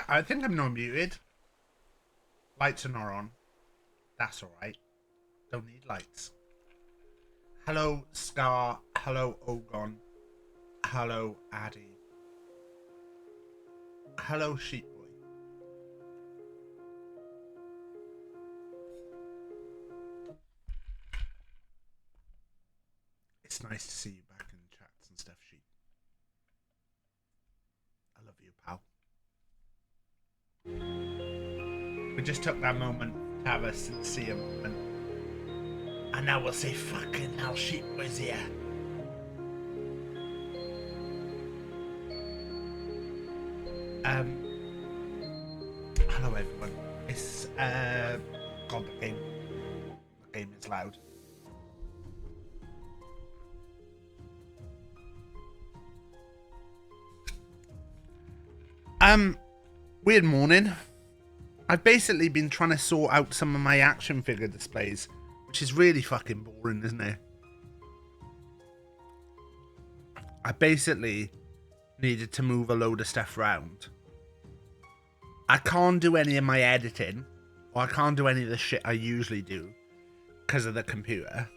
I think I'm not muted. Lights are not on. That's alright. Don't need lights. Hello, Scar. Hello, Ogon. Hello, Addy. Hello, Sheep Boy. It's nice to see you back in chats and stuff, Sheep. I love you, pal. We just took that moment to have a sincere moment. And now we'll say, fucking hell, Sheep Boy's here. Hello everyone. It's God, the game is loud. Weird morning. I've basically been trying to sort out some of my action figure displays, which is really fucking boring, isn't it? I basically needed to move a load of stuff around. I can't do any of my editing, or I can't do any of the shit I usually do because of the computer.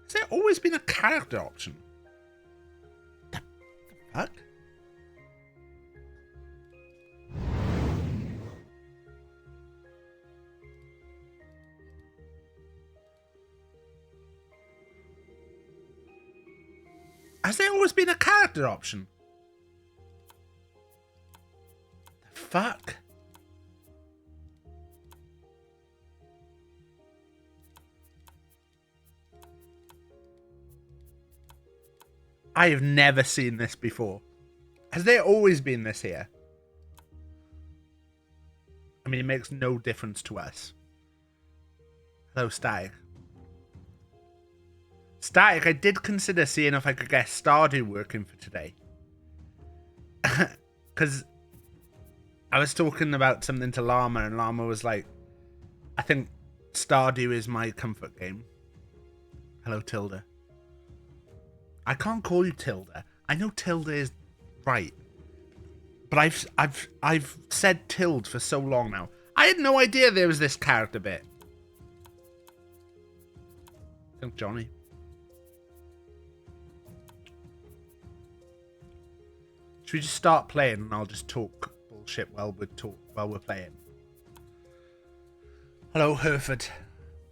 Has there always been a character option? The fuck? Has there always been a character option? The fuck? I have never seen this before. Has there always been this here? I mean, it makes no difference to us. Hello, Static. Static, I did consider seeing if I could get Stardew working for today. Because I was talking about something to Llama, and Llama was like, I think Stardew is my comfort game. Hello, Tilda. I can't call you Tilda. I know Tilda is right. But I've said Tild for so long now. I had no idea there was this character bit. I think Johnny. Should we just start playing and I'll just talk bullshit while we're playing? Hello, Hereford.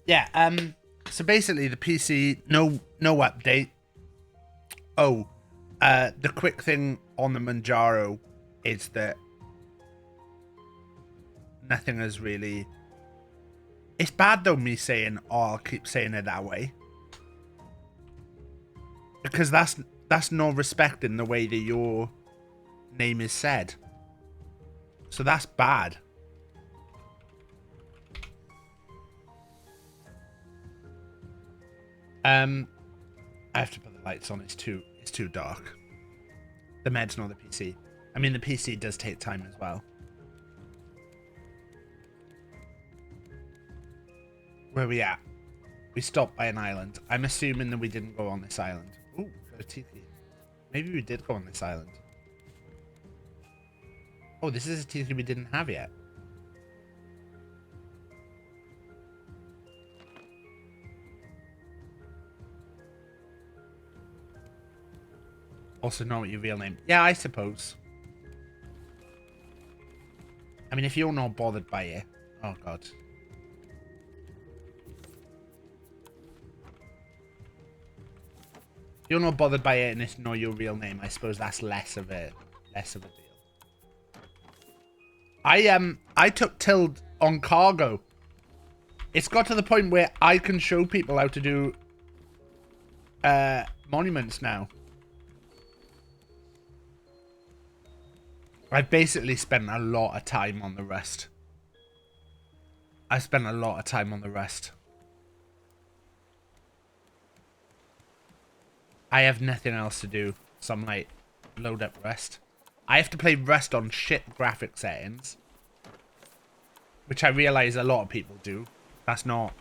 Yeah, so basically the PC, no update. Oh, the quick thing on the Manjaro is that nothing has really... It's bad though, me saying, oh, I'll keep saying it that way. Because that's not respecting the way that your name is said. So that's bad. I have to put the lights on. It's too dark. The med's not the PC. I mean, the PC does take time as well. Where are we at? We stopped by an island. I'm assuming that we didn't go on this island. Ooh, got a tiki. Maybe we did go on this island. Oh, this is a tiki we didn't have yet. Also know what your real name. Yeah, I suppose. I mean, if you're not bothered by it. Oh, God. If you're not bothered by it and it's not your real name, I suppose that's less of a deal. I took Tild on cargo. It's got to the point where I can show people how to do monuments now. I've basically spent a lot of time on the rest. I spent a lot of time on the rest. I have nothing else to do, so I'm like, load up Rust. I have to play Rust on shit graphic settings, which I realize a lot of people do. That's not...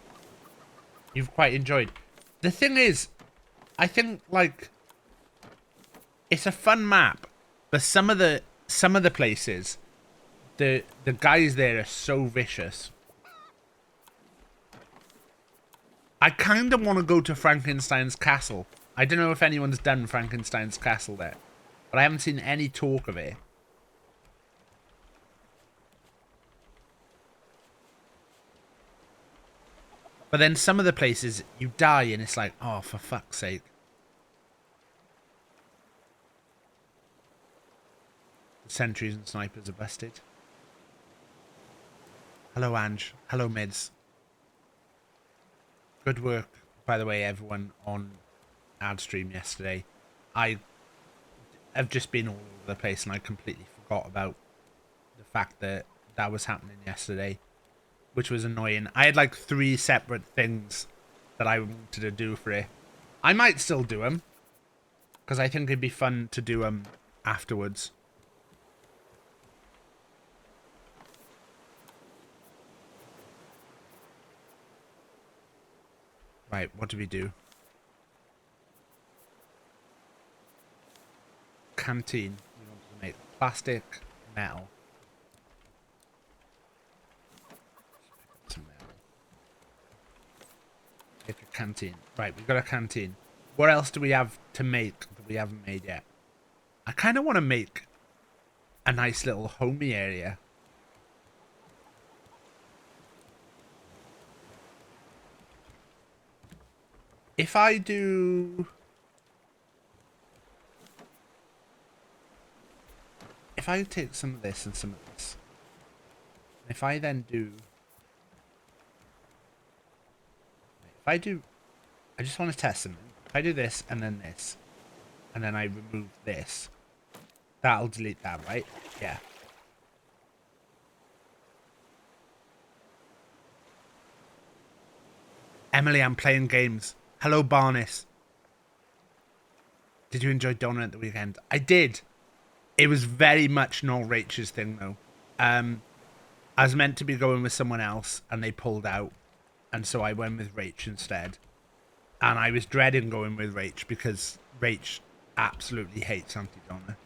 You've quite enjoyed. The thing is, I think, like, it's a fun map, but some of the some of the places, the guys there are so vicious. I kind of want to go to Frankenstein's castle. I don't know if anyone's done Frankenstein's castle there, but I haven't seen any talk of it. But then some of the places, you die and it's like, oh, for fuck's sake. The sentries and snipers are busted. Hello, Ange. Hello, Mids. Good work, by the way, everyone on ad stream yesterday. I have just been all over the place and I completely forgot about the fact that that was happening yesterday, which was annoying. I had like 3 separate things that I wanted to do for it. I might still do them, because I think it'd be fun to do them afterwards. Right, what do we do? Canteen. We want to make plastic, metal. Some metal. Make a canteen. Right, we've got a canteen. What else do we have to make that we haven't made yet? I kind of want to make a nice little homey area. If I do... If I take some of this and some of this, if I then do... If I do... I just want to test something. If I do this and then I remove this, that'll delete that, right? Yeah. Emily, I'm playing games. Hello, Barnes. Did you enjoy Donna at the weekend? I did. It was very much not Rachel's thing, though. I was meant to be going with someone else, and they pulled out. And so I went with Rach instead. And I was dreading going with Rach, because Rach absolutely hates Auntie Donna.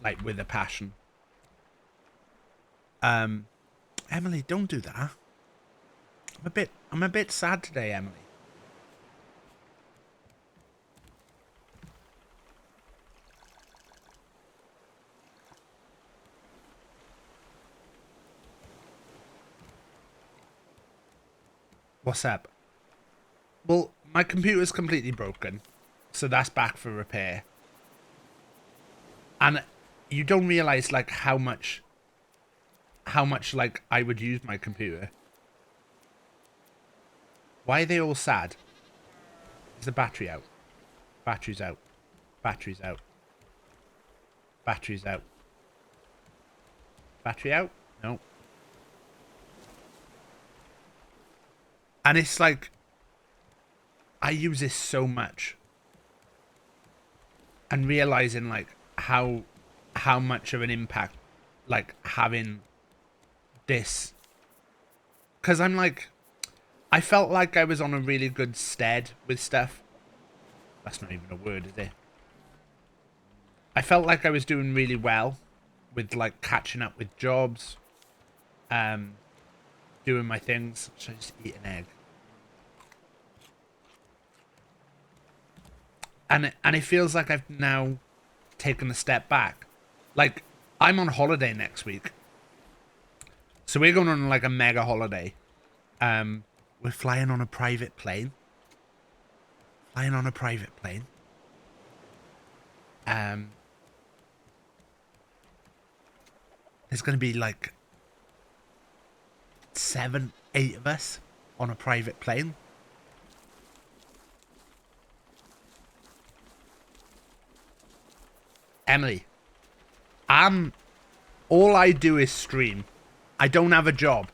Like, with a passion. Emily, don't do that. I'm a bit sad today, Emily. What's up? Well, my computer's completely broken, so that's back for repair. And you don't realize like how much like I would use my computer. Why are they all sad? Is the battery out? Battery's out. Battery's out. Battery's out. Battery out? No. And it's like, I use this so much. And realizing like how much of an impact like having this. Because I'm like, I felt like I was on a really good stead with stuff. That's not even a word, is it? I felt like I was doing really well with like catching up with jobs. Doing my things. Should I just eat an egg? And it feels like I've now taken a step back. Like, I'm on holiday next week. So we're going on like a mega holiday. We're flying on a private plane. Flying on a private plane. There's going to be like 7, 8 of us on a private plane. Emily, all I do is stream. I don't have a job.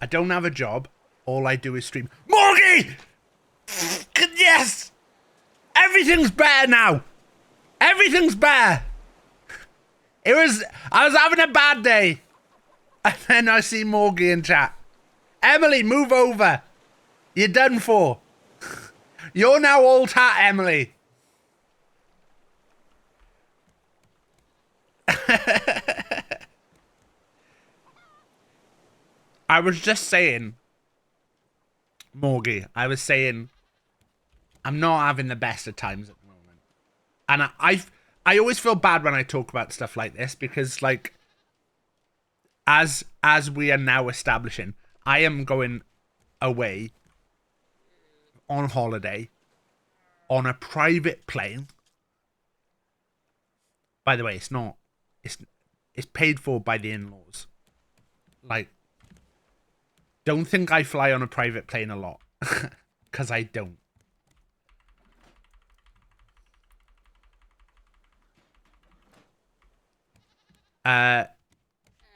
I don't have a job. All I do is stream. Morgie! Yes! Everything's better now. Everything's better. I was having a bad day. And then I see Morgie in chat. Emily, move over. You're done for. You're now alt hat, Emily. I was just saying, Morgie, I was saying I'm not having the best of times at the moment. And I always feel bad when I talk about stuff like this because, like, as we are now establishing, I am going away on holiday on a private plane. By the way, it's not. It's paid for by the in-laws. Like, don't think I fly on a private plane a lot, because I don't.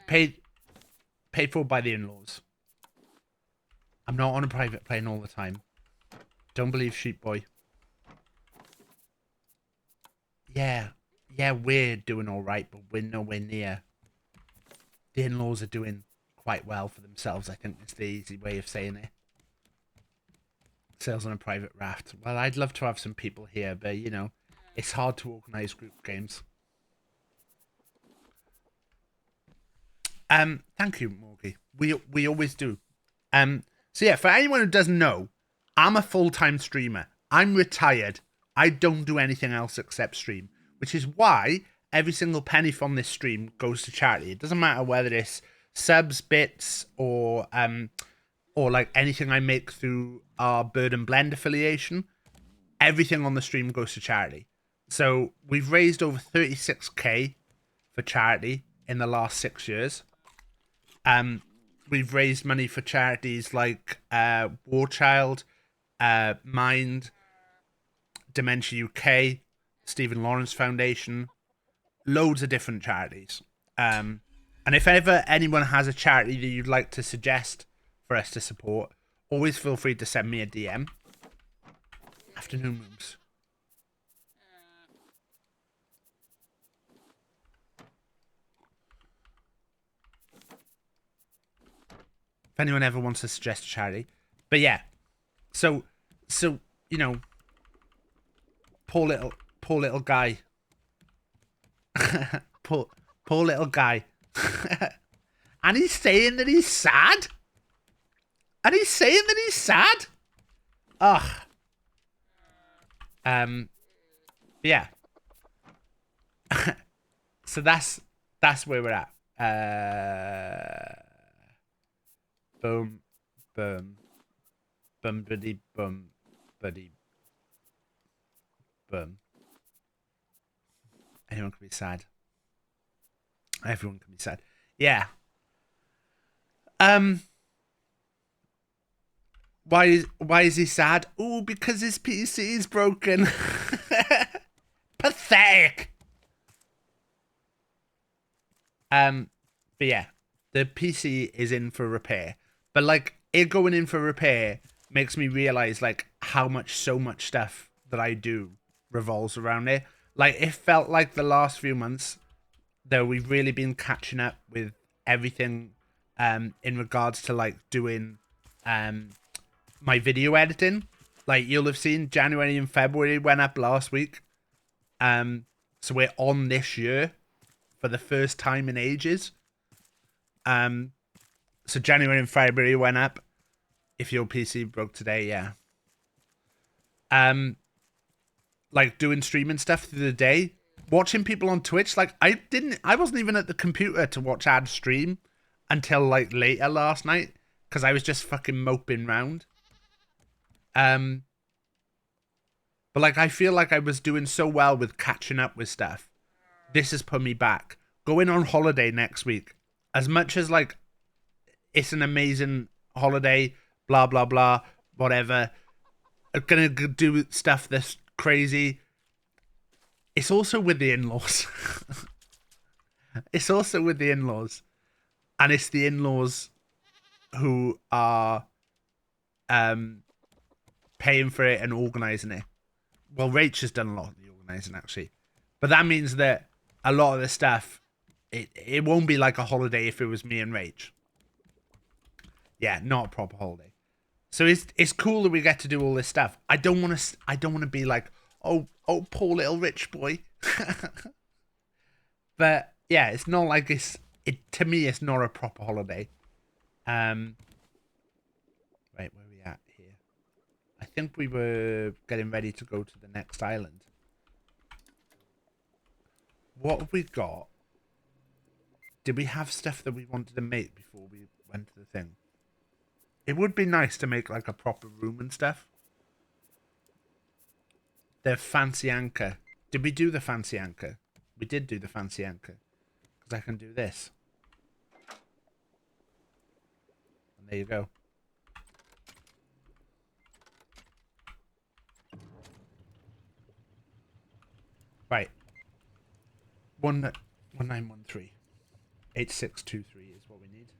Paid for by the in-laws. I'm not on a private plane all the time. Don't believe Sheep Boy. Yeah, we're doing all right, but we're nowhere near. The in-laws are doing quite well for themselves. I think it's the easy way of saying it. Sales on a private raft. Well, I'd love to have some people here, but you know, it's hard to organize group games. Thank you, Morgie. We always do. So yeah, for anyone who doesn't know, I'm a full-time streamer. I'm retired. I don't do anything else except stream, which is why every single penny from this stream goes to charity. It doesn't matter whether it's subs, bits, or like anything I make through our Bird and Blend affiliation. Everything on the stream goes to charity. So we've raised over 36k for charity in the last 6 years. We've raised money for charities like War Child, Mind, Dementia UK, Stephen Lawrence Foundation, loads of different charities. And if ever anyone has a charity that you'd like to suggest for us to support, always feel free to send me a DM. Afternoon rooms. If anyone ever wants to suggest a charity. But yeah. So you know, poor little guy. poor little guy. And he's saying that he's sad? Ugh. Yeah. So that's where we're at. Boom, boom, bum, buddy, boom. Anyone can be sad. Everyone can be sad. Yeah. Why is he sad? Oh, because his PC is broken. Pathetic. But yeah, the PC is in for repair. But like it going in for repair makes me realize like how so much stuff that I do revolves around it. Like it felt like the last few months that we've really been catching up with everything in regards to like doing my video editing. Like you'll have seen January and February went up last week. So we're on this year for the first time in ages. So January and February went up. If your PC broke today, yeah. Like doing streaming stuff through the day, watching people on Twitch. Like I wasn't even at the computer to watch ad stream until like later last night because I was just fucking moping round. But like I feel like I was doing so well with catching up with stuff. This has put me back. Going on holiday next week. As much as like it's an amazing holiday, blah blah blah, whatever. I'm gonna do stuff that's crazy. It's also with the in-laws. It's also with the in-laws. And it's the in-laws who are paying for it and organising it. Well, Rach has done a lot of the organising, actually. But that means that a lot of the stuff, it won't be like a holiday if it was me and Rach. Yeah, not a proper holiday. So it's cool that we get to do all this stuff. I don't want to be like, oh, poor little rich boy. But yeah, it's not like to me, it's not a proper holiday. Right, where are we at here? I think we were getting ready to go to the next island. What have we got? Did we have stuff that we wanted to make before we went to the thing? It would be nice to make like a proper room and stuff. The fancy anchor. Did we do the fancy anchor? We did do the fancy anchor. Because I can do this. And there you go. Right. 1913. 8623 is what we need.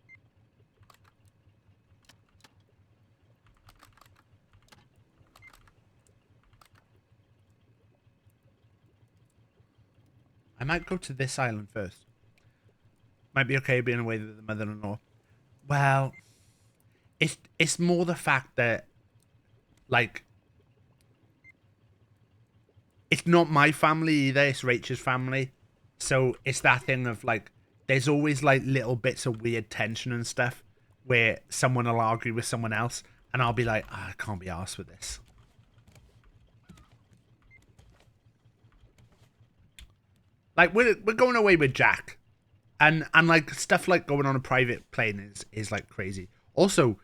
I might go to this island first. Might be okay being away with the mother-in-law. Well, it's more the fact that, like, it's not my family either. It's Rachel's family, so it's that thing of like, there's always like little bits of weird tension and stuff where someone will argue with someone else, and I'll be like, oh, I can't be arsed with this. Like we're going away with Jack, and like stuff like going on a private plane is like crazy. Also,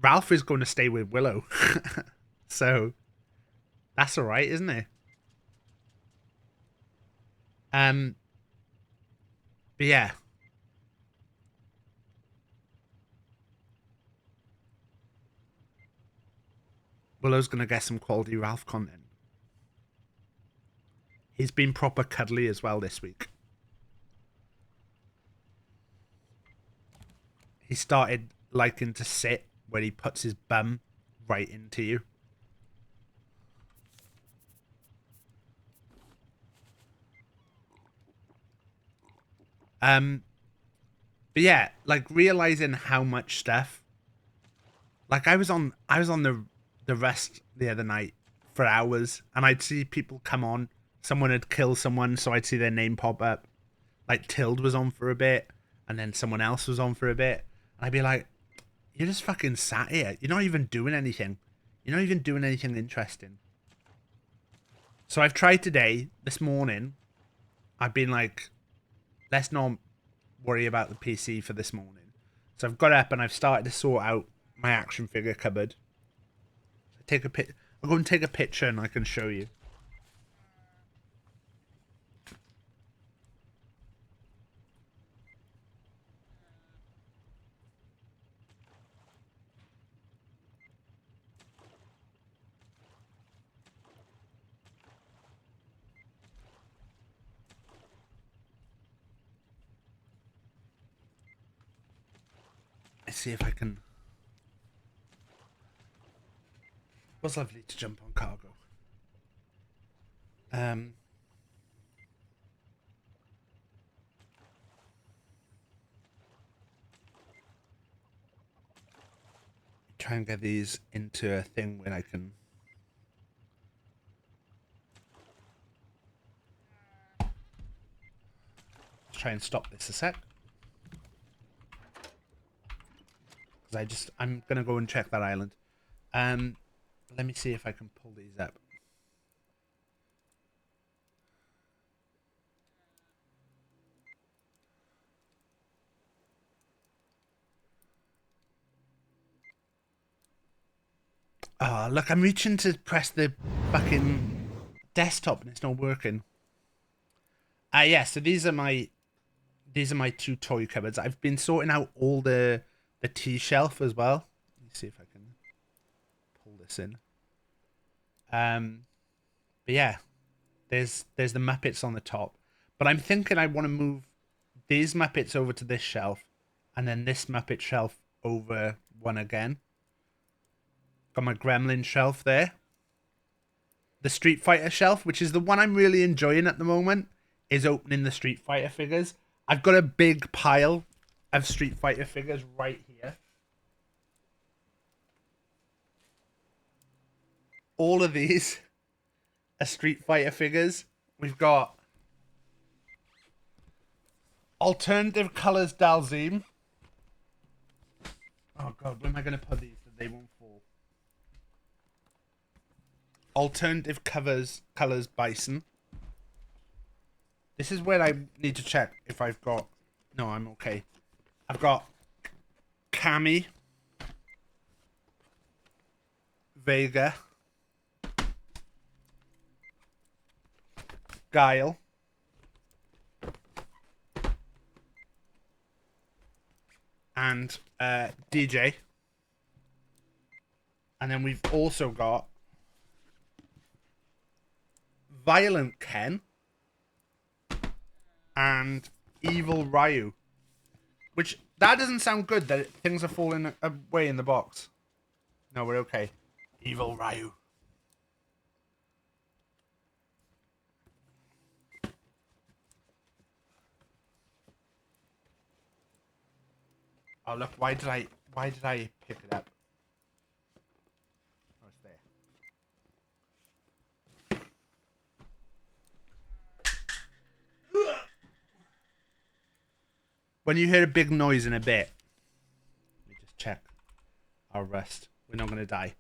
Ralph is going to stay with Willow, so that's all right, isn't it? But yeah, Willow's gonna get some quality Ralph content. He's been proper cuddly as well this week. He started liking to sit where he puts his bum right into you. But yeah, like realizing how much stuff. Like I was on the rest the other night for hours, and I'd see people come on. Someone had killed someone, so I'd see their name pop up. Like Tild was on for a bit, and then someone else was on for a bit, and I'd be like, "You're just fucking sat here. You're not even doing anything. You're not even doing anything interesting." So I've tried today, this morning. I've been like, let's not worry about the PC for this morning. So I've got up and I've started to sort out my action figure cupboard. I'll go and take a picture and I can show you. Let's see if I can. It was lovely to jump on cargo. Try and get these into a thing when I can. Let's try and stop this a sec. Because I'm gonna go and check that island. Let me see if I can pull these up. Oh, look, I'm reaching to press the fucking desktop and it's not working. Yeah, so these are my two toy cupboards. I've been sorting out all the tea shelf as well. Let me see if I can pull this in. But yeah, there's the Muppets on the top. But I'm thinking I want to move these Muppets over to this shelf, and then this Muppet shelf over one again. Got my Gremlin shelf there. The Street Fighter shelf, which is the one I'm really enjoying at the moment, is opening the Street Fighter figures. I've got a big pile of Street Fighter figures right here. All of these are Street Fighter figures. We've got Alternative Colors Dalzim. Oh god, where am I going to put these so they won't fall? Alternative colors bison. This is where I need to check if I've got... No, I'm okay. I've got Cammy, Vega, Guile, and DJ. And then we've also got Violent Ken and Evil Ryu. Which, that doesn't sound good that things are falling away in the box. No, we're okay. Evil Ryu. Oh look, why did I pick it up? Oh, it's there. When you hear a big noise in a bit, let me just check our rest. We're not going to die.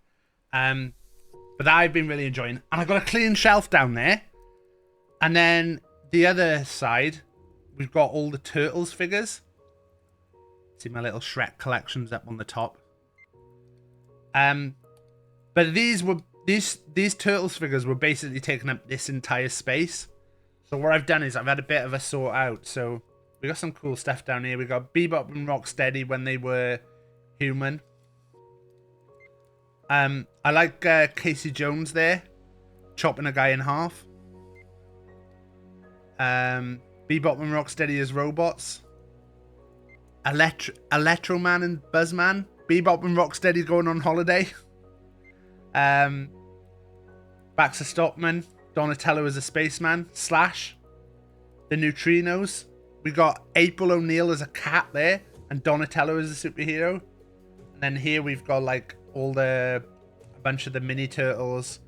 But that I've been really enjoying. And I've got a clean shelf down there. And then the other side, we've got all the Turtles figures. See my little Shrek collections up on the top. But these Turtles figures were basically taking up this entire space. So what I've done is I've had a bit of a sort out. So we got some cool stuff down here. We got Bebop and Rocksteady when they were human. I like Casey Jones there, chopping a guy in half. Bebop and Rocksteady as robots. Electroman and Buzzman. Bebop and Rocksteady going on holiday. Baxter Stockman. Donatello as a spaceman. Slash. The Neutrinos. We got April O'Neil as a cat there. And Donatello as a superhero. And then here we've got like a bunch of the mini turtles.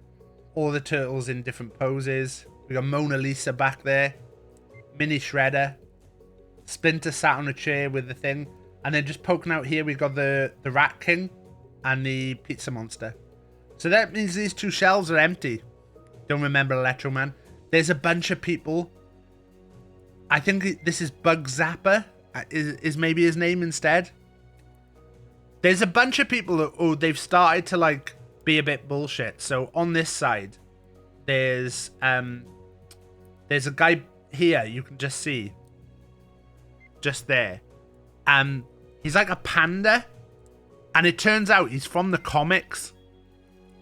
All the turtles in different poses. We got Mona Lisa back there. Mini Shredder. Splinter sat on a chair with the thing. And then just poking out here, we got the Rat King and the Pizza Monster. So that means these two shelves are empty. Don't remember Electro Man. There's a bunch of people. I think this is Bug Zapper. Is maybe his name instead. There's a bunch of people who they've started to like be a bit bullshit. So on this side, there's a guy here you can just see. Just there. He's like a panda. And it turns out he's from the comics.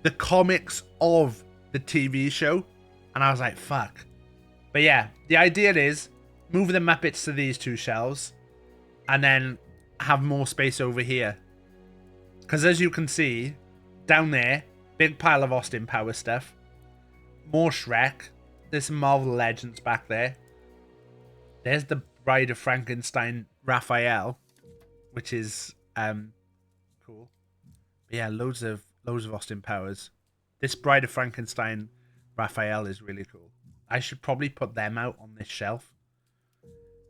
The comics of the TV show. And I was like, fuck. But yeah, the idea is move the Muppets to these two shelves. And then have more space over here. Because as you can see, down there, big pile of Austin Power stuff. More Shrek. There's some Marvel Legends back there. There's the Bride of Frankenstein Raphael, which is cool. But yeah, loads of Austin Powers. This Bride of Frankenstein Raphael is really cool. I should probably put them out on this shelf.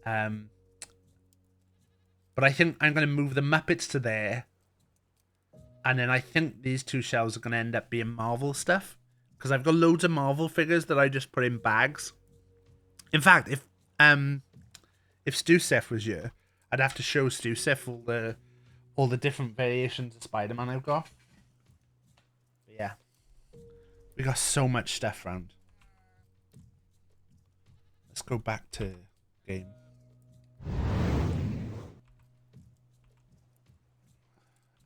But I think I'm going to move the Muppets to there. And then I think these two shelves are going to end up being Marvel stuff. Because I've got loads of Marvel figures that I just put in bags. In fact, if Stu-Seth was here, I'd have to show Stu-Seth all the different variations of Spider-Man I've got. But yeah. We got so much stuff around. Let's go back to game.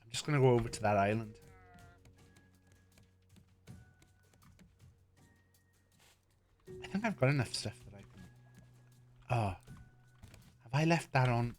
I'm just going to go over to that island. I think I've got enough stuff that I can... Oh. Have I left that on?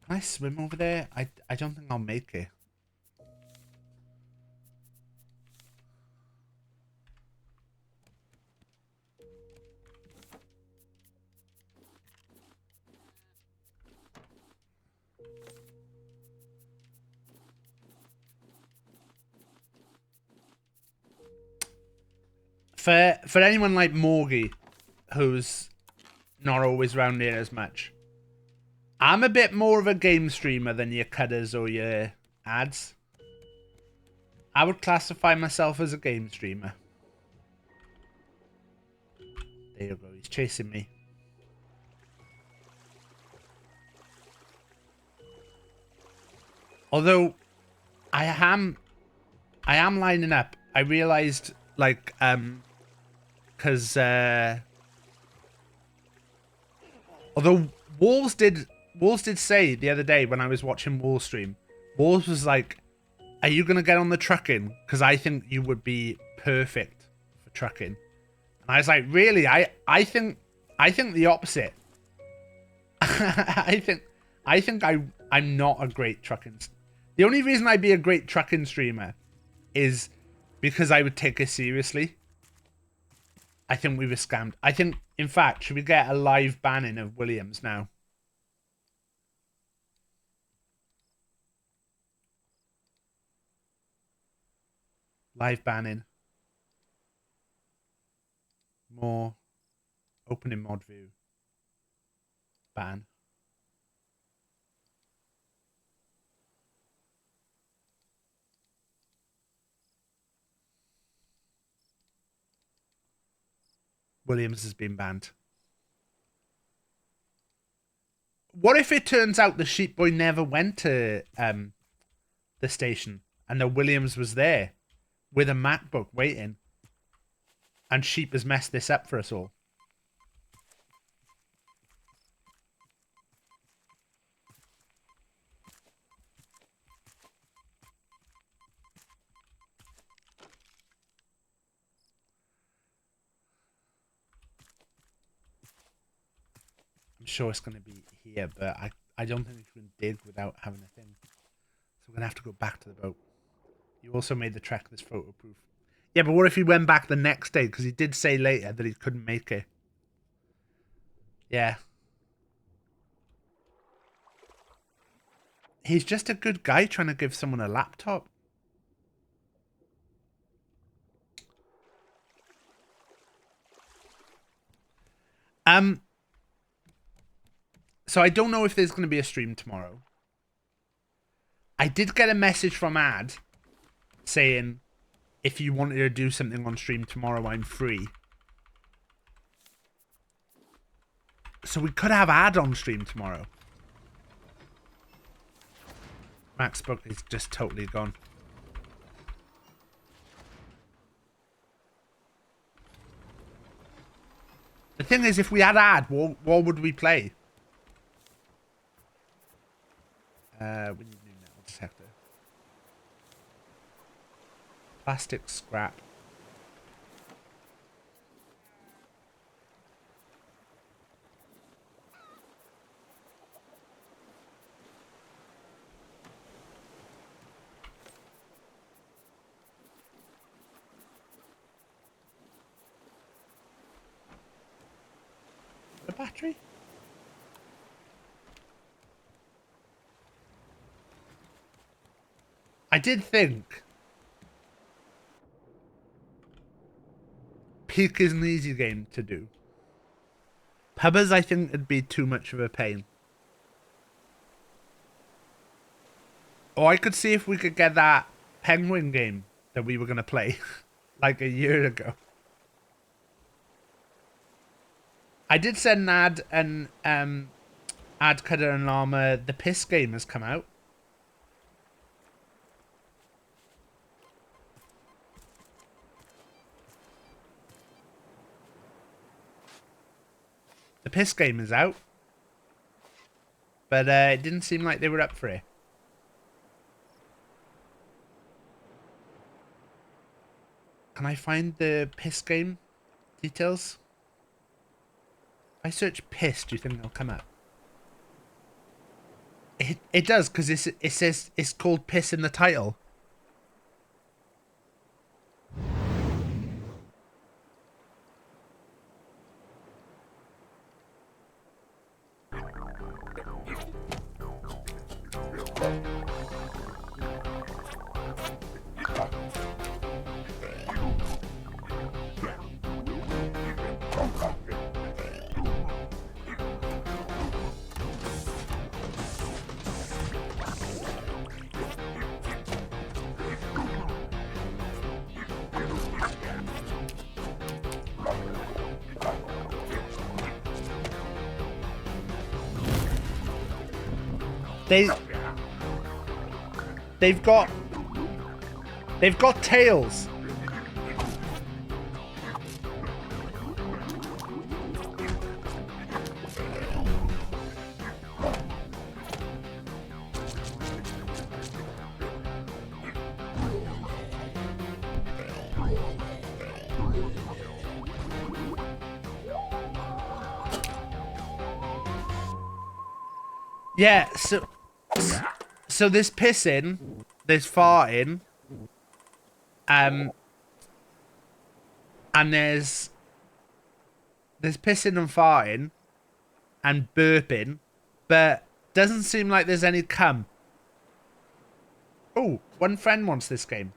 Can I swim over there? I don't think I'll make it. For anyone like Morgie, who's not always around here as much, I'm a bit more of a game streamer than your cutters or your ads. I would classify myself as a game streamer. There you go, he's chasing me. Although I am lining up. I realized, like, because although Walls did say the other day when I was watching Walls stream, Walls was like, "Are you gonna get on the trucking? Because I think you would be perfect for trucking." And I was like, "Really? I think the opposite. I think I'm not a great trucking. The only reason I'd be a great trucking streamer is because I would take it seriously. I think we were scammed. I think, in fact, should we get a live banning of Williams now? Live banning. More. Open in mod view. Ban. Williams has been banned. What if it turns out the sheep boy never went to the station and the Williams was there with a MacBook waiting and sheep has messed this up for us all? I'm sure it's going to be here, but I don't think we can dig without having a thing. So we're going to have to go back to the boat. You also made the trek this photo proof. Yeah, but what if he went back the next day? Because he did say later that he couldn't make it. Yeah. He's just a good guy trying to give someone a laptop. So I don't know if there's going to be a stream tomorrow. I did get a message from Ad saying, if you wanted to do something on stream tomorrow, I'm free. So we could have Ad on stream tomorrow. MacBook is just totally gone. The thing is, if we had Ad, what would we play? We need new metal detector. Plastic scrap. The battery? I did think Peak is an easy game to do. Pubbers, I think it'd be too much of a pain. Or I could see if we could get that penguin game that we were going to play like a year ago. I did send Ad and Ad Cutter and Llama. The piss game has come out. The piss game is out. But it didn't seem like they were up for it. Can I find the piss game details? If I search piss, do you think they'll come up? It does, because it says it's called piss in the title. They've got tails. Yeah, so there's pissing, there's farting, and there's pissing and farting and burping, but doesn't seem like there's any cum. Oh, one friend wants this game.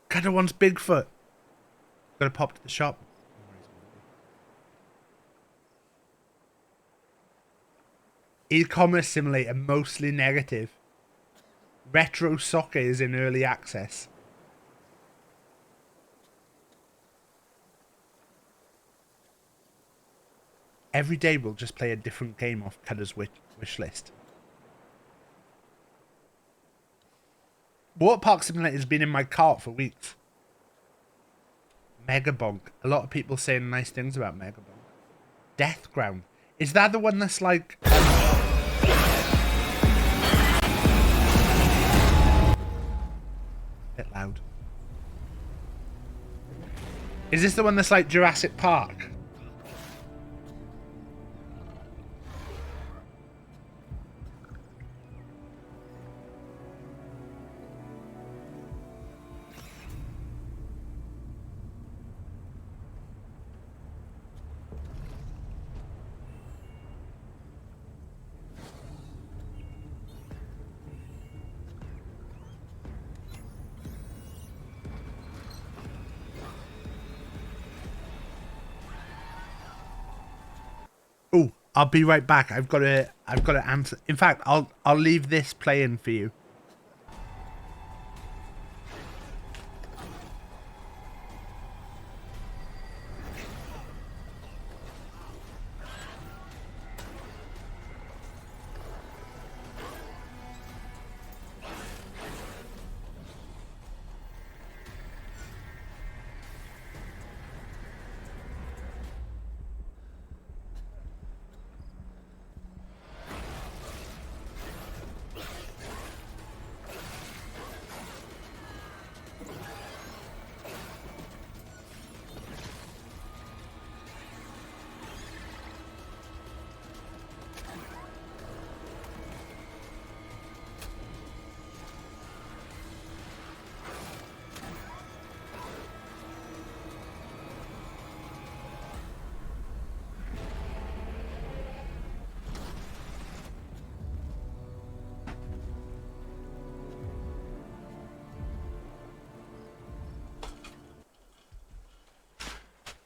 Kinda wants Bigfoot. Gotta pop to the shop. E-commerce simulator mostly negative. Retro soccer is in early access. Every day we'll just play a different game off Cudder's wish list. Water Park Simulator has been in my cart for weeks. Megabonk. A lot of people saying nice things about Megabonk. Death Ground. Is that the one that's like... bit loud. Is this the one that's like Jurassic Park? Oh, I'll be right back. I've got to answer. In fact, I'll leave this playing for you.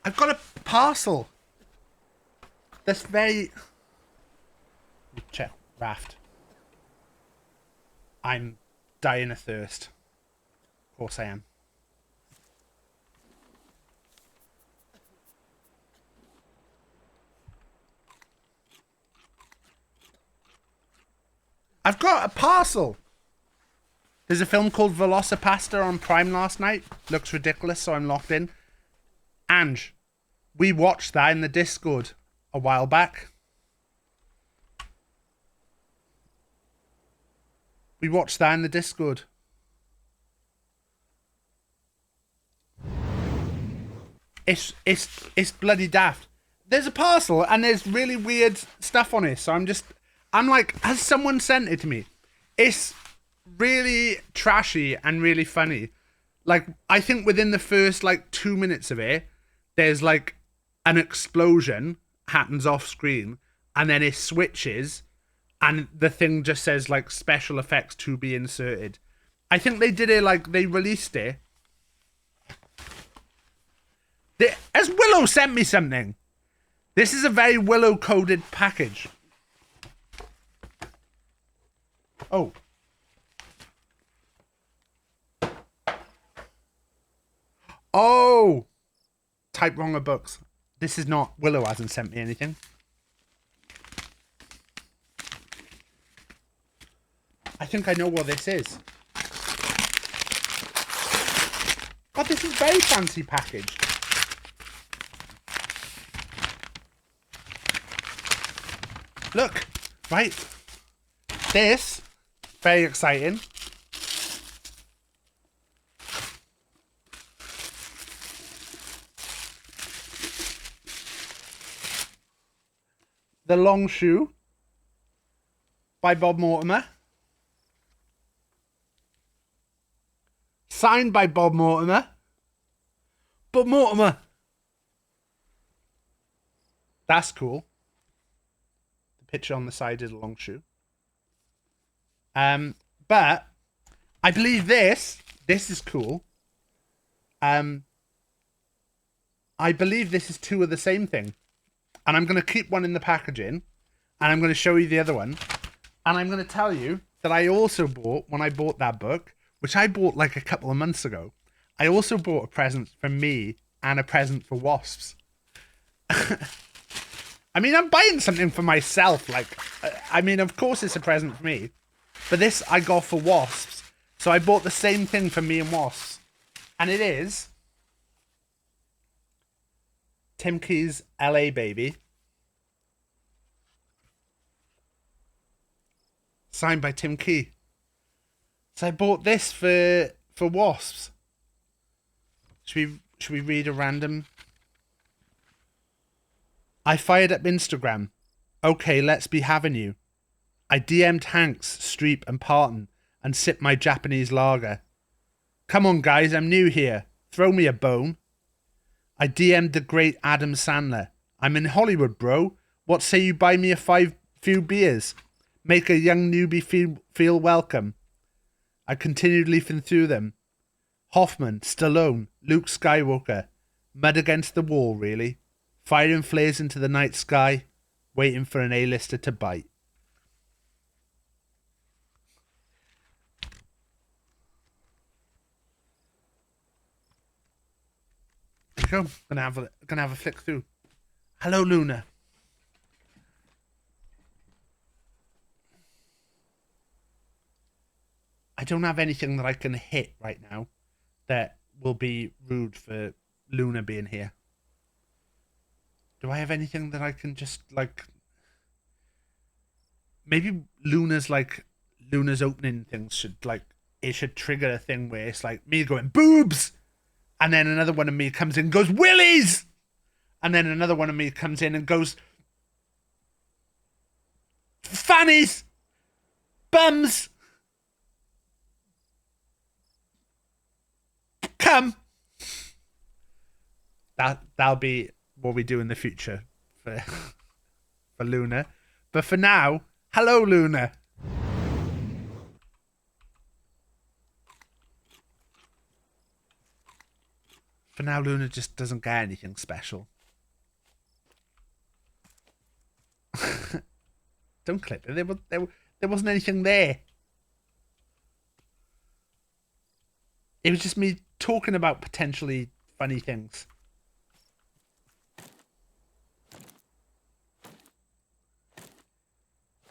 I've got a parcel. That's very... Check. Raft. I'm dying of thirst. Of course I am. I've got a parcel. There's a film called Velocipasta on Prime last night. Looks ridiculous, so I'm locked in. Ange, we watched that in the Discord a while back. We watched that in the Discord. It's bloody daft. There's a parcel and there's really weird stuff on it. So I'm like, has someone sent it to me? It's really trashy and really funny. Like, I think within the first like 2 minutes of it, there's like an explosion happens off screen and then it switches and the thing just says like special effects to be inserted. I think they did it like they released it. As Willow sent me something. This is a very Willow coded package. Oh. Oh. Type wrong of books. This is not. Willow hasn't sent me anything. I think I know what this is. God, this is very fancy packaged. Look, right. This, very exciting. The Long Shoe by Bob Mortimer. Signed by Bob Mortimer. Bob Mortimer. That's cool. The picture on the side is a long shoe. But I believe this is cool. I believe this is two of the same thing. And I'm going to keep one in the packaging. And I'm going to show you the other one. And I'm going to tell you that I also bought, when I bought that book, which I bought like a couple of months ago, I also bought a present for me and a present for Wasps. I mean, I'm buying something for myself. Like, I mean, of course it's a present for me. But this I got for Wasps. So I bought the same thing for me and Wasps. And it is Tim Key's LA Baby. Signed by Tim Key. So I bought this for Wasps. Should we read a random? I fired up Instagram. Okay, let's be having you. I DM'd Hanks, Streep and Parton and sipped my Japanese lager. Come on guys, I'm new here. Throw me a bone. I DM'd the great Adam Sandler. I'm in Hollywood, bro. What say you buy me a few beers? Make a young newbie feel welcome. I continued leafing through them. Hoffman, Stallone, Luke Skywalker. Mud against the wall, really. Firing flares into the night sky. Waiting for an A-lister to bite. There you go. Gonna have a flick through. Hello, Luna. I don't have anything that I can hit right now that will be rude for Luna being here. Do I have anything that I can just, like... Maybe Luna's opening things should, like... It should trigger a thing where it's like me going, boobs! And then another one of me comes in and goes, willies! And then another one of me comes in and goes, fannies! Bums! Come. That'll be what we do in the future for Luna. But for now, hello Luna. For now, Luna just doesn't get anything special. Don't clip it. There wasn't anything there. It was just me talking about potentially funny things.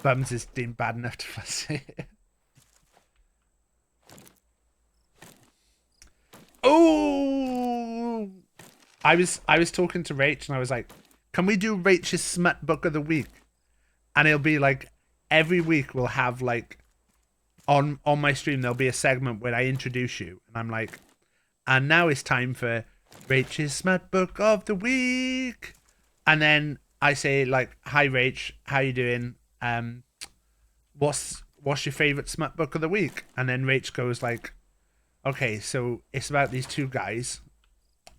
Bums is deemed bad enough to fuss it. Oh! I was talking to Rach and I was like, can we do Rach's smut book of the week? And it'll be like every week we'll have like on my stream there'll be a segment where I introduce you and I'm like, and now it's time for Rach's smut book of the week. And then I say like, hi Rach, how you doing? What's your favorite smut book of the week? And then Rach goes like, okay, so it's about these two guys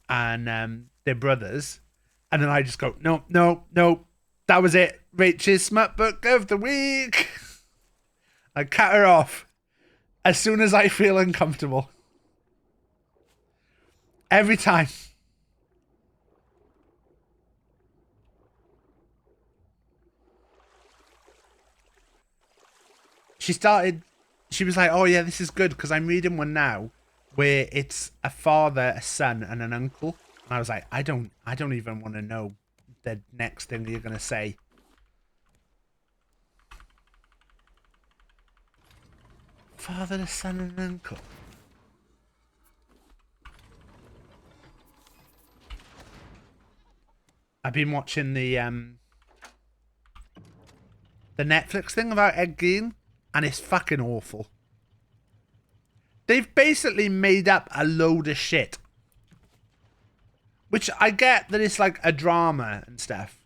and they're brothers. And then I just go, no, that was it. Rach's smut book of the week. I cut her off. As soon as I feel uncomfortable. Every time. She was like, oh yeah, this is good because I'm reading one now where it's a father, a son, and an uncle. And I was like, I don't even want to know the next thing you're going to say. Father, a son, and an uncle. I've been watching the Netflix thing about Ed Gein, and it's fucking awful. They've basically made up a load of shit. Which I get that it's like a drama and stuff.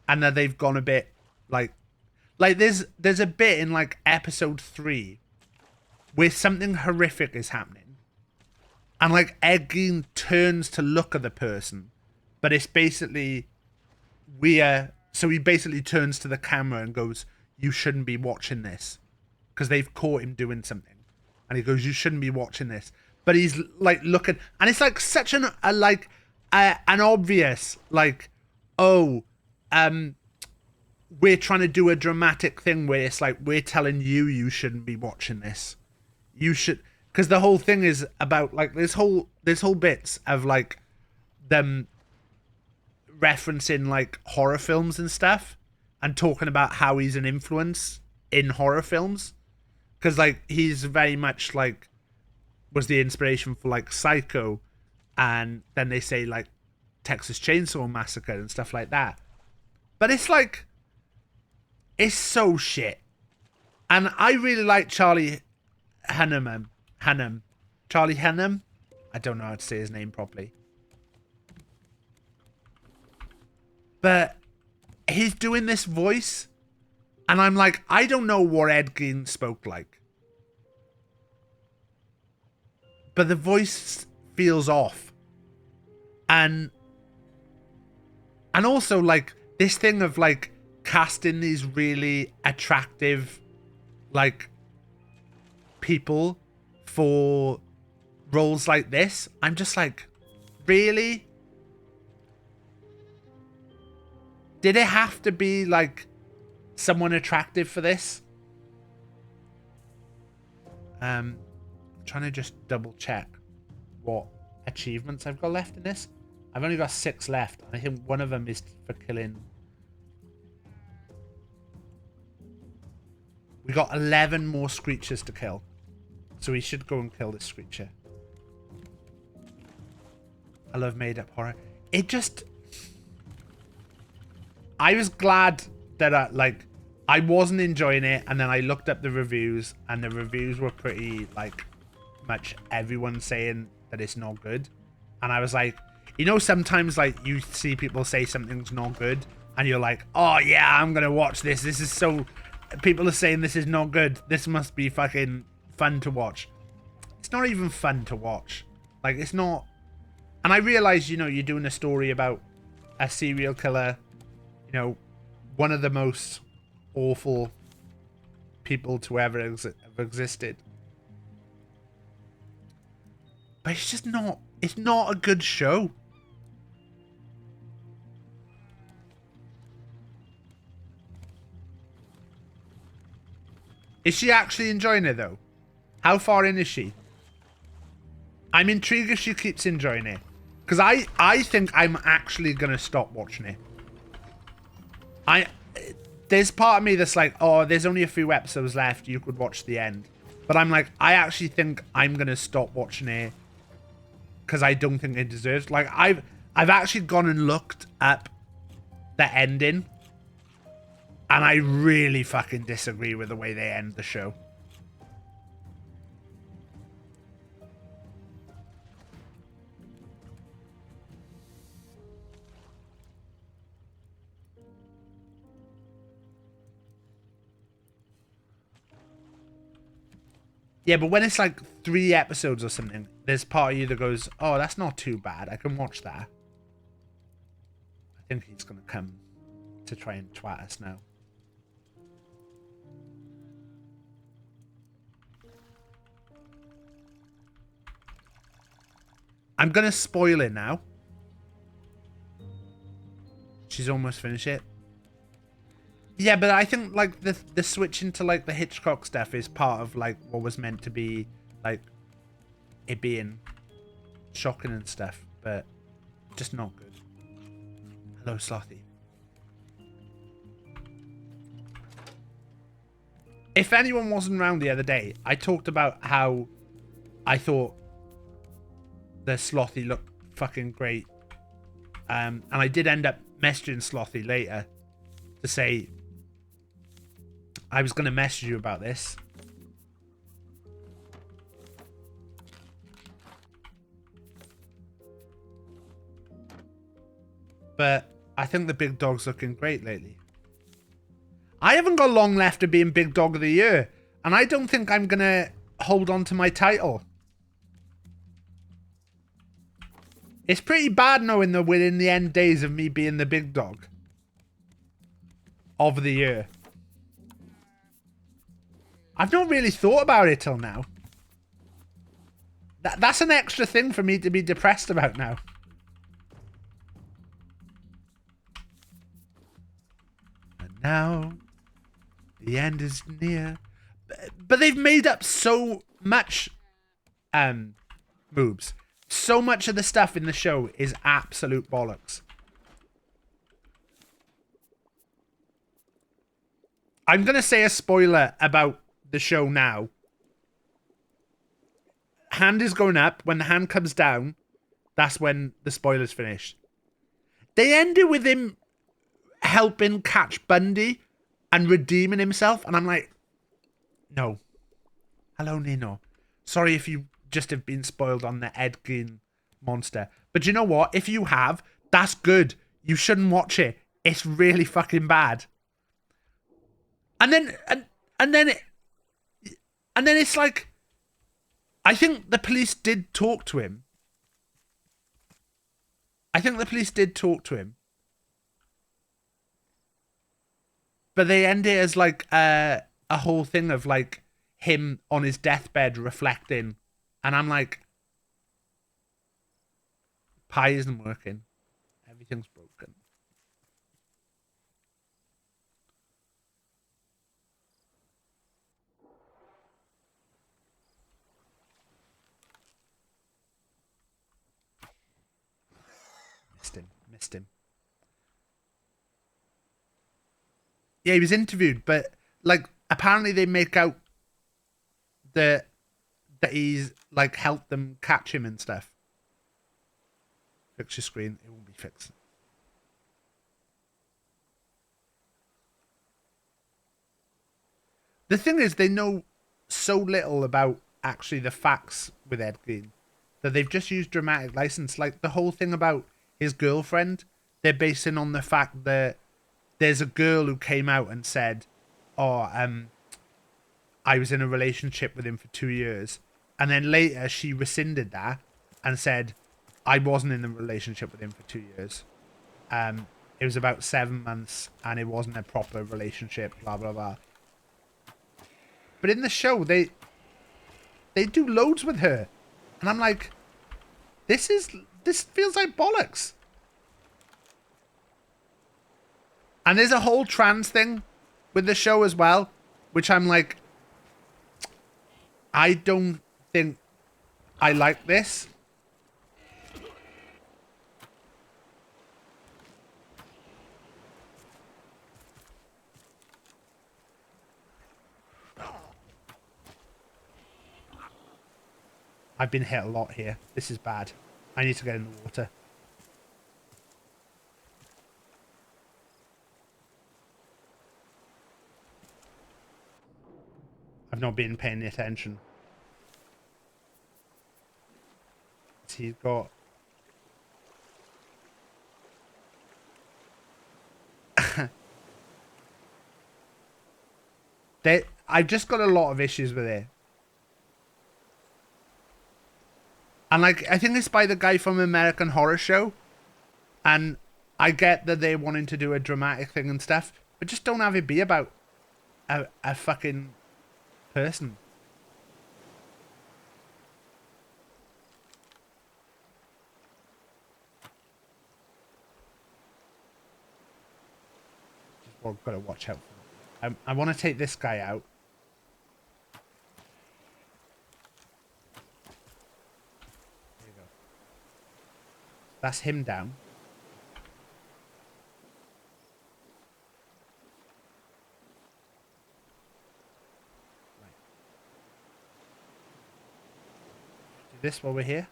And that they've gone a bit like there's a bit in like episode 3 where something horrific is happening. And like Ed Gein turns to look at the person. But it's basically so he basically turns to the camera and goes, you shouldn't be watching this. Because they've caught him doing something. And he goes, you shouldn't be watching this. But he's like looking, and it's like such an obvious like, oh, we're trying to do a dramatic thing where it's like we're telling you shouldn't be watching this. You should, because the whole thing is about like this whole bits of like them referencing like horror films and stuff, and talking about how he's an influence in horror films, because like he's very much like was the inspiration for like Psycho, and then they say like Texas Chainsaw Massacre and stuff like that. But it's like, it's so shit. And I really like Charlie Hunnam. Charlie Hunnam? I don't know how to say his name properly. But he's doing this voice, and I'm like, I don't know what Ed Gein spoke like. But the voice feels off. And also like this thing of like casting these really attractive like people for roles like this. I'm just like, really? Did it have to be like someone attractive for this? I'm trying to just double check what achievements I've got left in this. I've only got 6 left. I think one of them is for killing. We got 11 more screechers to kill. So we should go and kill this screecher. I love made up horror. It just, I was glad that I wasn't enjoying it, and then I looked up the reviews, and the reviews were pretty like much everyone saying that it's not good. And I was like, you know, sometimes like you see people say something's not good and you're like, oh yeah, I'm gonna watch this. This is so, people are saying this is not good. This must be fucking fun to watch. It's not even fun to watch. Like, it's not. And I realize, you know, you're doing a story about a serial killer, you know, one of the most awful people to ever have existed. But it's just not, it's not a good show. Is she actually enjoying it though? How far in is she? I'm intrigued if she keeps enjoying it. Because I think I'm actually going to stop watching it. There's part of me that's like, oh, there's only a few episodes left. You could watch the end. But I'm like, I actually think I'm going to stop watching it. Because I don't think it deserves. Like, I've actually gone and looked up the ending. And I really fucking disagree with the way they end the show. Yeah, but when it's like 3 episodes or something, there's part of you that goes, oh, that's not too bad. I can watch that. I think he's going to come to try and twat us now. I'm gonna spoil it now. She's almost finished it. Yeah, but I think like the switch into like the Hitchcock stuff is part of like what was meant to be like it being shocking and stuff, but just not good. Hello, Slothy. If anyone wasn't around the other day, I talked about how I thought the Slothy looked fucking great. And I did end up messaging Slothy later to say I was going to message you about this. But I think the big dog's looking great lately. I haven't got long left of being Big Dog of the Year. And I don't think I'm going to hold on to my title. It's pretty bad knowing that we're in the end days of me being the big dog of the year. I've not really thought about it till now. That's an extra thing for me to be depressed about now. And now, the end is near. But they've made up so much moves. So much of the stuff in the show is absolute bollocks. I'm going to say a spoiler about the show now. Hand is going up. When the hand comes down, that's when the spoiler's finished. They ended with him helping catch Bundy and redeeming himself. And I'm like, no. Hello, Nino. Sorry if you just have been spoiled on the Ed Gein monster. But you know what? If you have, that's good. You shouldn't watch it. It's really fucking bad. And then it's like, I think the police did talk to him. But they end it as like a whole thing of like him on his deathbed reflecting. And I'm like, pie isn't working. Everything's broken. Missed him. Yeah, he was interviewed, but like apparently they make out that he's like helped them catch him and stuff. Fix your screen, it won't be fixed. The thing is, they know so little about actually the facts with Ed Gein that they've just used dramatic license. Like the whole thing about his girlfriend, they're basing on the fact that there's a girl who came out and said, oh, I was in a relationship with him for 2 years. And then later she rescinded that and said, I wasn't in a relationship with him for 2 years. It was about 7 months and it wasn't a proper relationship, blah, blah, blah. But in the show, they do loads with her. And I'm like, this feels like bollocks. And there's a whole trans thing with the show as well, which I'm like, I don't think I like this. I've been hit a lot here. This is bad. I need to get in the water. I've not been paying attention. He's got... I've just got a lot of issues with it. And like, I think it's by the guy from American Horror Show. And I get that they're wanting to do a dramatic thing and stuff, but just don't have it be about a fucking person. well, got to watch out for them. I want to take this guy out. There you go. That's him down. Right. Do this while we're here.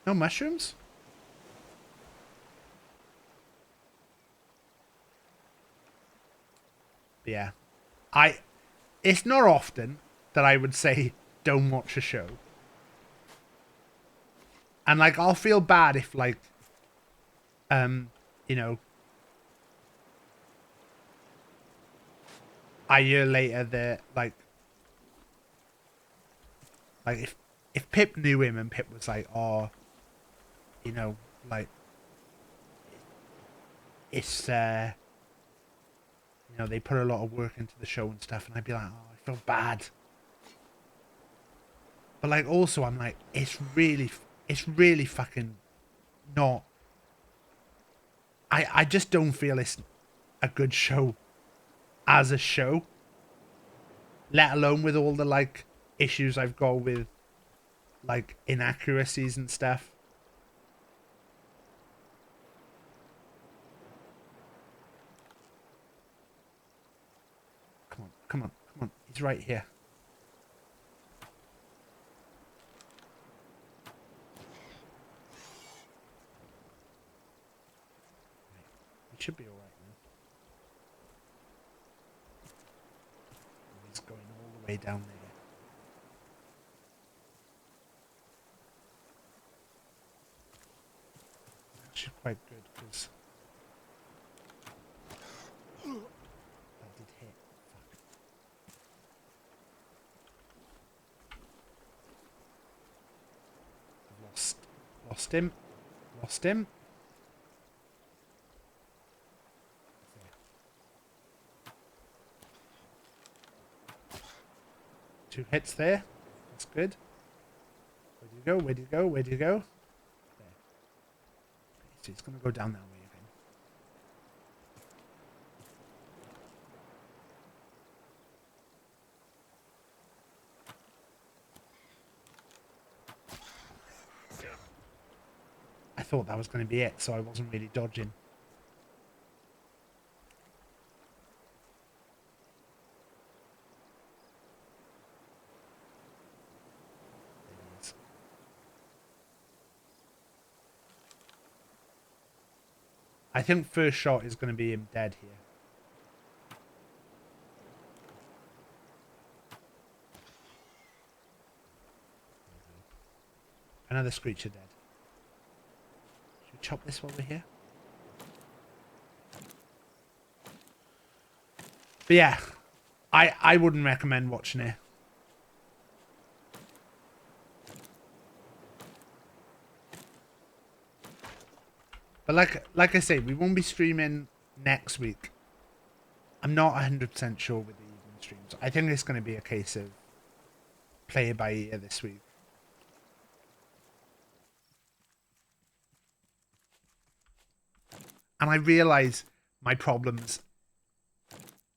No mushrooms? But yeah. It's not often that I would say don't watch a show. And like I'll feel bad if like you know, a year later that like if Pip knew him and Pip was like, oh, you know, like it's you know, they put a lot of work into the show and stuff, and I'd be like, oh, I feel bad. But like also I'm like, it's really fucking not. I just don't feel it's a good show as a show. Let alone with all the like issues I've got with like inaccuracies and stuff. Come on, come on, come on. He's right here. He should be alright now. He's going all the way down there. Actually quite good because that did hit. Fuck. I've lost him. Lost him. 2 hits there. That's good. Where do you go? Where do you go? Where do you go? There. Okay, so he's going to go down that way again. I thought that was going to be it, so I wasn't really dodging. I think first shot is going to be him dead here. Another Screecher dead. Should we chop this while we're here? But yeah, I wouldn't recommend watching it. But like I say, we won't be streaming next week. I'm not 100% sure with the evening streams. I think it's going to be a case of play it by ear this week. And I realise my problems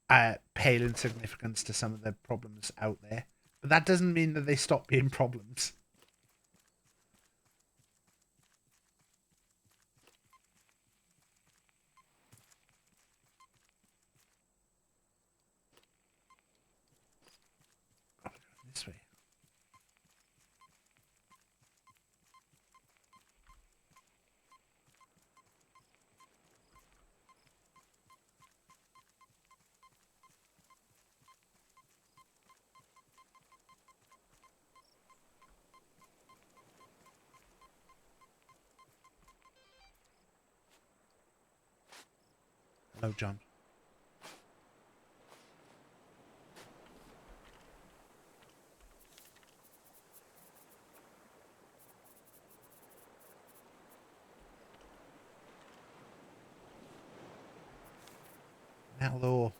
pale in significance to some of the problems out there. But that doesn't mean that they stop being problems. This way. Hello, John. Metal ore.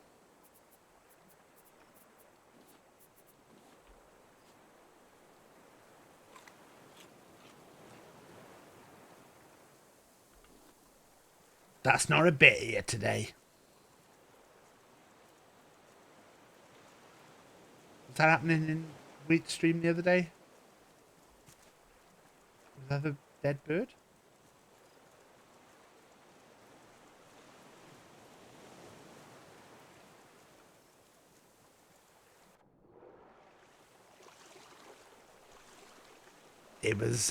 That's not a bit here today. Was that happening in Wheat Stream the other day? Was that a dead bird? It was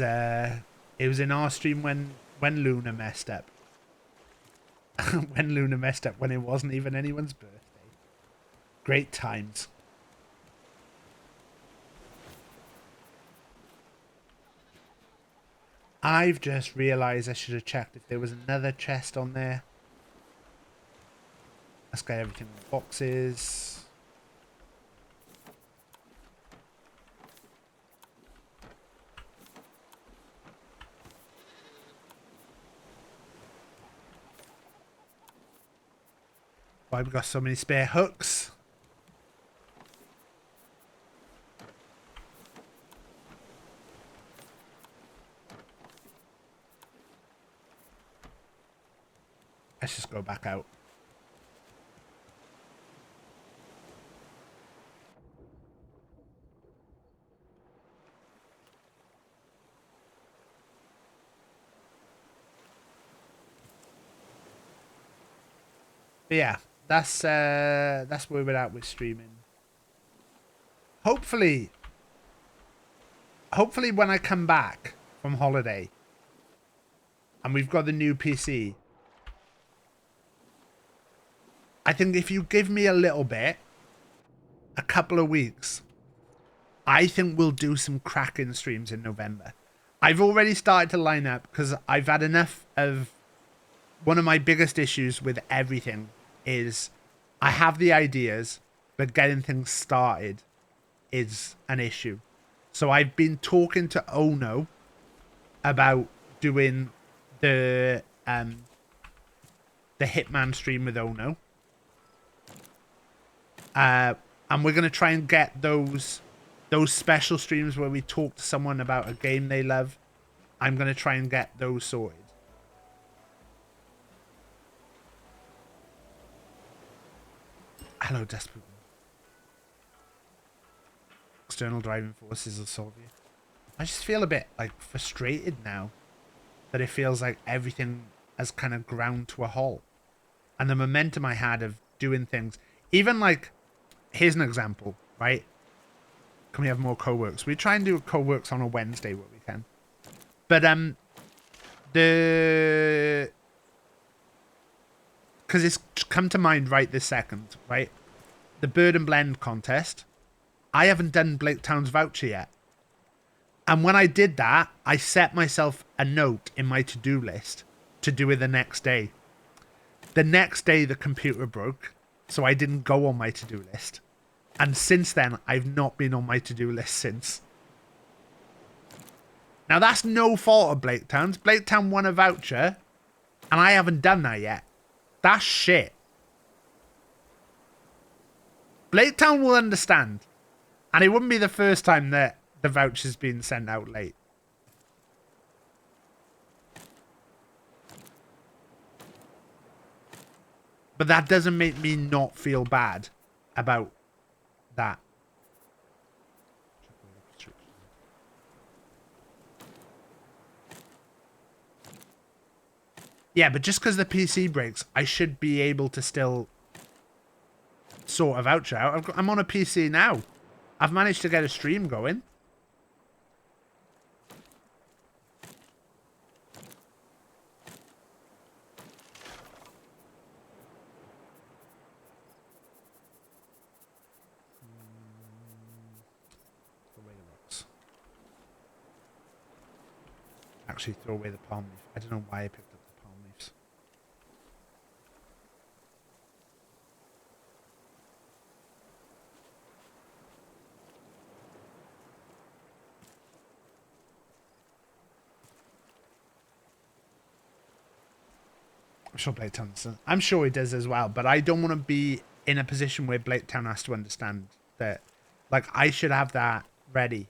in our stream when Luna messed up. When Luna messed up when it wasn't even anyone's birthday. Great times. I've just realised I should have checked if there was another chest on there. Let's get everything in the boxes. Why we got so many spare hooks? Let's just go back out. But yeah, that's where we're at with streaming. Hopefully when I come back from holiday and we've got the new PC, I think if you give me a little bit, a couple of weeks, I think we'll do some cracking streams in November. I've already started to line up because I've had enough of... One of my biggest issues with everything is I have the ideas, but getting things started is an issue. So I've been talking to Ono about doing the Hitman stream with Ono. And we're going to try and get those special streams where we talk to someone about a game they love. I'm going to try and get those sorted. Hello, Desperate. External driving forces will solve you. I just feel a bit, like, frustrated now that it feels like everything has kind of ground to a halt. And the momentum I had of doing things, even like, here's an example, right? Can we have more co-works? We try and do co-works on a Wednesday where we can. But, because it's come to mind right this second, right? The Bird and Blend contest. I haven't done Blake Town's voucher yet. And when I did that, I set myself a note in my to-do list to do it the next day. The next day, the computer broke, so I didn't go on my to-do list. And since then, I've not been on my to-do list since. Now, that's no fault of Blake Town's. Blake Town won a voucher, and I haven't done that yet. That's shit. Blake Town will understand. And it wouldn't be the first time that the voucher's been sent out late. But that doesn't make me not feel bad about that. Yeah, but just because the PC breaks, I should be able to still sort a voucher out. I'm on a PC now. I've managed to get a stream going. Actually, throw away the palm leaf. I don't know why I picked up the palm leaves. I'm sure Blake Town understands. I'm sure he does as well, but I don't want to be in a position where Blake Town has to understand that. Like, I should have that ready.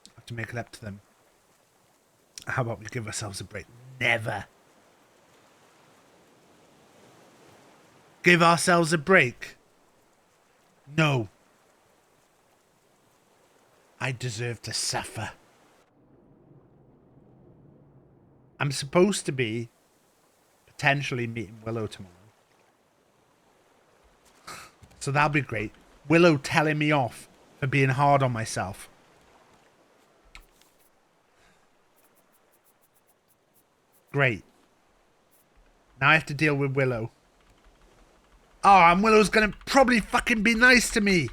I have to make it up to them. How about we give ourselves a break? Never. Give ourselves a break? No. I deserve to suffer. I'm supposed to be potentially meeting Willow tomorrow. So that'll be great. Willow telling me off for being hard on myself. Great. Now I have to deal with Willow. Oh, and Willow's gonna probably fucking be nice to me.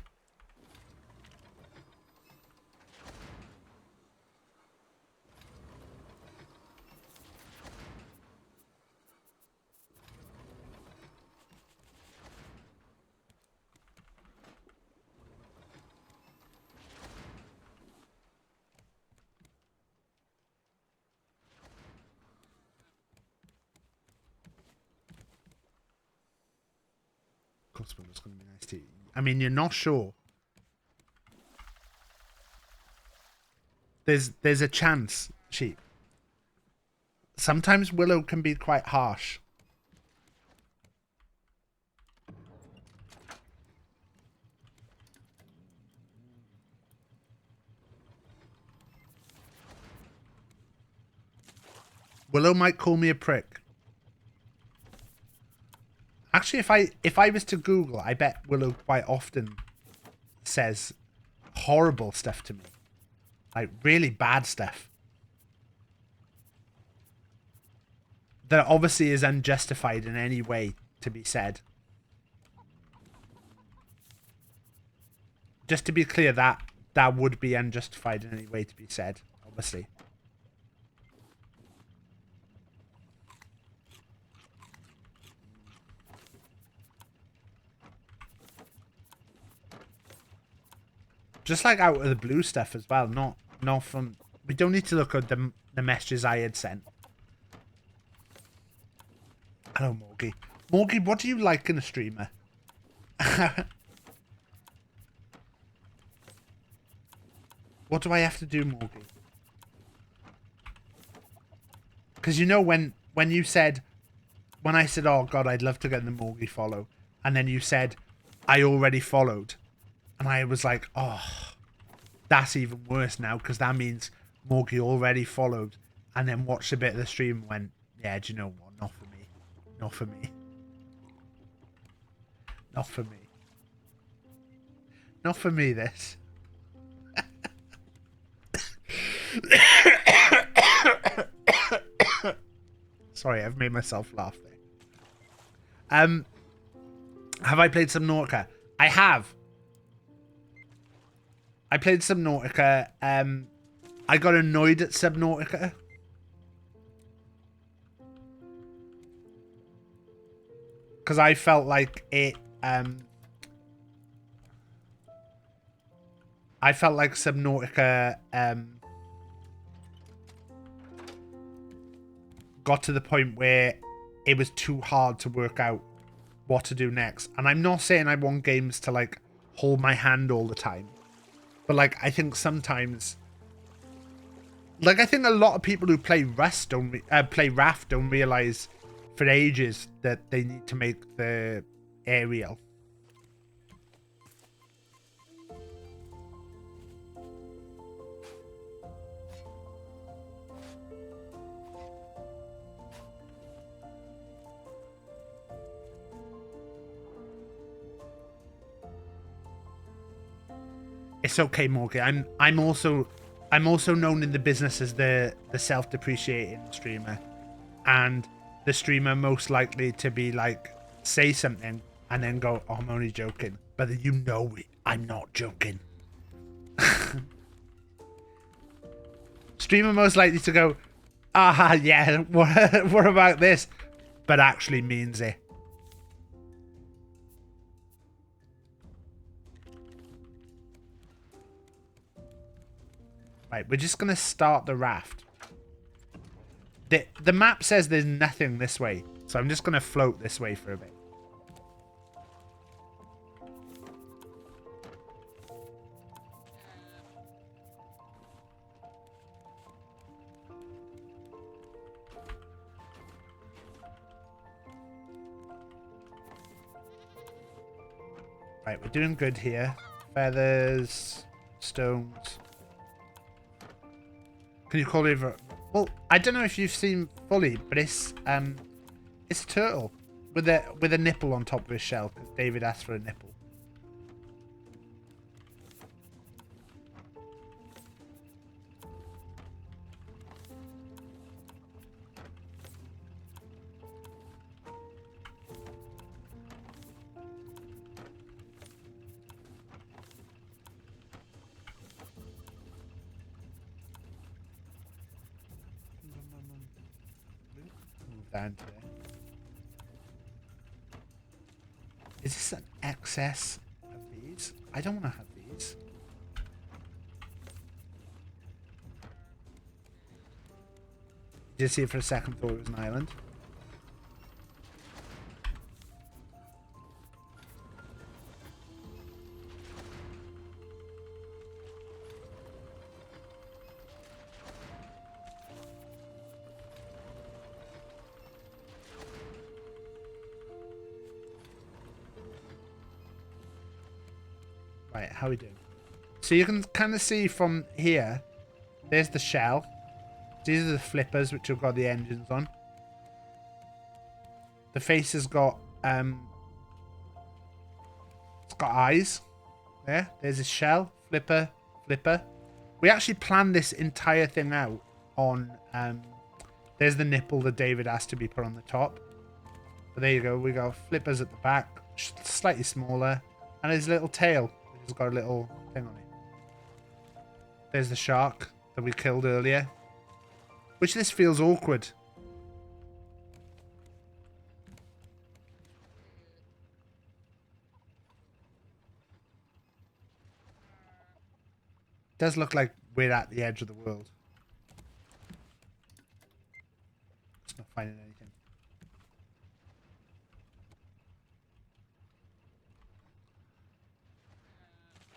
Willow's gonna be nice to you. I mean, you're not sure. There's a chance, Sheep. Sometimes Willow can be quite harsh. Willow might call me a prick. Actually, if I was to Google, I bet Willow quite often says horrible stuff to me. Like, really bad stuff. That obviously is unjustified in any way to be said. Just to be clear, that would be unjustified in any way to be said, obviously. Just like out of the blue stuff as well, not from... We don't need to look at the messages I had sent. Hello, Morgie. Morgie, what do you like in a streamer? What do I have to do, Morgie? Because you know when you said... When I said, oh God, I'd love to get the Morgie follow. And then you said, I already followed. And I was like, oh, that's even worse now, because that means Morgie already followed and then watched a bit of the stream and went, yeah, do you know what? Not for me. Not for me. Not for me. Not for me, this. Sorry, I've made myself laugh there. Have I played some Nautica? I have. I played Subnautica. I got annoyed at Subnautica. Because I felt like it... I felt like Subnautica got to the point where it was too hard to work out what to do next. And I'm not saying I want games to, like, hold my hand all the time. But, like, I think sometimes... Like, I think a lot of people who play Raft don't realise for ages that they need to make the aerial. It's okay, Morgan. I'm also known in the business as the self-depreciating streamer, and the streamer most likely to be like, say something and then go, oh, I'm only joking, but you know I'm not joking. Streamer most likely to go, Ah, yeah. What about this? But actually means it. Right, we're just going to start the raft. The map says there's nothing this way, so I'm just going to float this way for a bit. Right, we're doing good here. Feathers, stones. Can you call it? Well, I don't know if you've seen fully, but it's a turtle with a nipple on top of his shell. Because David asked for a nipple. Move down to there. Is this an excess of these? I don't want to have these. Did you see it for a second? Thought it was an island. Right, how are we doing? So you can kind of see from here, there's the shell. These are the flippers, which have got the engines on. The face has got, it's got eyes. There's a shell, flipper. We actually planned this entire thing out on, there's the nipple that David asked to be put on the top. But there you go, we got flippers at the back, slightly smaller. And his little tail, which has got a little thing on it. There's the shark that we killed earlier. Which this feels awkward. Does look like we're at the edge of the world. Just not finding anything.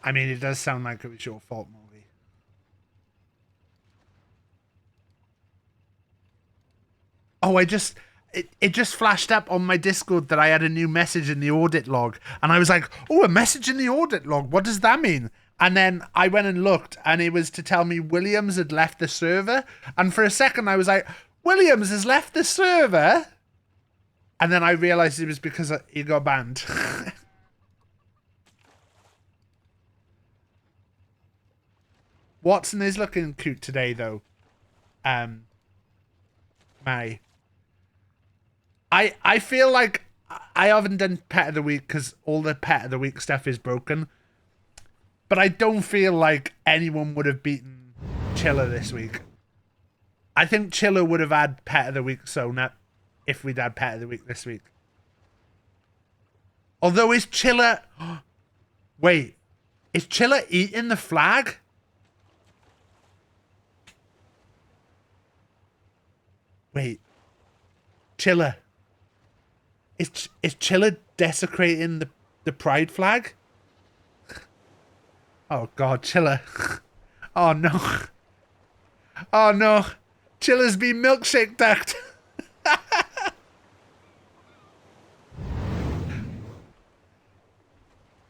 I mean, it does sound like it was your fault, Morgie. Oh, it just flashed up on my Discord that I had a new message in the audit log. And I was like, oh, a message in the audit log. What does that mean? And then I went and looked, and it was to tell me Williams had left the server. And for a second, I was like, Williams has left the server? And then I realized it was because he got banned. Watson is looking cute today, though. May. I feel like I haven't done Pet of the Week because all the Pet of the Week stuff is broken. But I don't feel like anyone would have beaten Chiller this week. I think Chiller would have had Pet of the Week Sonat if we'd had Pet of the Week this week. Although is Chiller... Wait. Is Chiller eating the flag? Wait. Chiller. Is Chiller desecrating the pride flag? Oh god, Chiller. Oh no. Oh no. Chiller's been milkshake ducked.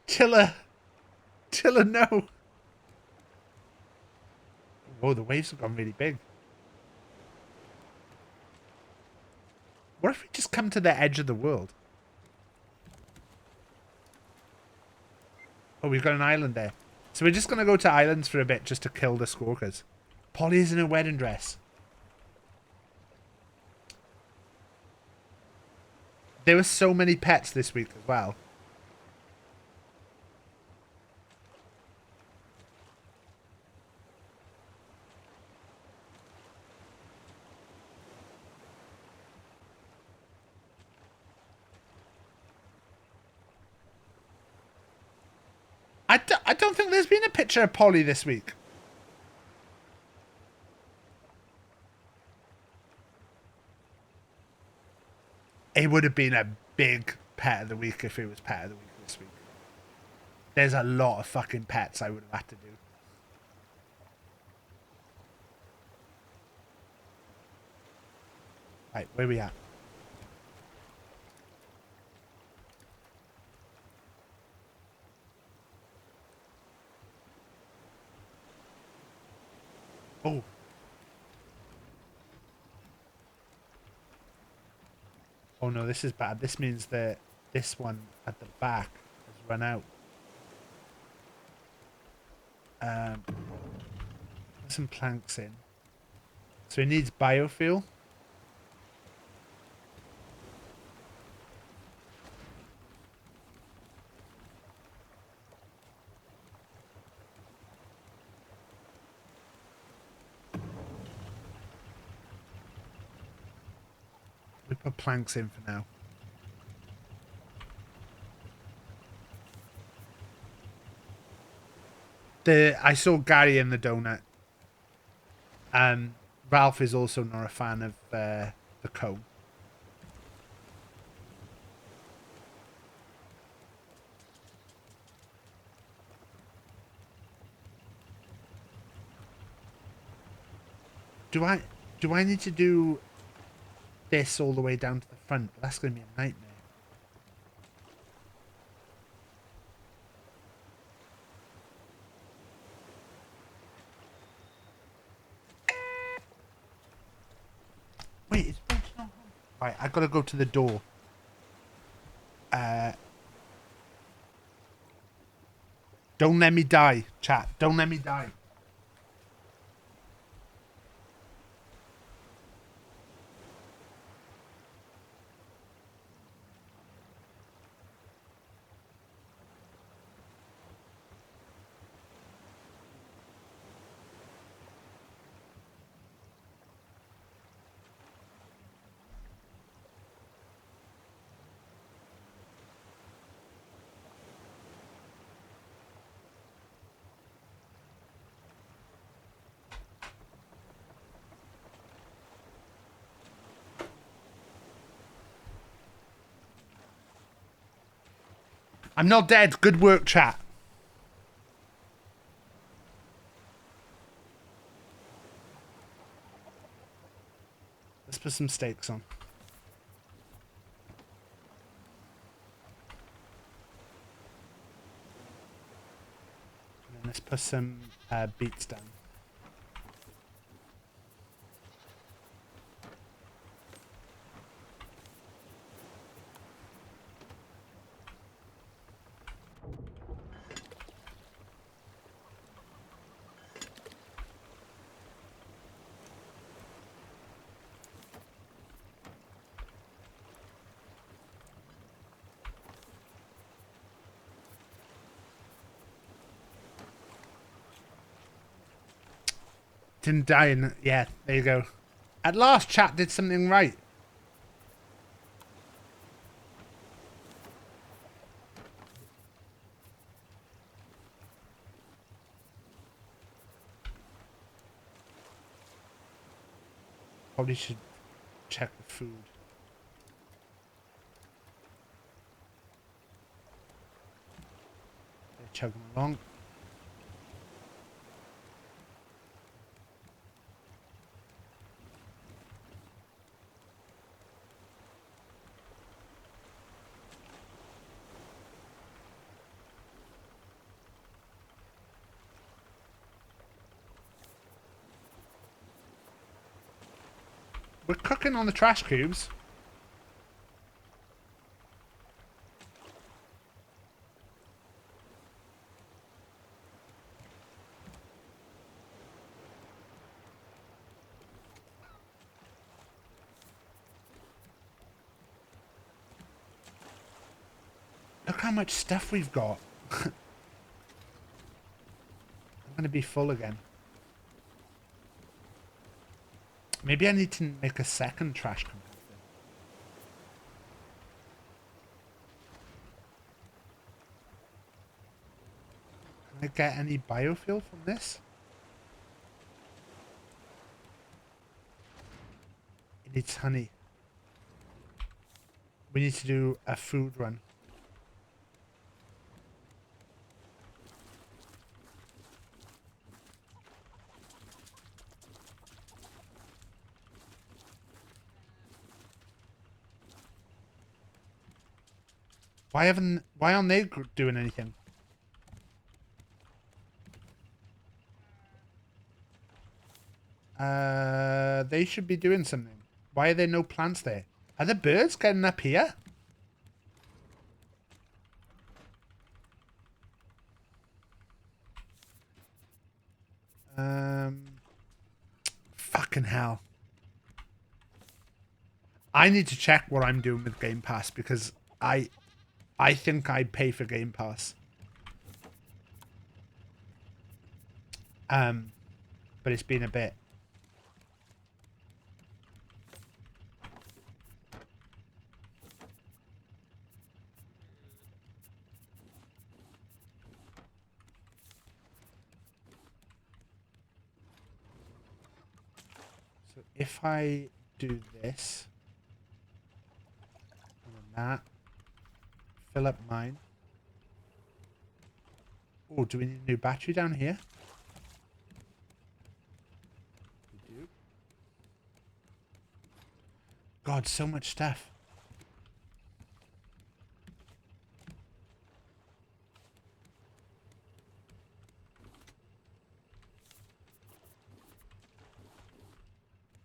Chiller. Chiller, no. Whoa, the waves have gone really big. What if we just come to the edge of the world? Oh, we've got an island there. So we're just going to go to islands for a bit just to kill the squawkers. Polly's in a wedding dress. There were so many pets this week as well. I don't think there's been a picture of Polly this week. It would have been a big pet of the week if it was pet of the week this week. There's a lot of fucking pets I would have had to do. Right, where we at? Oh. Oh no, this is bad. This means that this one at the back has run out. Put some planks in. So it needs biofuel. We put planks in for now. I saw Gary in the donut. Ralph is also not a fan of the cone. Do I need to do this all the way down to the front? But that's going to be a nightmare. Wait, it's not home. Right, I gotta go to the door. Don't let me die, chat. Don't let me die. I'm not dead. Good work, chat. Let's put some stakes on. And then let's put some beets down. Didn't die in... Yeah, there you go. At last, chat did something right. Probably should check the food. They're chugging along. We're cooking on the trash cubes. Look how much stuff we've got. I'm going to be full again. Maybe I need to make a second trash compactor. I get any biofuel from this? It needs honey. We need to do a food run. Why aren't they doing anything? They should be doing something. Why are there no plants there? Are the birds getting up here? Fucking hell. I need to check what I'm doing with Game Pass because I think I pay for Game Pass. But it's been a bit. So if I do this, and then that, fill up mine. Oh, do we need a new battery down here? We do. God, so much stuff.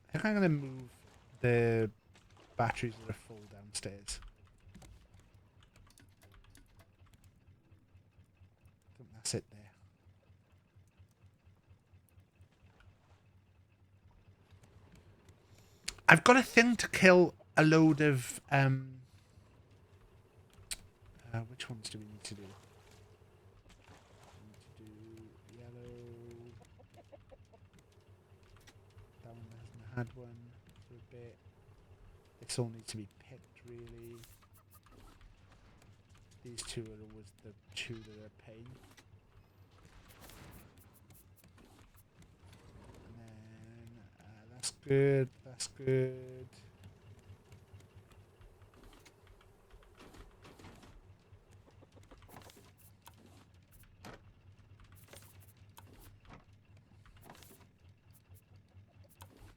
I think I'm going to move the batteries that are full downstairs. I think that's it there. I've got a thing to kill a load of... which ones do we need to do? We need to do yellow. That one hasn't had one for a bit. This all needs to be picked, really. These two are always the two that are a pain. And then that's good. That's good.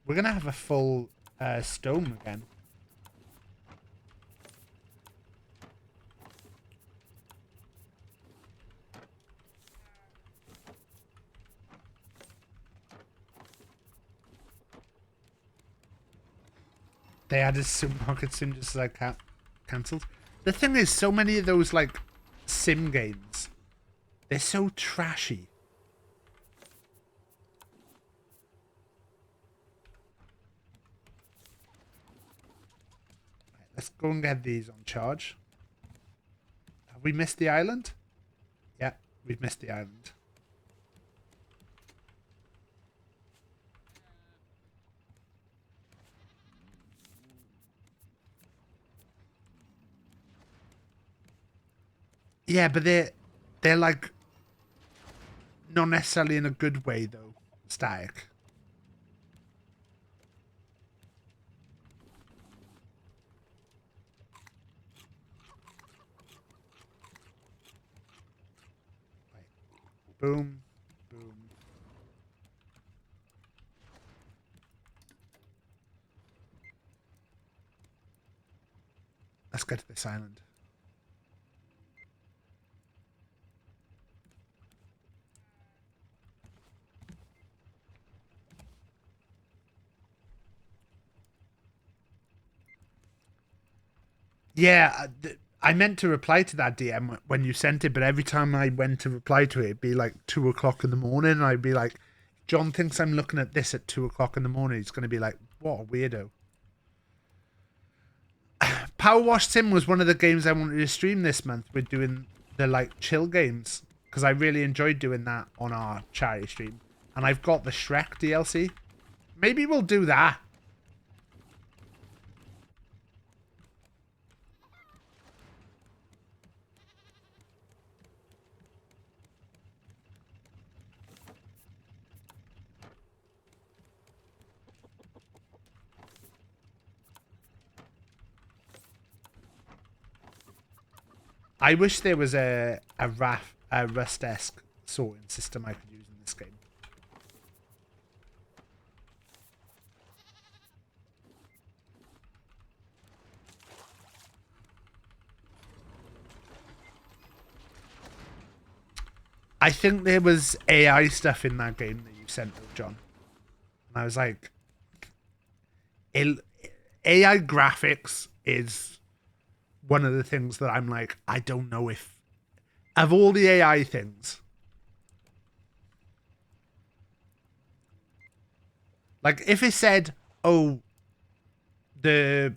We're gonna have a full stone again. They added supermarket sim just as I cancelled. The thing is, so many of those like sim games, they're so trashy. Right, let's go and get these on charge. Have we missed the island? Yeah, we've missed the island. Yeah, but they're like not necessarily in a good way though. Static. Right. Boom, boom. Let's get to this island. Yeah, I meant to reply to that DM when you sent it, but every time I went to reply to it, it'd be like 2 o'clock in the morning. And I'd be like, John thinks I'm looking at this at 2 o'clock in the morning. He's going to be like, what a weirdo. Power Wash Sim was one of the games I wanted to stream this month. We're doing the like chill games because I really enjoyed doing that on our charity stream. And I've got the Shrek DLC. Maybe we'll do that. I wish there was a Rust-esque sorting system I could use in this game. I think there was AI stuff in that game that you sent out, John. And I was like, AI graphics is one of the things that I'm like, I don't know if, of all the AI things, like if it said, oh, the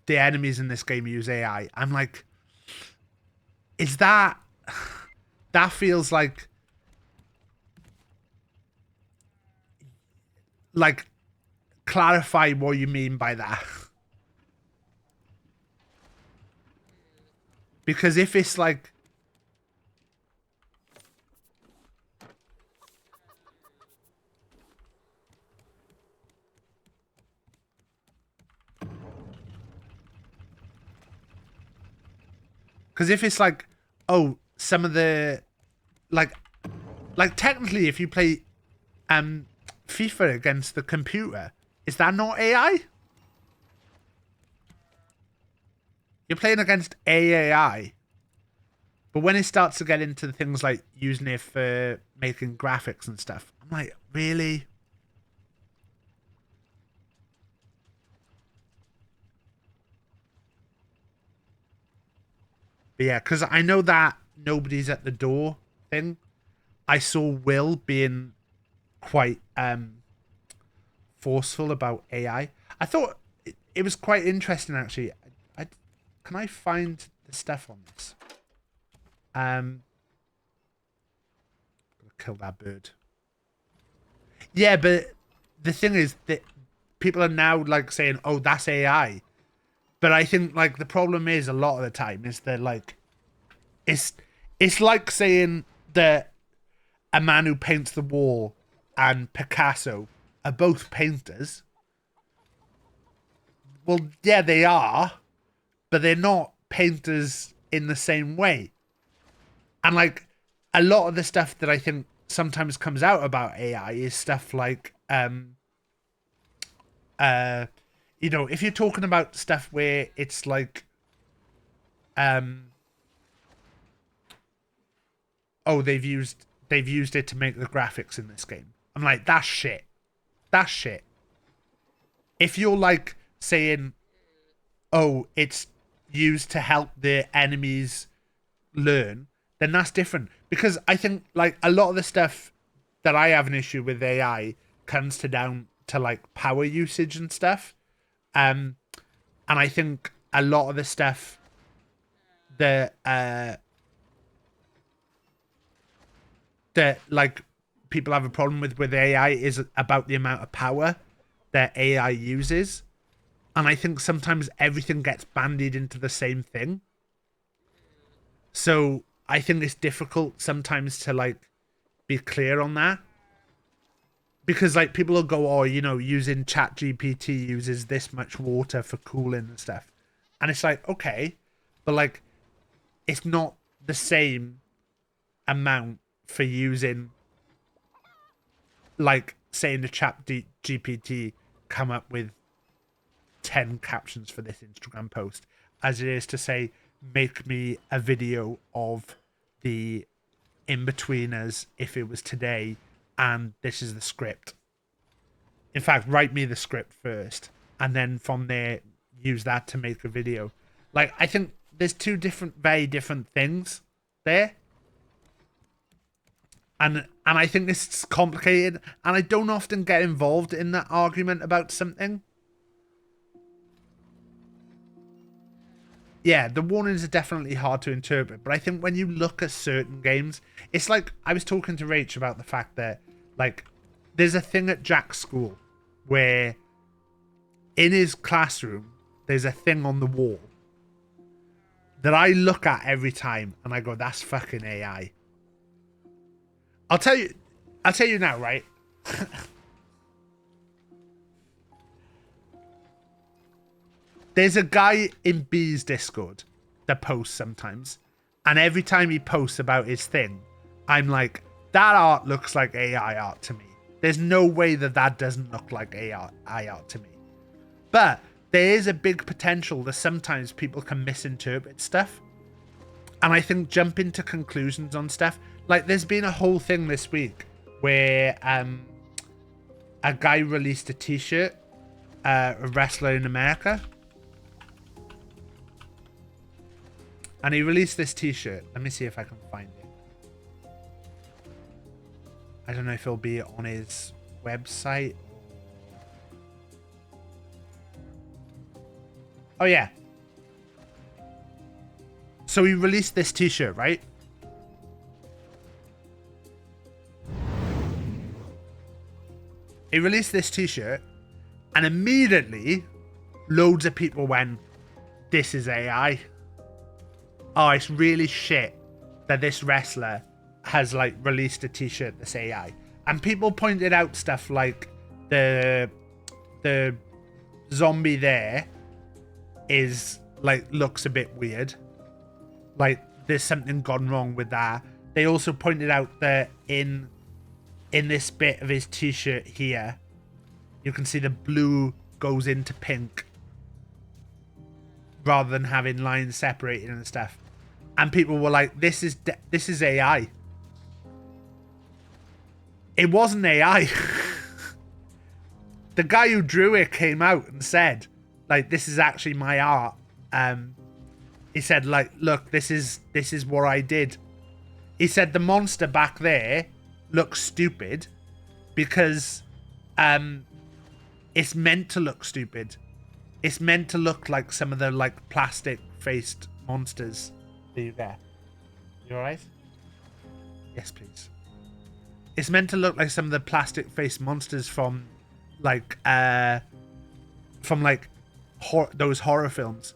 enemies in this game use AI, I'm like, is that, that feels like clarify what you mean by that. Because if it's like, oh, some of the, like technically if you play FIFA against the computer, is that not AI? You're playing against AI. But when it starts to get into things like using it for making graphics and stuff, I'm like, really? But yeah, because I know that nobody's at the door thing. I saw Will being quite forceful about AI. I thought it was quite interesting, actually. Can I find the stuff on this? Gotta kill that bird. Yeah, but the thing is that people are now like saying, "Oh, that's AI," but I think like the problem is a lot of the time is that like it's like saying that a man who paints the wall and Picasso are both painters. Well, yeah, they are, but they're not painters in the same way. And like a lot of the stuff that I think sometimes comes out about AI is stuff like you know, if you're talking about stuff where it's like oh, they've used it to make the graphics in this game. I'm like, that's shit. That's shit. If you're like saying, oh, it's used to help the enemies learn, then that's different. Because I think like a lot of the stuff that I have an issue with AI comes to down to like power usage and stuff. And I think a lot of the stuff that like people have a problem with AI is about the amount of power that AI uses. And I think sometimes everything gets bandied into the same thing. So I think it's difficult sometimes to like be clear on that. Because like people will go, oh, you know, using ChatGPT uses this much water for cooling and stuff. And it's like, okay, but like it's not the same amount for using like saying the GPT come up with 10 captions for this Instagram post as it is to say make me a video of the in-betweeners if it was today and this is the script. In fact, write me the script first and then from there use that to make a video. Like I think there's two very different things there. And I think this is complicated and I don't often get involved in that argument about something. Yeah, the warnings are definitely hard to interpret, but I think when you look at certain games, it's like I was talking to Rach about the fact that like there's a thing at Jack's school where in his classroom there's a thing on the wall that I look at every time and I go, that's fucking AI. I'll tell you now, right? There's a guy in B's Discord the posts sometimes. And every time he posts about his thing, I'm like, that art looks like AI art to me. There's no way that that doesn't look like AI art to me. But there is a big potential that sometimes people can misinterpret stuff. And I think jumping to conclusions on stuff, like there's been a whole thing this week where a guy released a t-shirt, a wrestler in America. And he released this t-shirt. Let me see if I can find it. I don't know if it'll be on his website. Oh, yeah. So he released this t-shirt, right? He released this t-shirt, and immediately loads of people went, this is AI. Oh, it's really shit that this wrestler has like released a t-shirt that's AI. And people pointed out stuff like the zombie there is like looks a bit weird. Like there's something gone wrong with that. They also pointed out that in this bit of his t-shirt here, you can see the blue goes into pink rather than having lines separated and stuff. And people were like, this is AI. It wasn't AI. The guy who drew it came out and said, like, this is actually my art. He said, like, look, this is what I did. He said the monster back there looks stupid because it's meant to look stupid. It's meant to look like some of the like plastic faced monsters. Are you there? You alright? Yes, please. It's meant to look like some of the plastic faced monsters from like those horror films.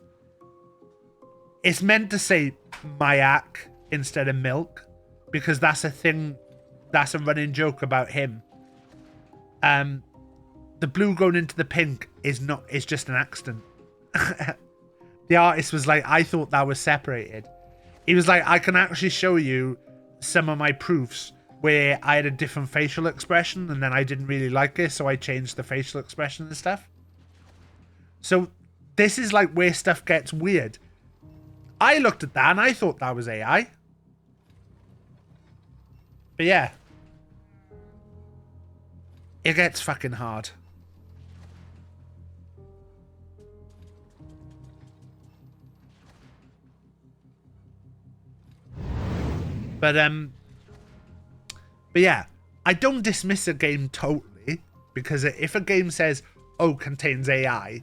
It's meant to say Mayak instead of milk because that's a thing, that's a running joke about him. The blue going into the pink is just an accident. The artist was like, I thought that was separated. He was like, I can actually show you some of my proofs where I had a different facial expression and then I didn't really like it, so I changed the facial expression and stuff. So this is like where stuff gets weird. I looked at that and I thought that was AI. But yeah. It gets fucking hard. But yeah, I don't dismiss a game totally, because if a game says, oh, contains AI,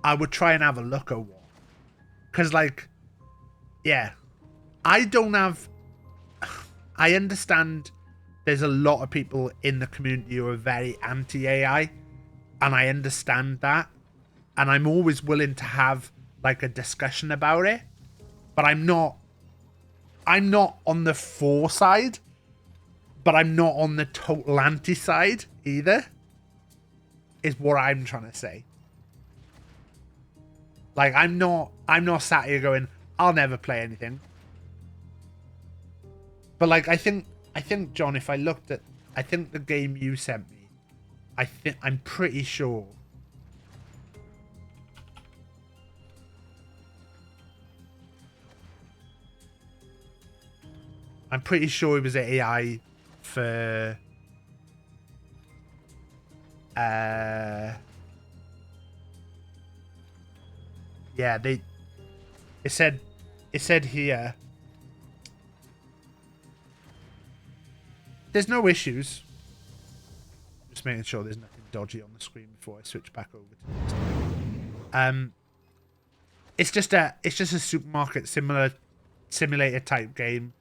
I would try and have a look at what. Because, like, yeah, I understand there's a lot of people in the community who are very anti-AI, and I understand that, and I'm always willing to have, like, a discussion about it, but I'm not on the for side, but I'm not on the total anti side either, is what I'm trying to say. Like, I'm not sat here going, I'll never play anything. But like, I think John, if I looked at, I think the game you sent me, I'm pretty sure. I'm pretty sure it was AI for yeah, it said here there's no issues. Just making sure there's nothing dodgy on the screen before I switch back over to it's just a supermarket simulator type game.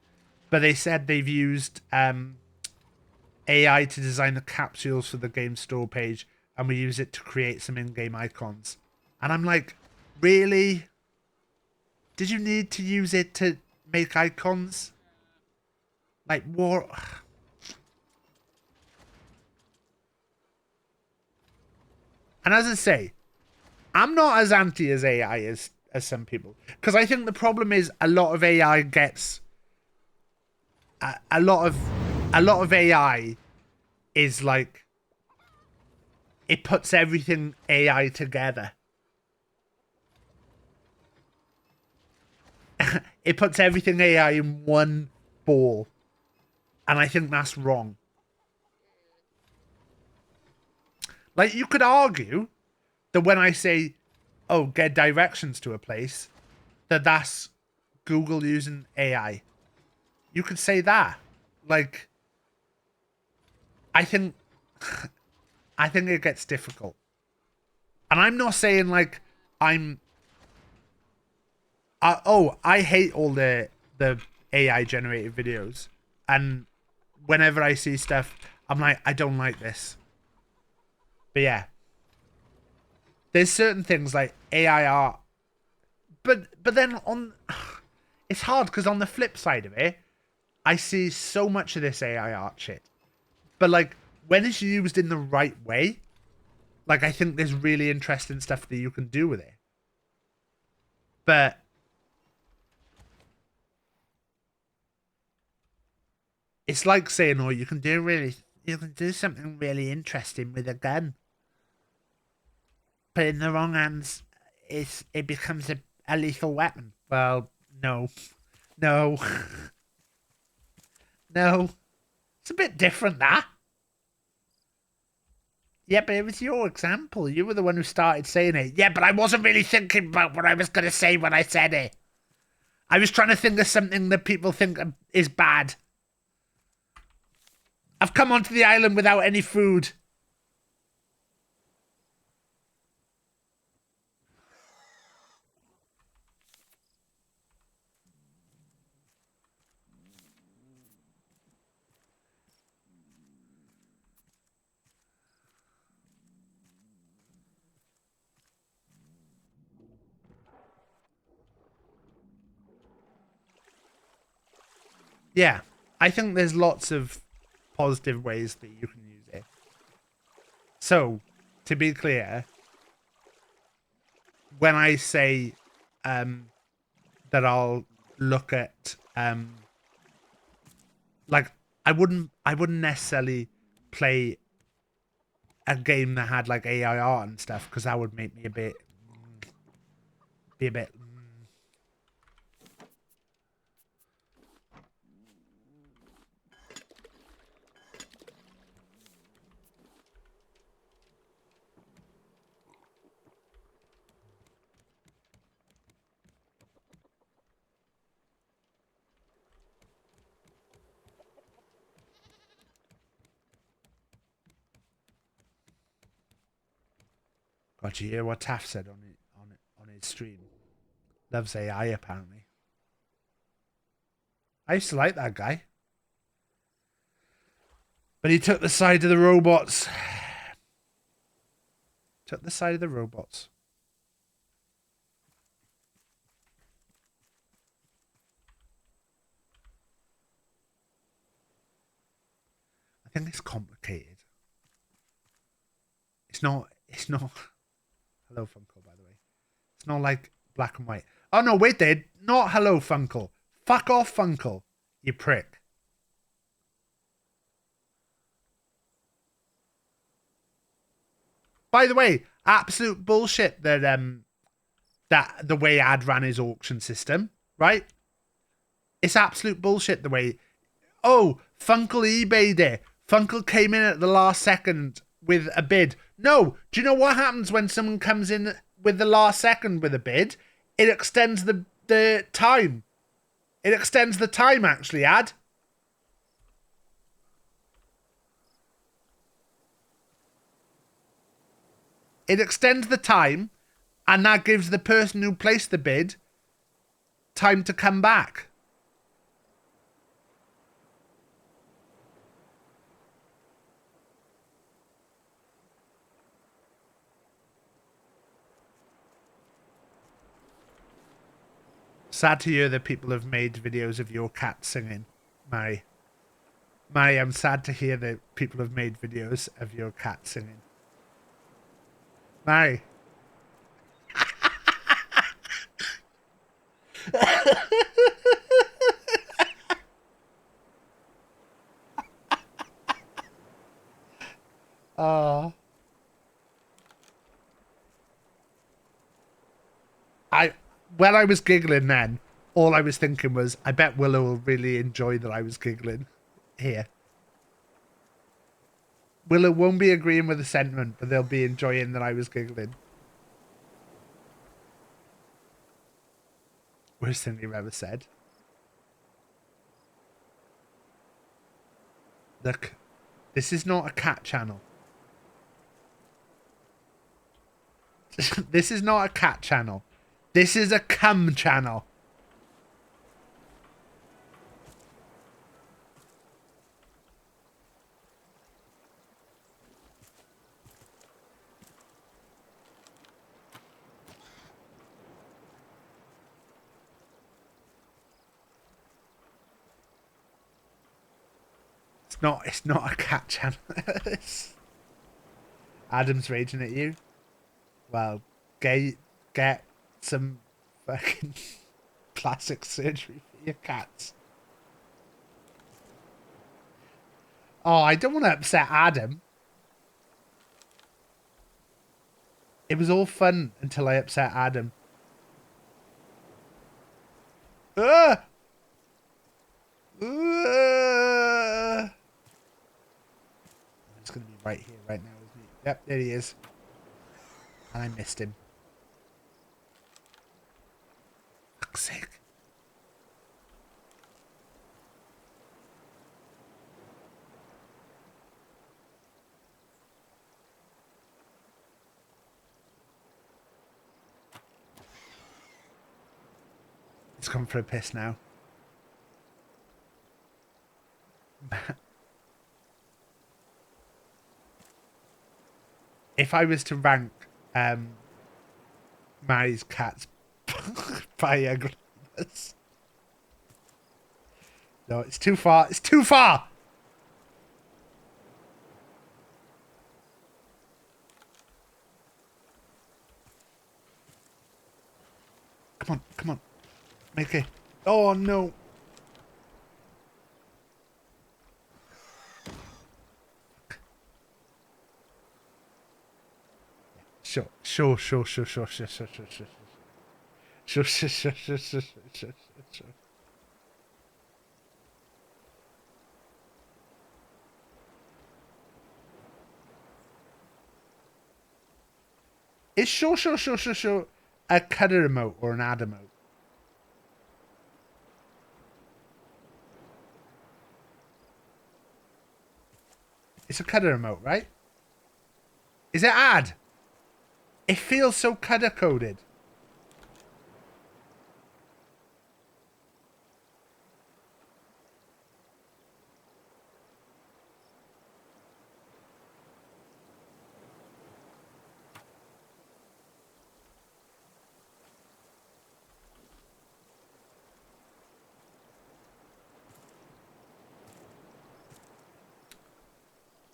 But they said they've used AI to design the capsules for the game store page, and we use it to create some in-game icons. And I'm like, really? Did you need to use it to make icons? Like, what? And as I say, I'm not as anti as AI is as some people, because I think the problem is a lot of AI gets a lot of AI is like it puts everything AI together. It puts everything AI in one ball, and I think that's wrong. Like, you could argue that when I say, oh, get directions to a place, that's Google using AI. You could say that. Like, I think it gets difficult. And I'm not saying, like, I'm... I hate all the AI-generated videos. And whenever I see stuff, I'm like, I don't like this. But yeah. There's certain things like AI art. But then on... It's hard, because on the flip side of it, I see so much of this AI art shit. But, like, when it's used in the right way, like, I think there's really interesting stuff that you can do with it. But it's like saying, oh, you can do something really interesting with a gun. But in the wrong hands, it becomes a lethal weapon. Well, no. No. No. It's a bit different, that. Yeah, but it was your example. You were the one who started saying it. Yeah, but I wasn't really thinking about what I was going to say when I said it. I was trying to think of something that people think is bad. I've come onto the island without any food. Yeah, I think there's lots of positive ways that you can use it. So, to be clear, when I say that I'll look at like I wouldn't necessarily play a game that had like AI art and stuff, because that would make me be a bit God, you hear what Taff said on his stream? Loves AI apparently. I used to like that guy, but he took the side of the robots. Took the side of the robots. I think it's complicated. It's not. Hello, Funko, by the way. It's not like black and white. Oh, no, wait there. Not hello, Funko. Fuck off, Funko. You prick. By the way, absolute bullshit that the way Ad ran his auction system, right? It's absolute bullshit the way... Oh, Funko eBayed it. Funko came in at the last second with a bid. No, do you know what happens when someone comes in with the last second with a bid? It extends the time. It extends the time, actually, Ad. It extends the time, and that gives the person who placed the bid time to come back. Sad to hear that people have made videos of your cat singing, Mary. Mary, I'm sad to hear that people have made videos of your cat singing. Mary. uh, I when I was giggling then, all I was thinking was, I bet Willow will really enjoy that I was giggling here. Willow won't be agreeing with the sentiment, but they'll be enjoying that I was giggling. Worst thing you've ever said. Look, this is not a cat channel. This is not a cat channel. This is a cum channel. It's not a cat channel. Adam's raging at you. Well, get some fucking plastic surgery for your cats. Oh, I don't want to upset Adam. It was all fun until I upset Adam. Ah! It's going to be right here, right now, isn't he? Yep, there he is. And I missed him. Fuck's sake. He's gone for a piss now. If I was to rank Mary's cats by ugliness. No, it's too far. It's too far! Come on, come on. Make it. Oh, no. Sure. Is sure a cutter emote or an ad emote? It's a cutter emote, right? Is it ad? It feels so cutter coded.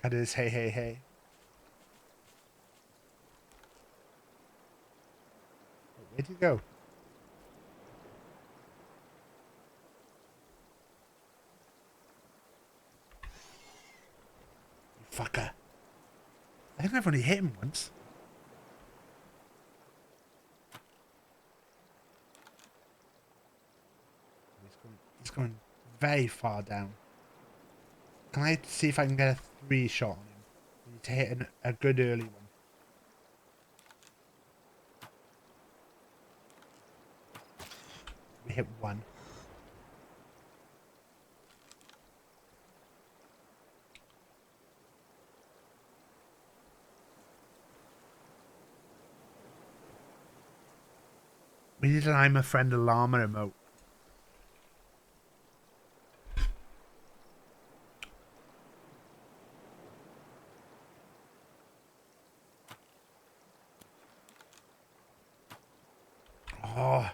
Cutters, hey, hey, hey. Where'd you go? You fucker. I think I've only hit him once. He's going very far down. Can I see if I can get a 3 shot on him? I need to hit a good early one. We hit 1. We need an I'm a friend of llama emote. Oh,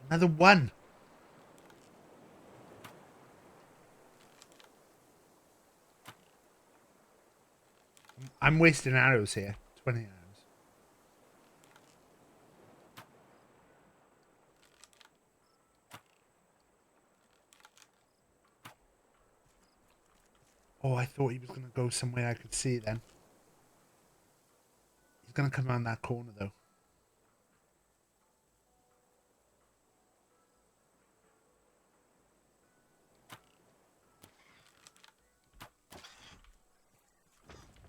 another 1. I'm wasting arrows here. 20 arrows. Oh, I thought he was going to go somewhere I could see then. He's going to come around that corner, though.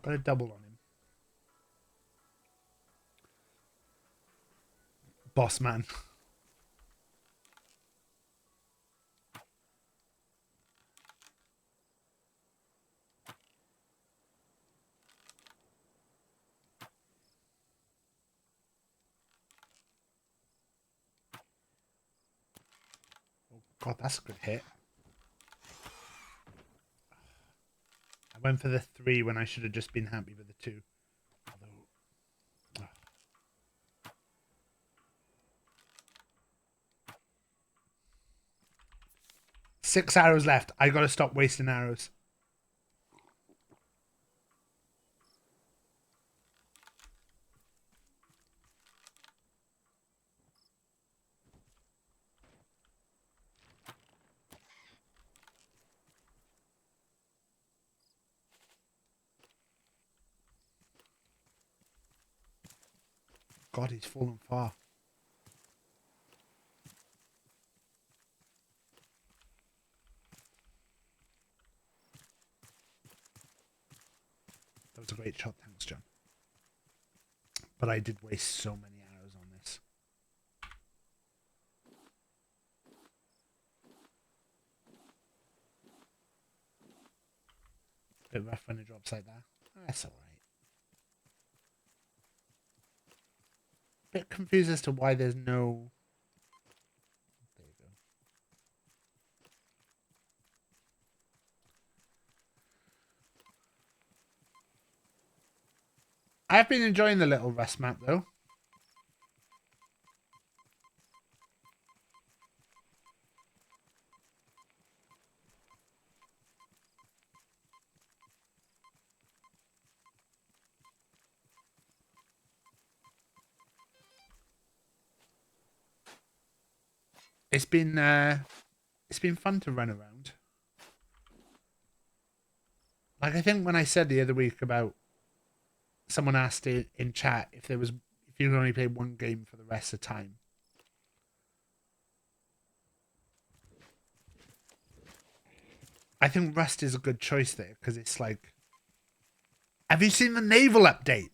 Got a double on him. Boss man. Oh, God, that's a good hit. I went for the 3 when I should have just been happy with the 2. Although, 6 arrows left. I gotta stop wasting arrows. God, he's fallen far. That was a great shot, thanks, John. But I did waste so many arrows on this. Bit rough when it drops like that. That's alright. Bit confused as to why there's no... There you go. I've been enjoying the little Rust map, though. It's been fun to run around. Like, I think when I said the other week about someone asked it in chat if you could only play one game for the rest of the time. I think Rust is a good choice there because it's like, have you seen the naval update?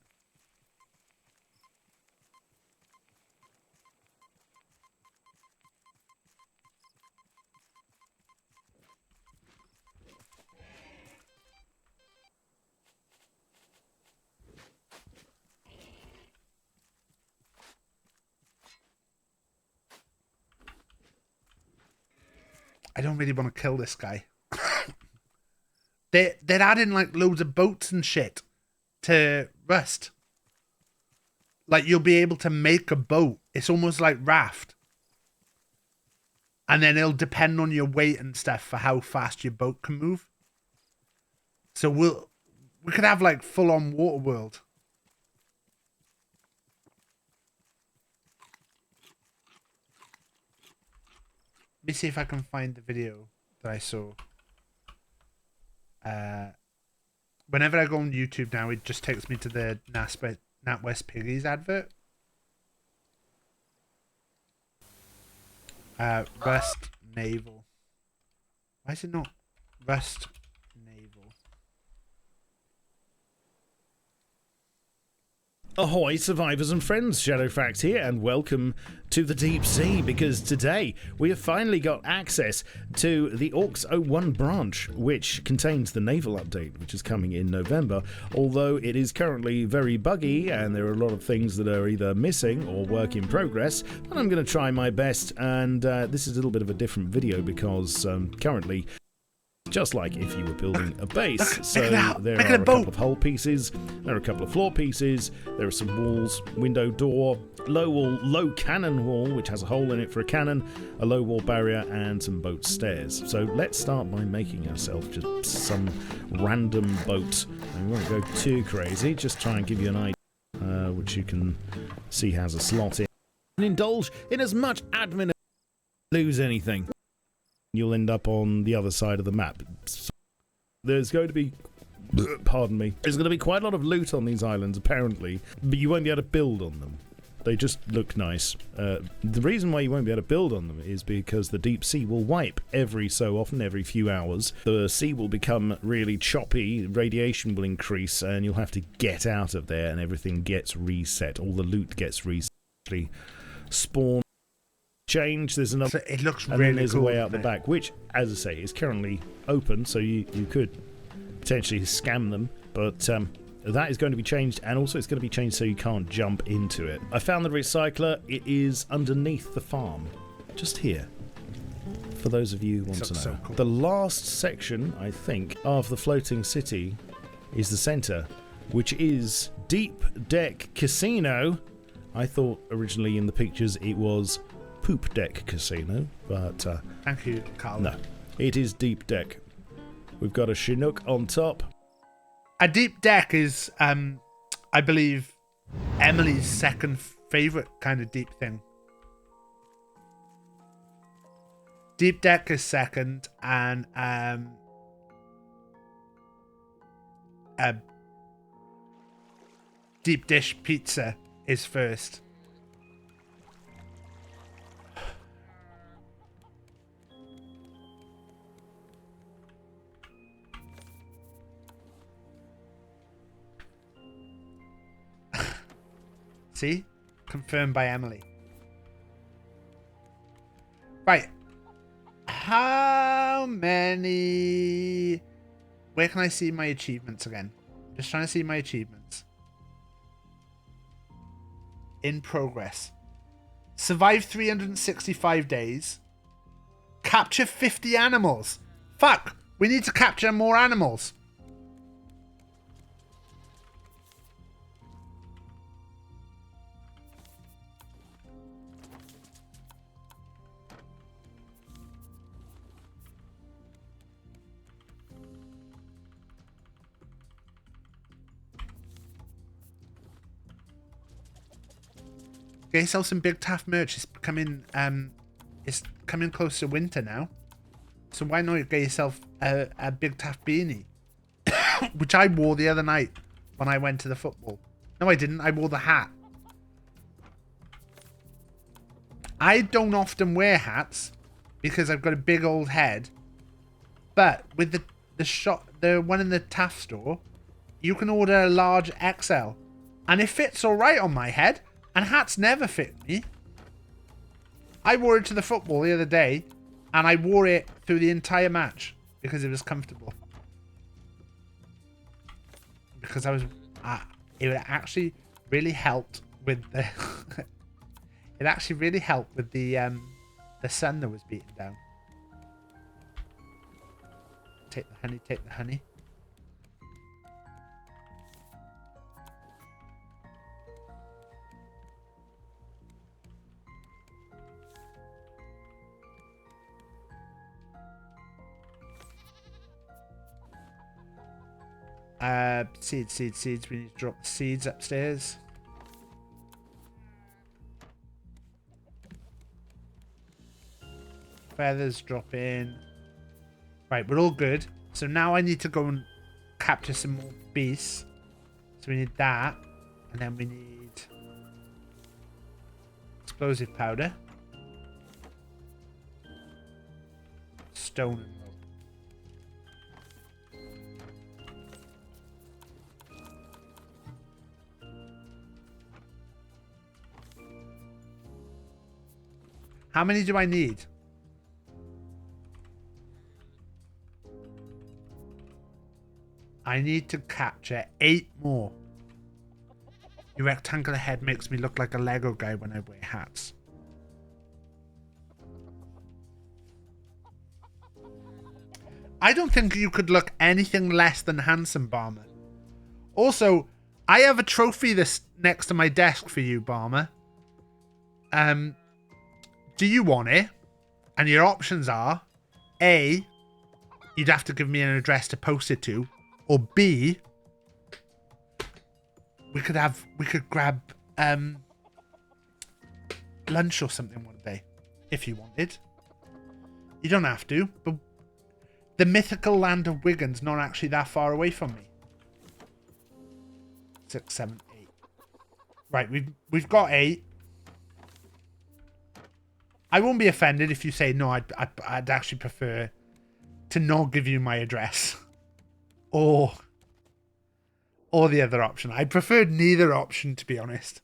I don't really want to kill this guy. They're adding like loads of boats and shit to Rust. Like, you'll be able to make a boat. It's almost like Raft. And then it'll depend on your weight and stuff for how fast your boat can move. So we could have like full on water world. Let me see if I can find the video that I saw. Whenever I go on YouTube now, it just takes me to the NatWest Piggies advert. Rust Naval. Why is it not Rust Naval? Ahoy, survivors and friends, Shadowfax here, and welcome to the deep sea, because today we have finally got access to the Orcs 01 branch, which contains the naval update, which is coming in November, although it is currently very buggy and there are a lot of things that are either missing or work in progress, but I'm going to try my best, and this is a little bit of a different video because currently, just like if you were building a base. So there are a couple of hull pieces, there are a couple of floor pieces, there are some walls, window, door, low cannon wall, which has a hole in it for a cannon, a low wall barrier, and some boat stairs. So let's start by making ourselves just some random boat. And we won't go too crazy, just try and give you an idea, which you can see has a slot in. And indulge in as much admin as you lose anything. You'll end up on the other side of the map. There's going to be, pardon me, there's going to be quite a lot of loot on these islands, apparently, but you won't be able to build on them. They just look nice. The reason why you won't be able to build on them is because the deep sea will wipe every so often, every few hours. The sea will become really choppy, radiation will increase, and you'll have to get out of there, and everything gets reset. All the loot gets reset. Spawn change. There's another. So it looks and really then there's cool, a way out the back, which, as I say, is currently open, so you could potentially scam them, but that is going to be changed, and also it's going to be changed so you can't jump into it. I found the recycler. It is underneath the farm, just here, for those of you who want to know. So cool. The last section, I think, of the floating city is the centre, which is Deep Deck Casino. I thought originally in the pictures it was Poop Deck Casino, but thank you, Carl. no, it is Deep Deck. We've got a Chinook on top. A deep deck is, I believe, Emily's second favourite kind of deep thing. Deep deck is second, and deep dish pizza is first. See? Confirmed by Emily. Right. How many... Where can I see my achievements again? Just trying to see my achievements. In progress. Survive 365 days. Capture 50 animals. Fuck! We need to capture more animals. Get yourself some Big Taff merch. It's coming close to winter now. So why not get yourself a Big Taff beanie? Which I wore the other night when I went to the football. No, I didn't. I wore the hat. I don't often wear hats because I've got a big old head. But with the one in the Taff store, you can order a large XL. And it fits alright on my head. And hats never fit me. I wore it to the football the other day, and I wore it through the entire match because it was comfortable. Because I was, it actually really helped with the. It actually really helped with the sun that was beating down. Take the honey. Take the honey. Seeds. We need to drop the seeds upstairs. Feathers drop in. Right, we're all good. So now I need to go and capture some more beasts. So we need that. And then we need explosive powder. Stone and rope. How many do I need? I need to capture 8 more. Your rectangular head makes me look like a Lego guy when I wear hats. I don't think you could look anything less than handsome, Barmer. Also, I have a trophy this next to my desk for you, Barmer. Do you want it? And your options are A, you'd have to give me an address to post it to, or B, we could grab lunch or something one day if you wanted. You don't have to, but The mythical land of Wigan's not actually that far away from me. 6, 7, 8. Right, we've got 8. I won't be offended if you say no. I'd actually prefer to not give you my address, or the other option. I preferred neither option, to be honest.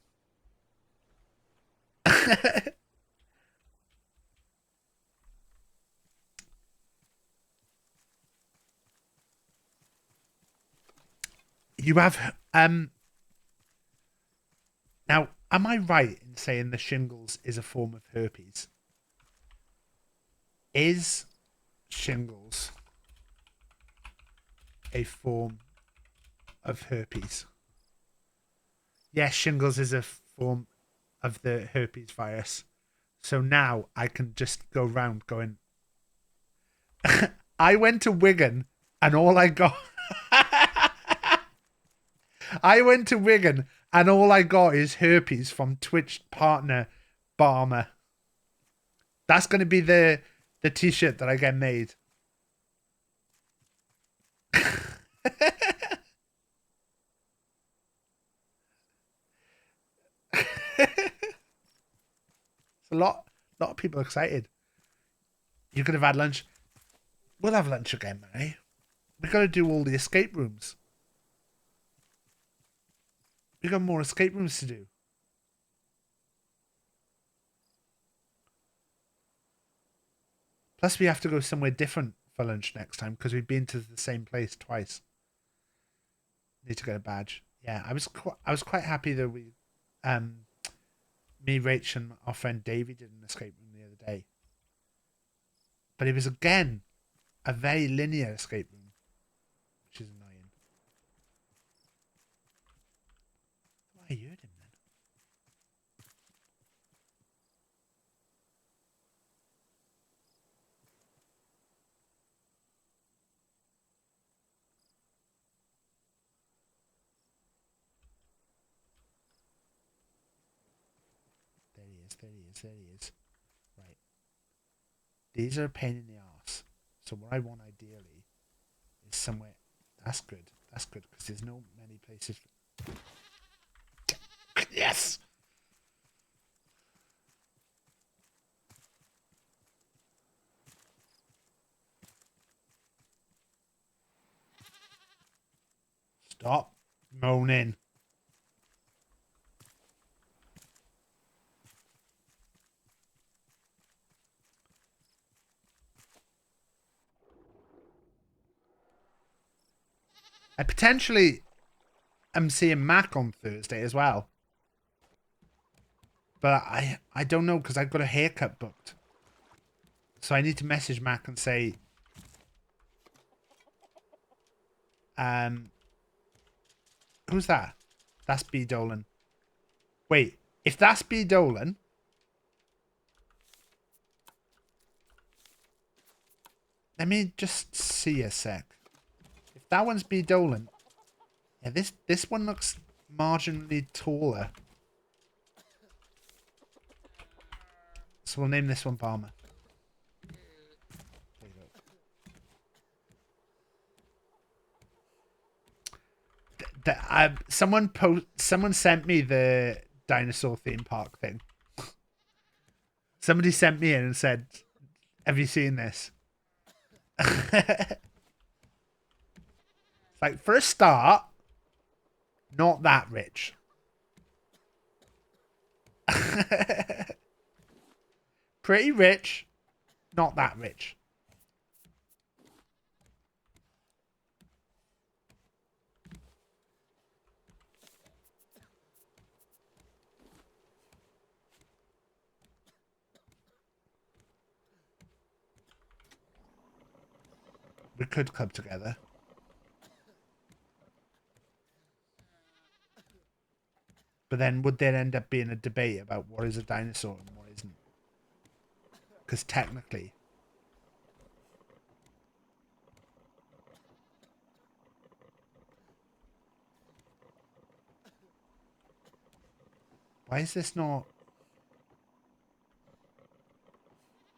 You have now. Am I right in saying the shingles is a form of herpes? Is shingles a form of herpes? Yes, shingles is a form of the herpes virus. So now I can just go round going, I went to Wigan and all I got... I went to Wigan and all I got is herpes from Twitch partner Barmer. That's going to be the t-shirt that I get made. It's a lot of people excited. You could have had lunch. We'll have lunch again, Mary. We got to do all the escape rooms. We got more escape rooms to do. Plus, we have to go somewhere different for lunch next time because we've been to the same place twice. Need to get a badge. Yeah, I was quite happy that we, me, Rach, and our friend Davey did an escape room the other day. But it was again a very linear escape room, which is annoying. I heard him then. There he is, there he is, there he is. Right. These are a pain in the arse. So what I want ideally is somewhere... That's good. That's good, because there's no many places... Yes! Stop moaning. I potentially am seeing Mac on Thursday as well. But I don't know because I've got a haircut booked. So I need to message Mac and say... Who's that? That's B. Dolan. Wait, if that's B. Dolan... Let me just see a sec. If that one's B. Dolan... Yeah, this one looks marginally taller. So we'll name this one Palmer. There you go. Someone sent me the dinosaur theme park thing. Somebody sent me in and said, "Have you seen this?" Like, for a start, not that rich. Pretty rich, not that rich. We could club together. But then would there end up being a debate about what is a dinosaur and what isn't? Because technically... Why is this not...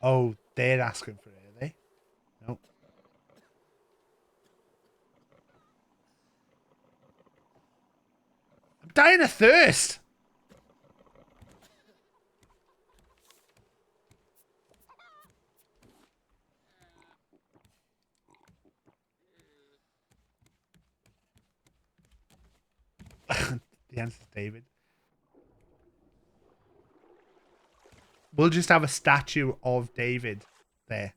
Oh, they're asking for it, are they? Nope. dying of thirst. The answer's David. We'll just have a statue of David there.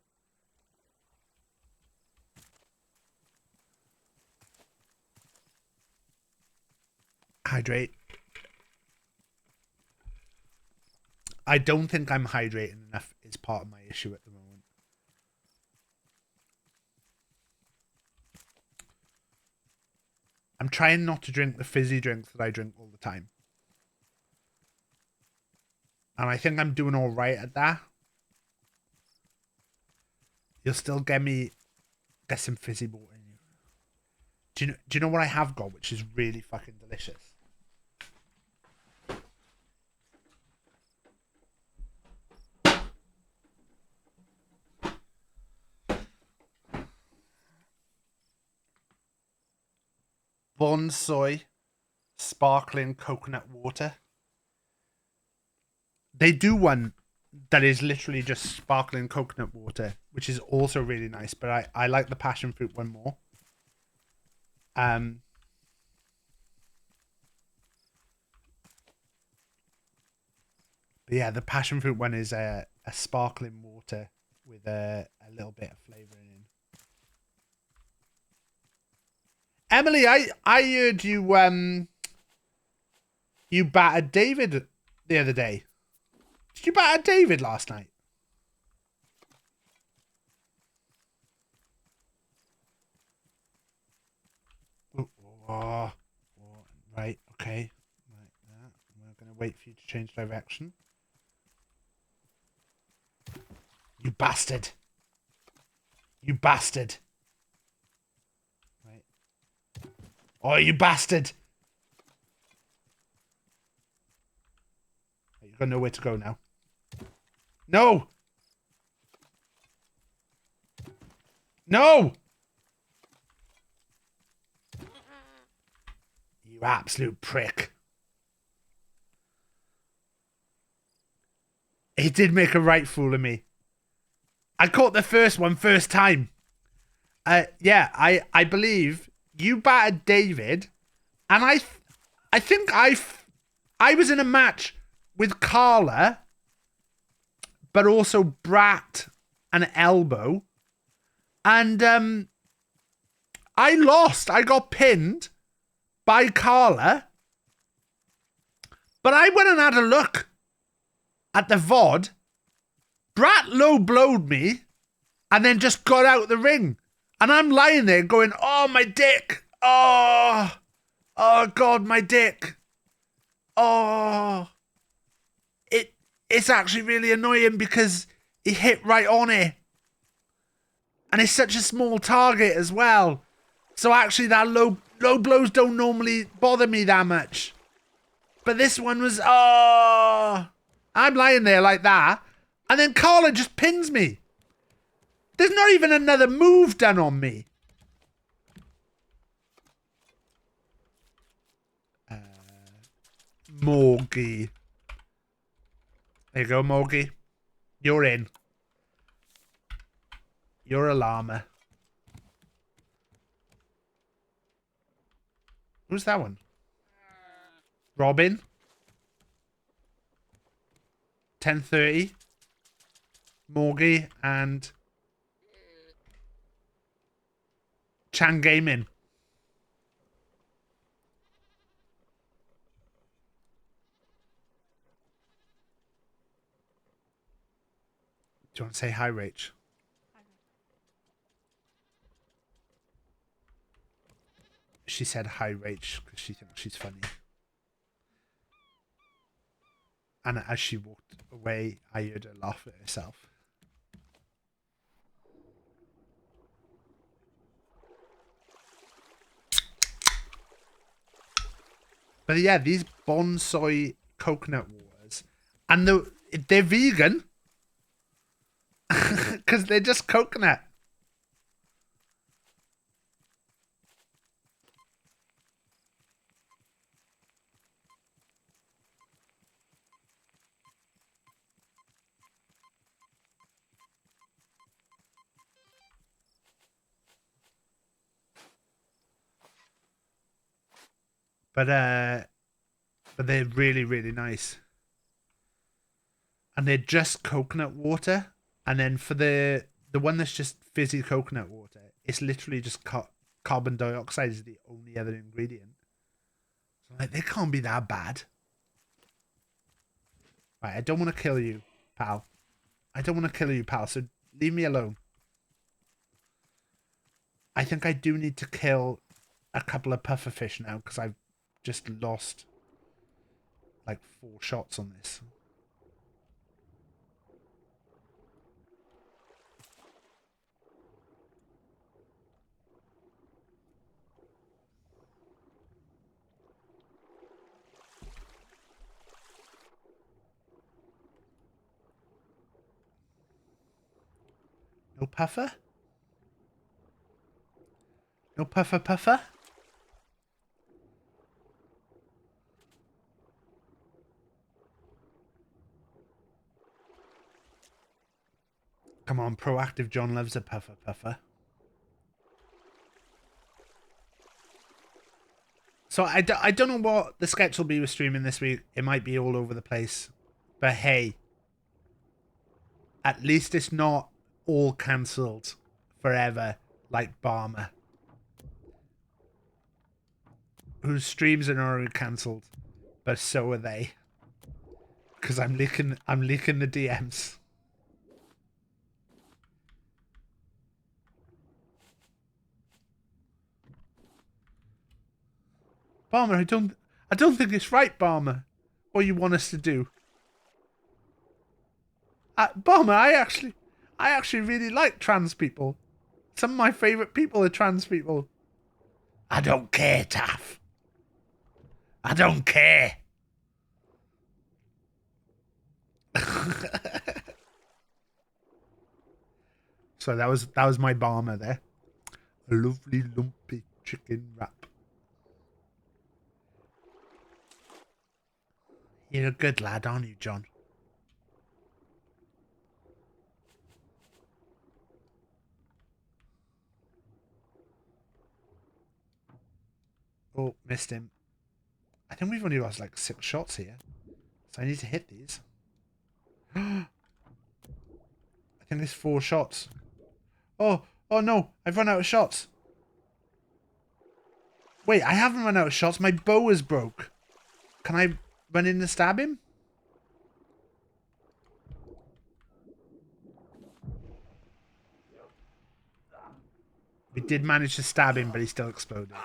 Hydrate. I don't think I'm hydrating enough is part of my issue at the moment. I'm trying not to drink the fizzy drinks that I drink all the time. And I think I'm doing all right at that. You'll still get some fizzy water in you. Do you know what I have got, which is really fucking delicious? Bonsai sparkling coconut water. They do one that is literally just sparkling coconut water, which is also really nice, but I like the passion fruit one more. But yeah, the passion fruit one is a sparkling water with a little bit of flavouring in. Emily, I heard you you battered David the other day. Did you batter David last night? Oh, right, okay. Right, we're going to wait for you to change direction. You bastard. You bastard. Right. Oh, you bastard. You've got nowhere to go now. No! No! You absolute prick. He did make a right fool of me. I caught the first one first time. Yeah, I believe you battered David, and I think I was in a match with Carla, but also Brat and Elbow, and I lost. I got pinned by Carla, but I went and had a look at the VOD. Brat low-blowed me and then just got out of the ring. And I'm lying there going, oh, my dick. Oh, God, my dick. Oh. It's actually really annoying because he hit right on it. And it's such a small target as well. So actually that low blows don't normally bother me that much. But this one was, oh. I'm lying there like that. And then Carla just pins me. There's not even another move done on me. Morgie. There you go, Morgie. You're in. You're a llama. Who's that one? Robin. 10:30. Morgie and Chan Gaming. Do you want to say hi, Rach? She said hi, Rach, because she thinks she's funny. And as she walked away, I heard her laugh at herself. But yeah, these bonsai coconut waters, and they're vegan because they're just coconut. but they're really, really nice. And they're just coconut water. And then for the one that's just fizzy coconut water, it's literally just carbon dioxide is the only other ingredient. So like, they can't be that bad. Right, I don't want to kill you, pal. I don't want to kill you, pal, so leave me alone. I think I do need to kill a couple of pufferfish now, because I've just lost like 4 shots on this. No puffer? No puffer? Come on, proactive John loves a puffer. So I don't know what the sketch will be with streaming this week. It might be all over the place. But hey, at least it's not all cancelled forever like Barmer, whose streams are already cancelled, but so are they. Because I'm leaking the DMs. Barmer, I don't think it's right, Barmer. What you want us to do? Barmer, I actually really like trans people. Some of my favourite people are trans people. I don't care, Taff. I don't care. So that was my Barmer there. A lovely lumpy chicken wrap. You're a good lad, aren't you, John? Oh, missed him. I think we've only lost like 6 shots here. So I need to hit these. I think there's 4 shots. Oh no, I've run out of shots. Wait, I haven't run out of shots. My bow is broke. Can I run in and stab him? We did manage to stab him, but he still exploded.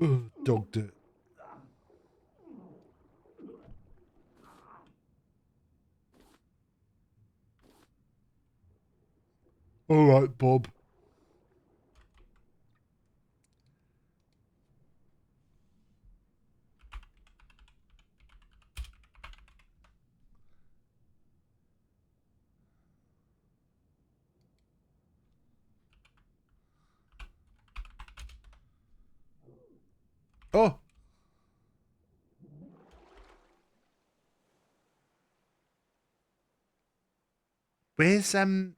Oh, dog dirt. All right, Bob. Oh. Where's There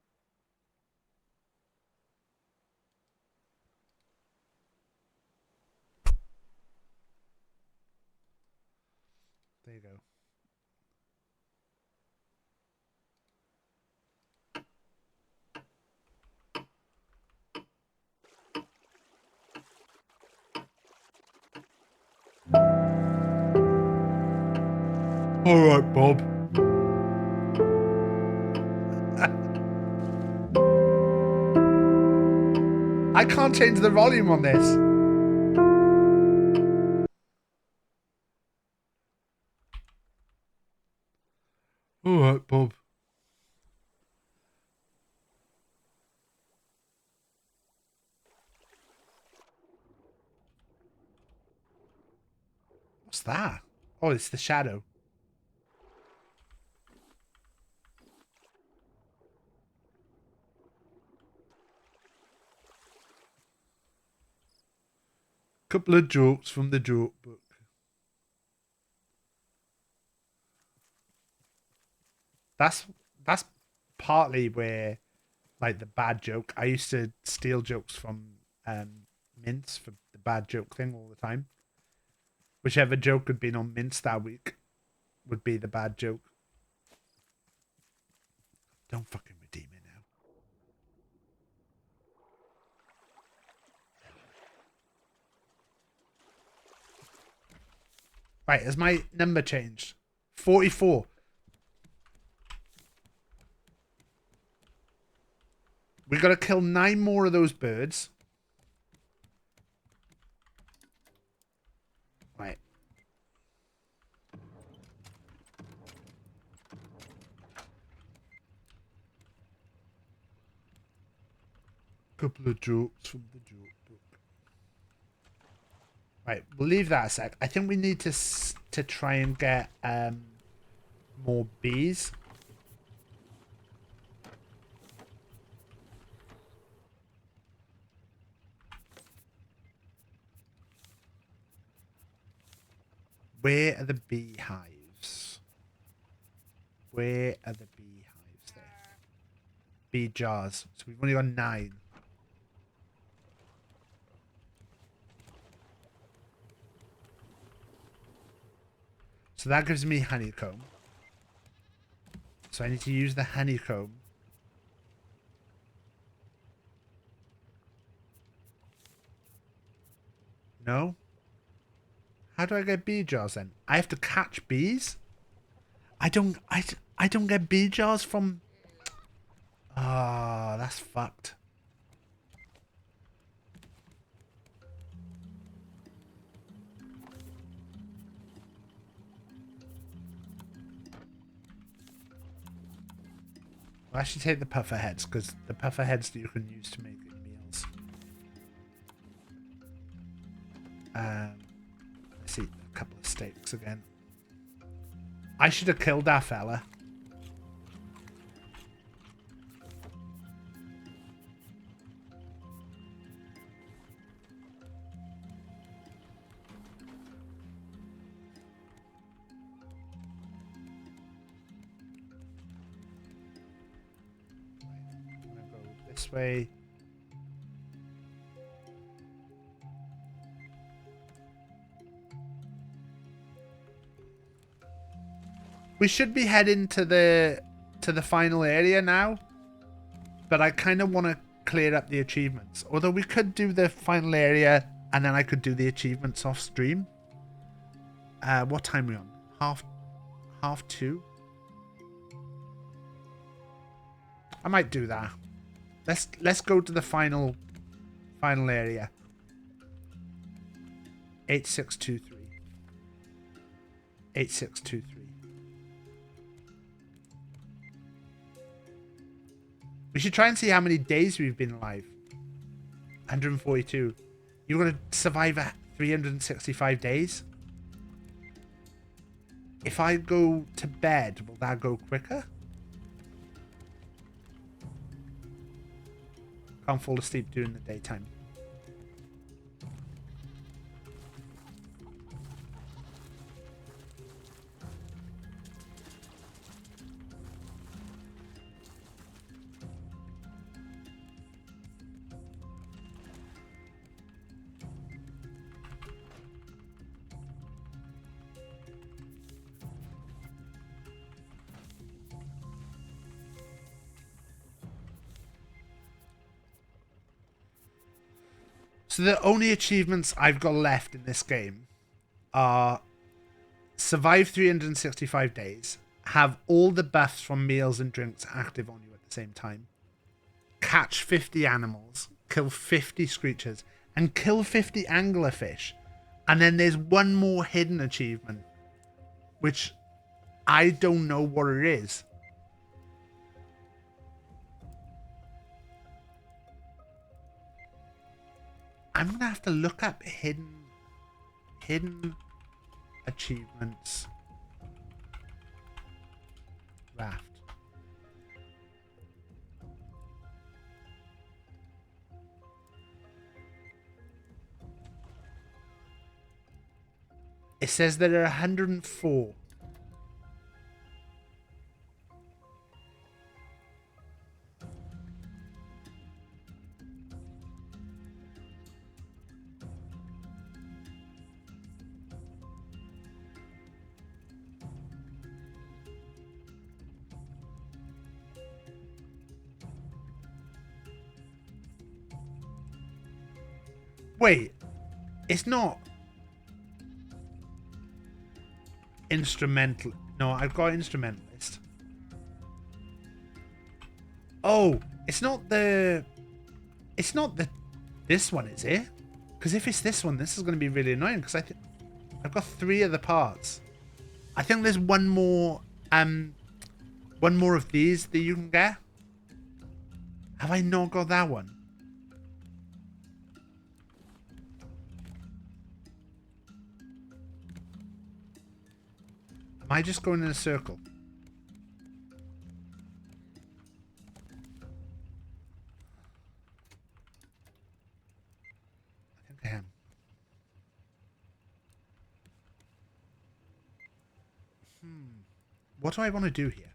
you go. All right, Bob. I can't change the volume on this. All right, Bob. What's that? Oh, it's the shadow. Couple of jokes from the joke book. That's partly where, like, the bad joke. I used to steal jokes from Mints for the bad joke thing all the time. Whichever joke had been on Mince that week would be the bad joke. Don't fucking redeem it now. Right, has my number changed? 44. We got to kill 9 more of those birds. Right. Couple of jokes from the joke book. Right, we'll leave that a sec. I think we need to try and get more bees. Where are the beehives? Where are the beehives there? Bee jars. So we've only got 9. So that gives me honeycomb. So I need to use the honeycomb. No? How do I get bee jars then? I have to catch bees? I don't get bee jars from... Ah, that's fucked. I'll actually take the puffer heads, because the puffer heads that you can use to make meals. Let's eat a couple of steaks again. I should have killed that fella. I'm gonna go this way. We should be heading to the final area now, but I kind of want to clear up the achievements. Although we could do the final area and then I could do the achievements off stream. What time are we on? Half 2. I might do that. Let's go to the final area. 8623. 8623. We should try and see how many days we've been alive. 142. You're going to survive 365 days? If I go to bed, will that go quicker? Can't fall asleep during the daytime. So the only achievements I've got left in this game are survive 365 days, have all the buffs from meals and drinks active on you at the same time, catch 50 animals, kill 50 screechers, and kill 50 anglerfish. And then there's one more hidden achievement, which I don't know what it is. I'm gonna have to look up hidden achievements. Raft. It says there are 104. Wait, it's not instrumental. No, I've got instrumentalist. Oh, it's not the this one, is it? Because if it's this one, this is going to be really annoying because I've got 3 of the parts. I think there's one more of these that you can get. Have I not got that one? Am I just going in a circle? I think I am. What do I want to do here?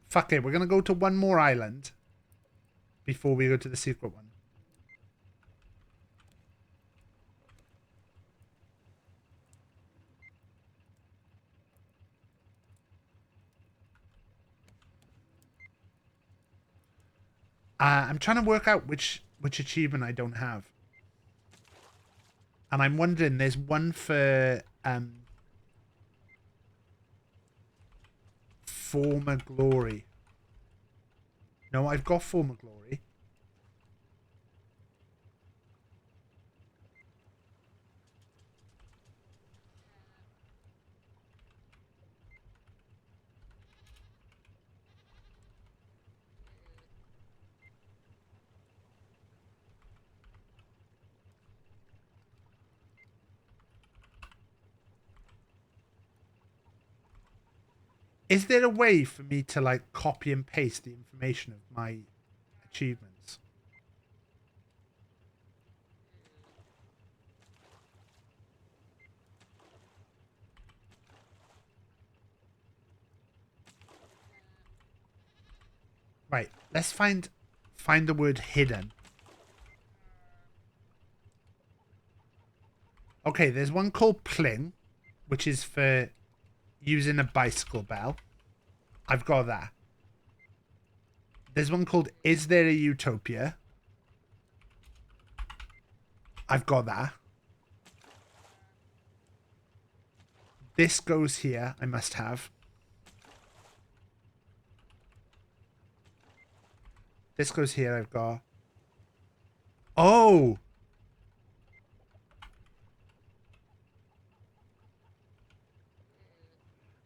Fuck it, we're going to go to one more island before we go to the secret one. I'm trying to work out which achievement I don't have. And I'm wondering, there's one for former glory. No, I've got former glory. Is there a way for me to like copy and paste the information of my achievements? Right, let's find the word hidden. Okay, there's one called pling, which is for using a bicycle bell. I've got that. There's one called Is There a Utopia? I've got that. This goes here, I must have. This goes here, I've got. Oh!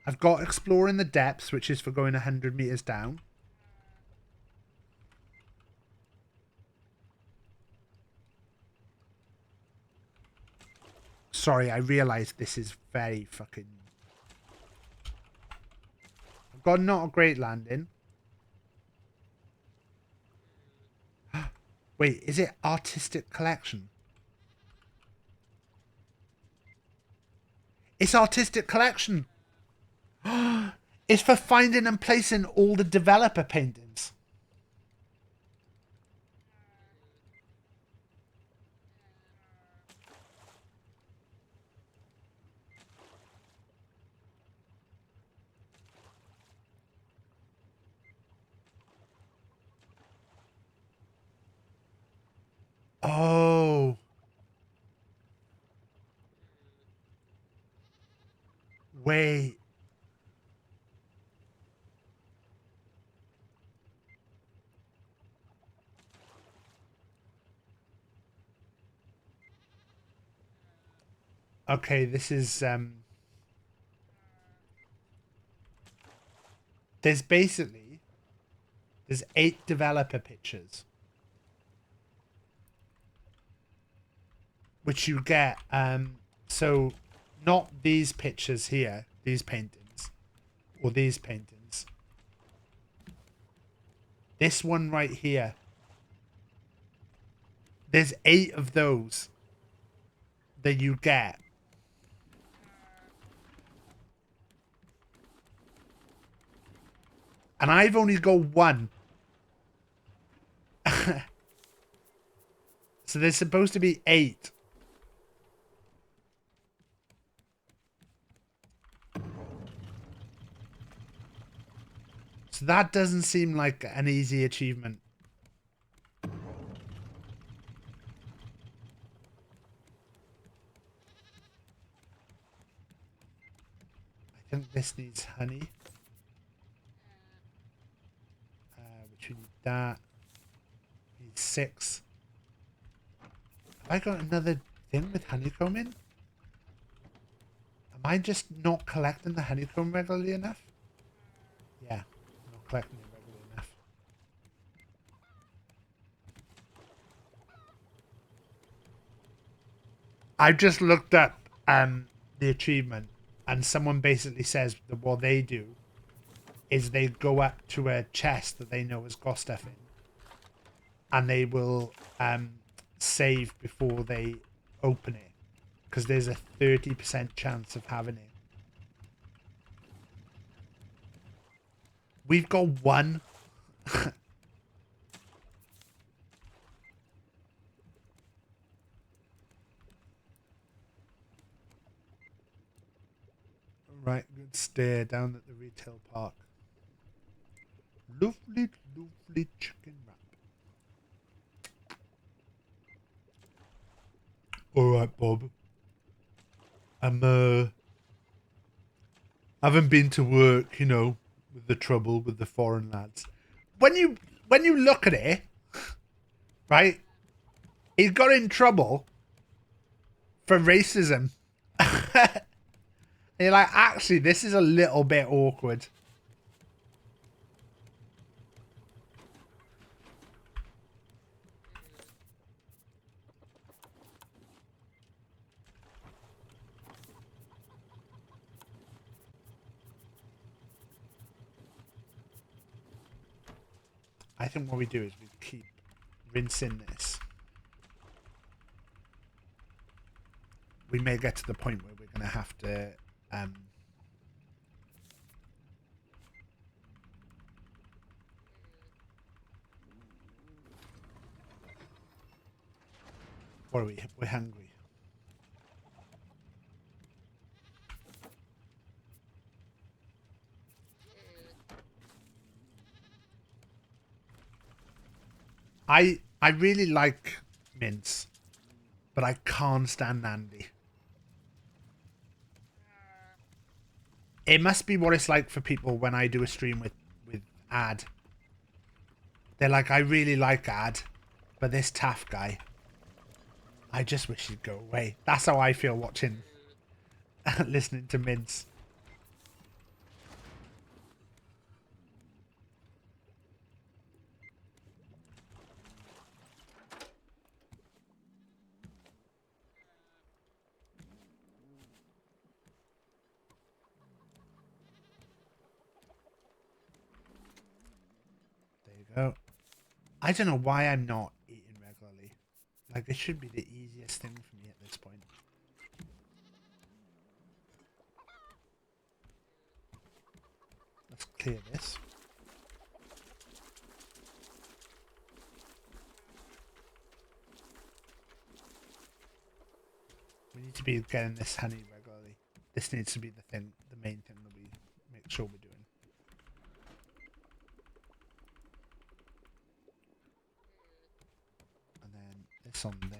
I've got Exploring the Depths, which is for going 100 meters down. Sorry, I realised this is very fucking... I've got Not a Great Landing. Wait, is it Artistic Collection? It's Artistic Collection! It's for finding and placing all the developer paintings. Oh. Wait. Okay, this is there's 8 developer pictures which you get so not these pictures here, these paintings or these paintings. This one right here. There's 8 of those that you get. And I've only got 1. So there's supposed to be 8. So that doesn't seem like an easy achievement. I think this needs honey. Which we need that. We need 6. Have I got another thing with honeycomb in? Am I just not collecting the honeycomb regularly enough? Yeah, I'm not collecting it regularly enough. I just looked at the achievement, and someone basically says that what they do is they go up to a chest that they know has got stuff in, and they will save before they open it, because there's a 30% chance of having it. We've got 1. Right, good stare down at the retail park. Lovely, lovely chicken wrap. Alright, Bob. Haven't been to work, you know, with the trouble with the foreign lads. When you look at it, right, he got in trouble for racism. And you're like, actually, this is a little bit awkward. I think what we do is we keep rinsing this. We may get to the point where we're going to have to what are we? We're hungry. I really like mince, but I can't stand Andy. It must be what it's like for people when I do a stream with Ad. They're like, I really like Ad, but this Taff guy, I just wish he'd go away. That's how I feel watching, listening to Mince. There you go. I don't know why I'm not eating regularly. Like, it should be the easiest thing for me at this point. Let's clear this. We need to be getting this honey regularly. This needs to be the thing, the main thing that we make sure we're doing. And then this on there.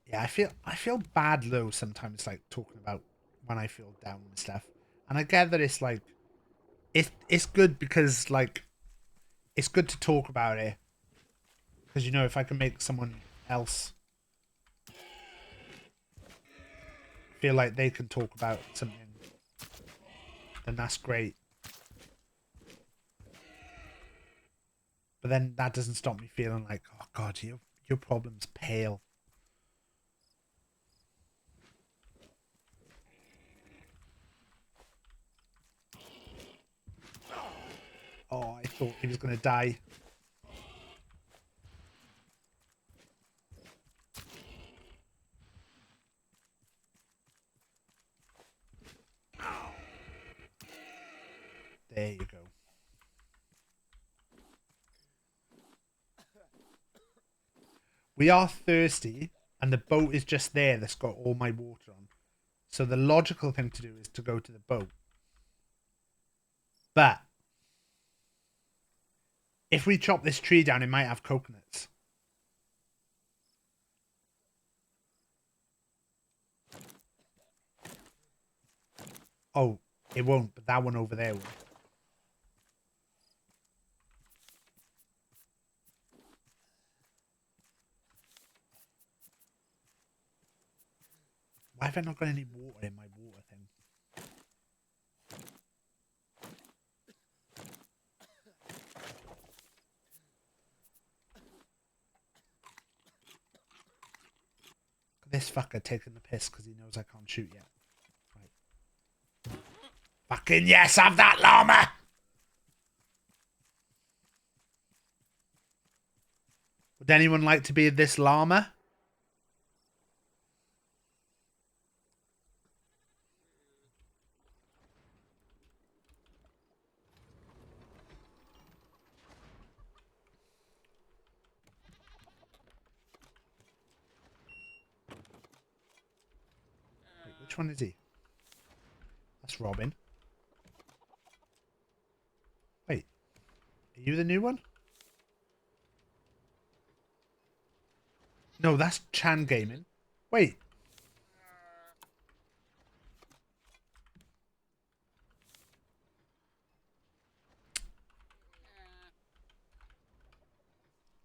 Yeah, I feel bad though sometimes, like talking about when I feel down and stuff. And I get that it's like it's good because like it's good to talk about it, because you know, if I can make someone else feel like they can talk about something, then that's great. But then that doesn't stop me feeling like, oh god, your problem's pale. Oh, I thought he was going to die. There you go. We are thirsty, and the boat is just there that's got all my water on. So the logical thing to do is to go to the boat. But if we chop this tree down, it might have coconuts. Oh, it won't, but that one over there will. Why have I not got any water in my water thing? This fucker taking the piss because he knows I can't shoot yet. Right. Fucking yes, have that llama! Would anyone like to be this llama? Wait, which one is he? That's Robin. Wait, are you the new one? No, that's Chan Gaming. Wait.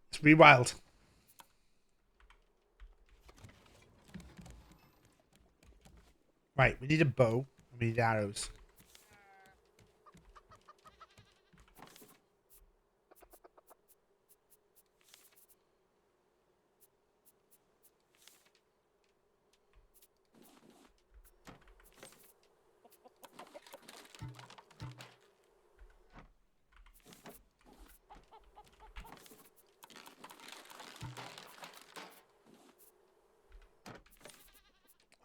It's rewild. Right, we need a bow and we need arrows.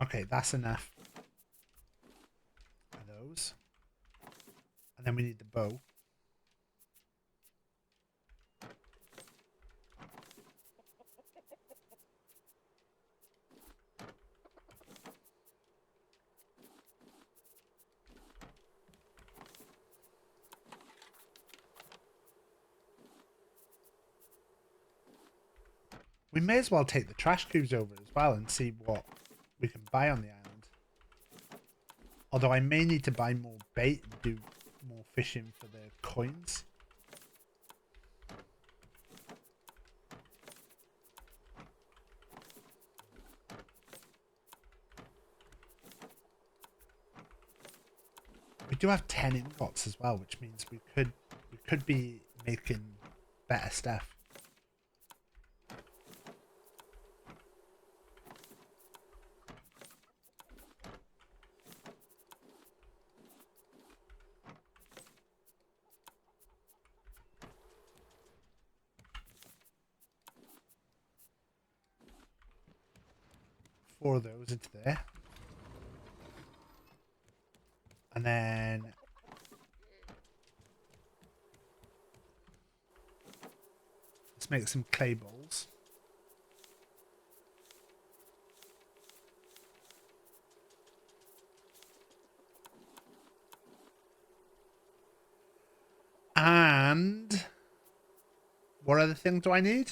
Okay, that's enough. Of those. And then we need the bow. We may as well take the trash cubes over as well and see what we can buy on the island. Although I may need to buy more bait and do more fishing for the coins. We do have 10 ingots as well, which means we could be making better stuff. Four of those into there. And then let's make some clay balls. And what other thing do I need?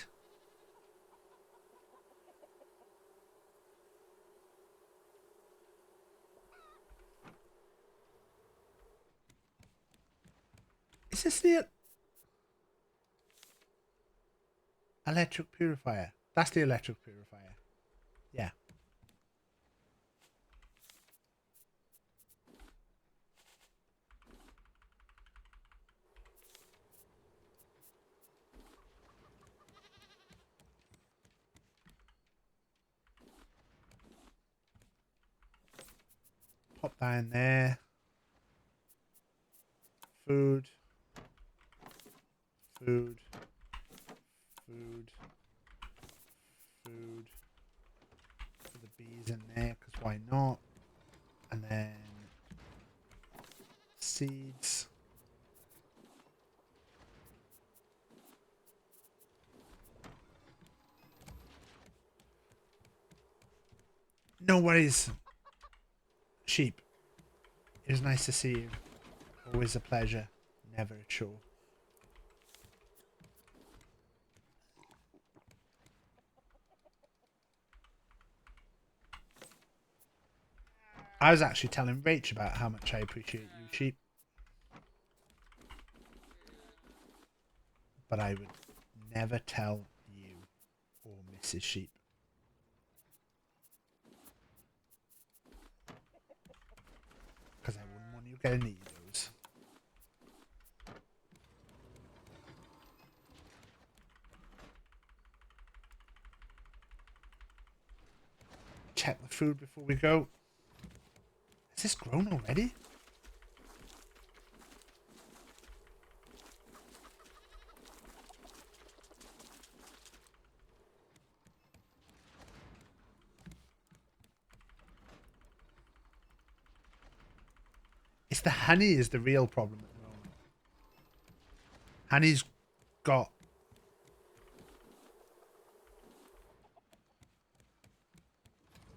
Is this the electric purifier? That's the electric purifier. Yeah. Pop that in there. Food. Food. Food. Food. Put the bees in there, because why not? And then seeds. No worries. Sheep. It was nice to see you. Always a pleasure. Never a chore. I was actually telling Rach about how much I appreciate you, sheep. But I would never tell you or Mrs. Sheep. Because I wouldn't want you getting any of those. Check the food before we go. Is this grown already? It's the honey is the real problem at the moment. Honey's got...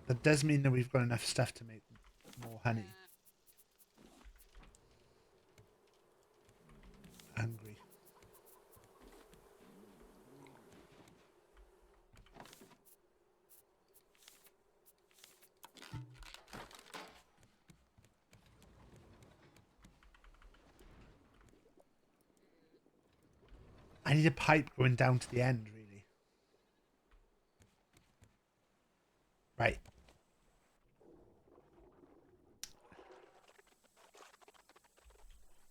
That does mean that we've got enough stuff to make more honey. Hungry. I need a pipe going down to the end, really. Right.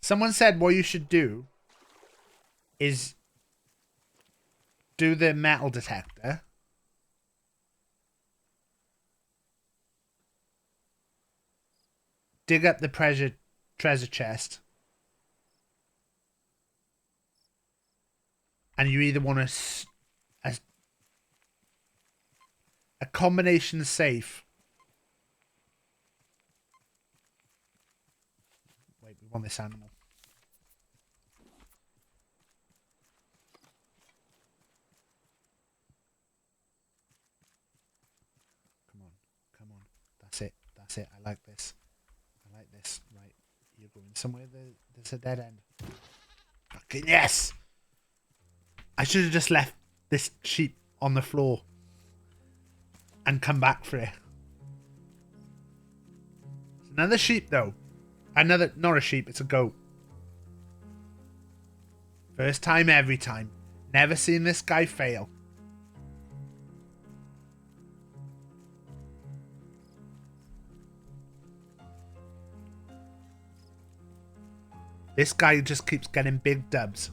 Someone said what you should do is do the metal detector. Dig up the treasure chest. And you either want a combination safe. Wait, we want this animal. Come on, come on. That's it. That's it. I like this. I like this. Right, you're going somewhere. There's a dead end. Fucking yes! I should have just left this sheep on the floor and come back for it. It's another sheep, though. Another, not a sheep, it's a goat. First time, every time. Never seen this guy fail. This guy just keeps getting big dubs.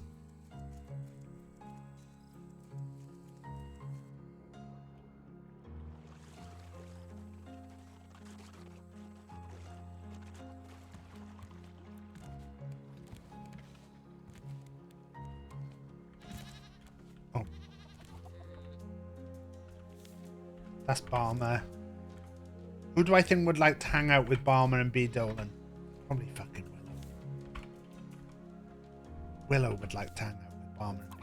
That's Balmer. Who do I think would like to hang out with Balmer and B. Dolan? Probably fucking Willow. Willow would like to hang out with Balmer and B.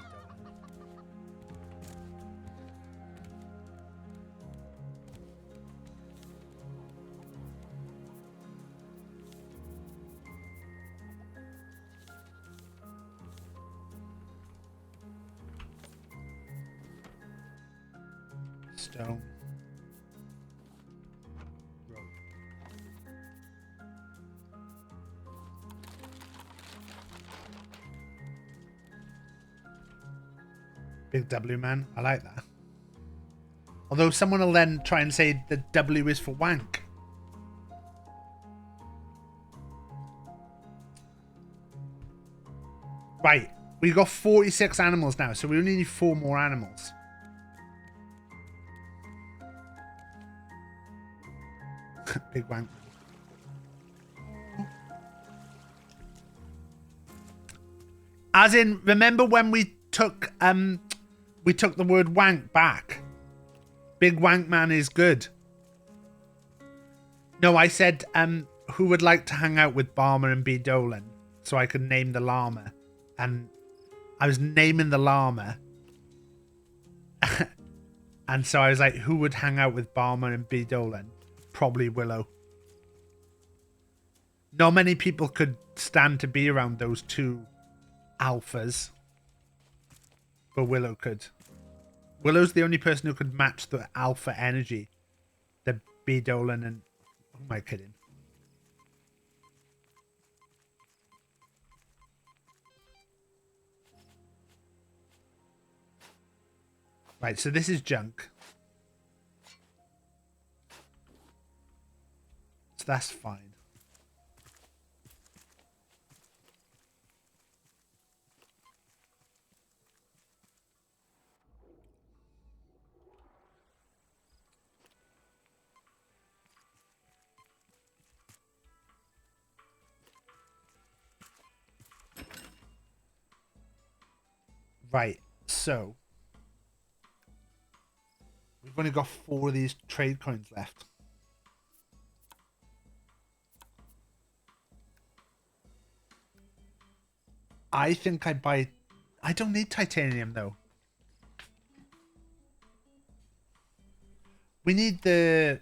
Dolan. Stone. Big W man. I like that. Although someone will then try and say the W is for wank. Right. We've got 46 animals now, so we only need 4 more animals. Big wank. As in, remember when we took the word wank back? Big wank man is good. No, I said who would like to hang out with Balmer and B. Dolan, so I could name the llama. And I was naming the llama. And so I was like, who would hang out with Balmer and B. Dolan? probably Willow. Not many people could stand to be around those two alphas, but Willow could. Willow's the only person who could match the alpha energy that B. Dolan and... Who am I kidding? Right, so this is junk. So that's fine. Right, so we've only got 4 of these trade coins left. I think I'd buy... I don't need titanium though. We need the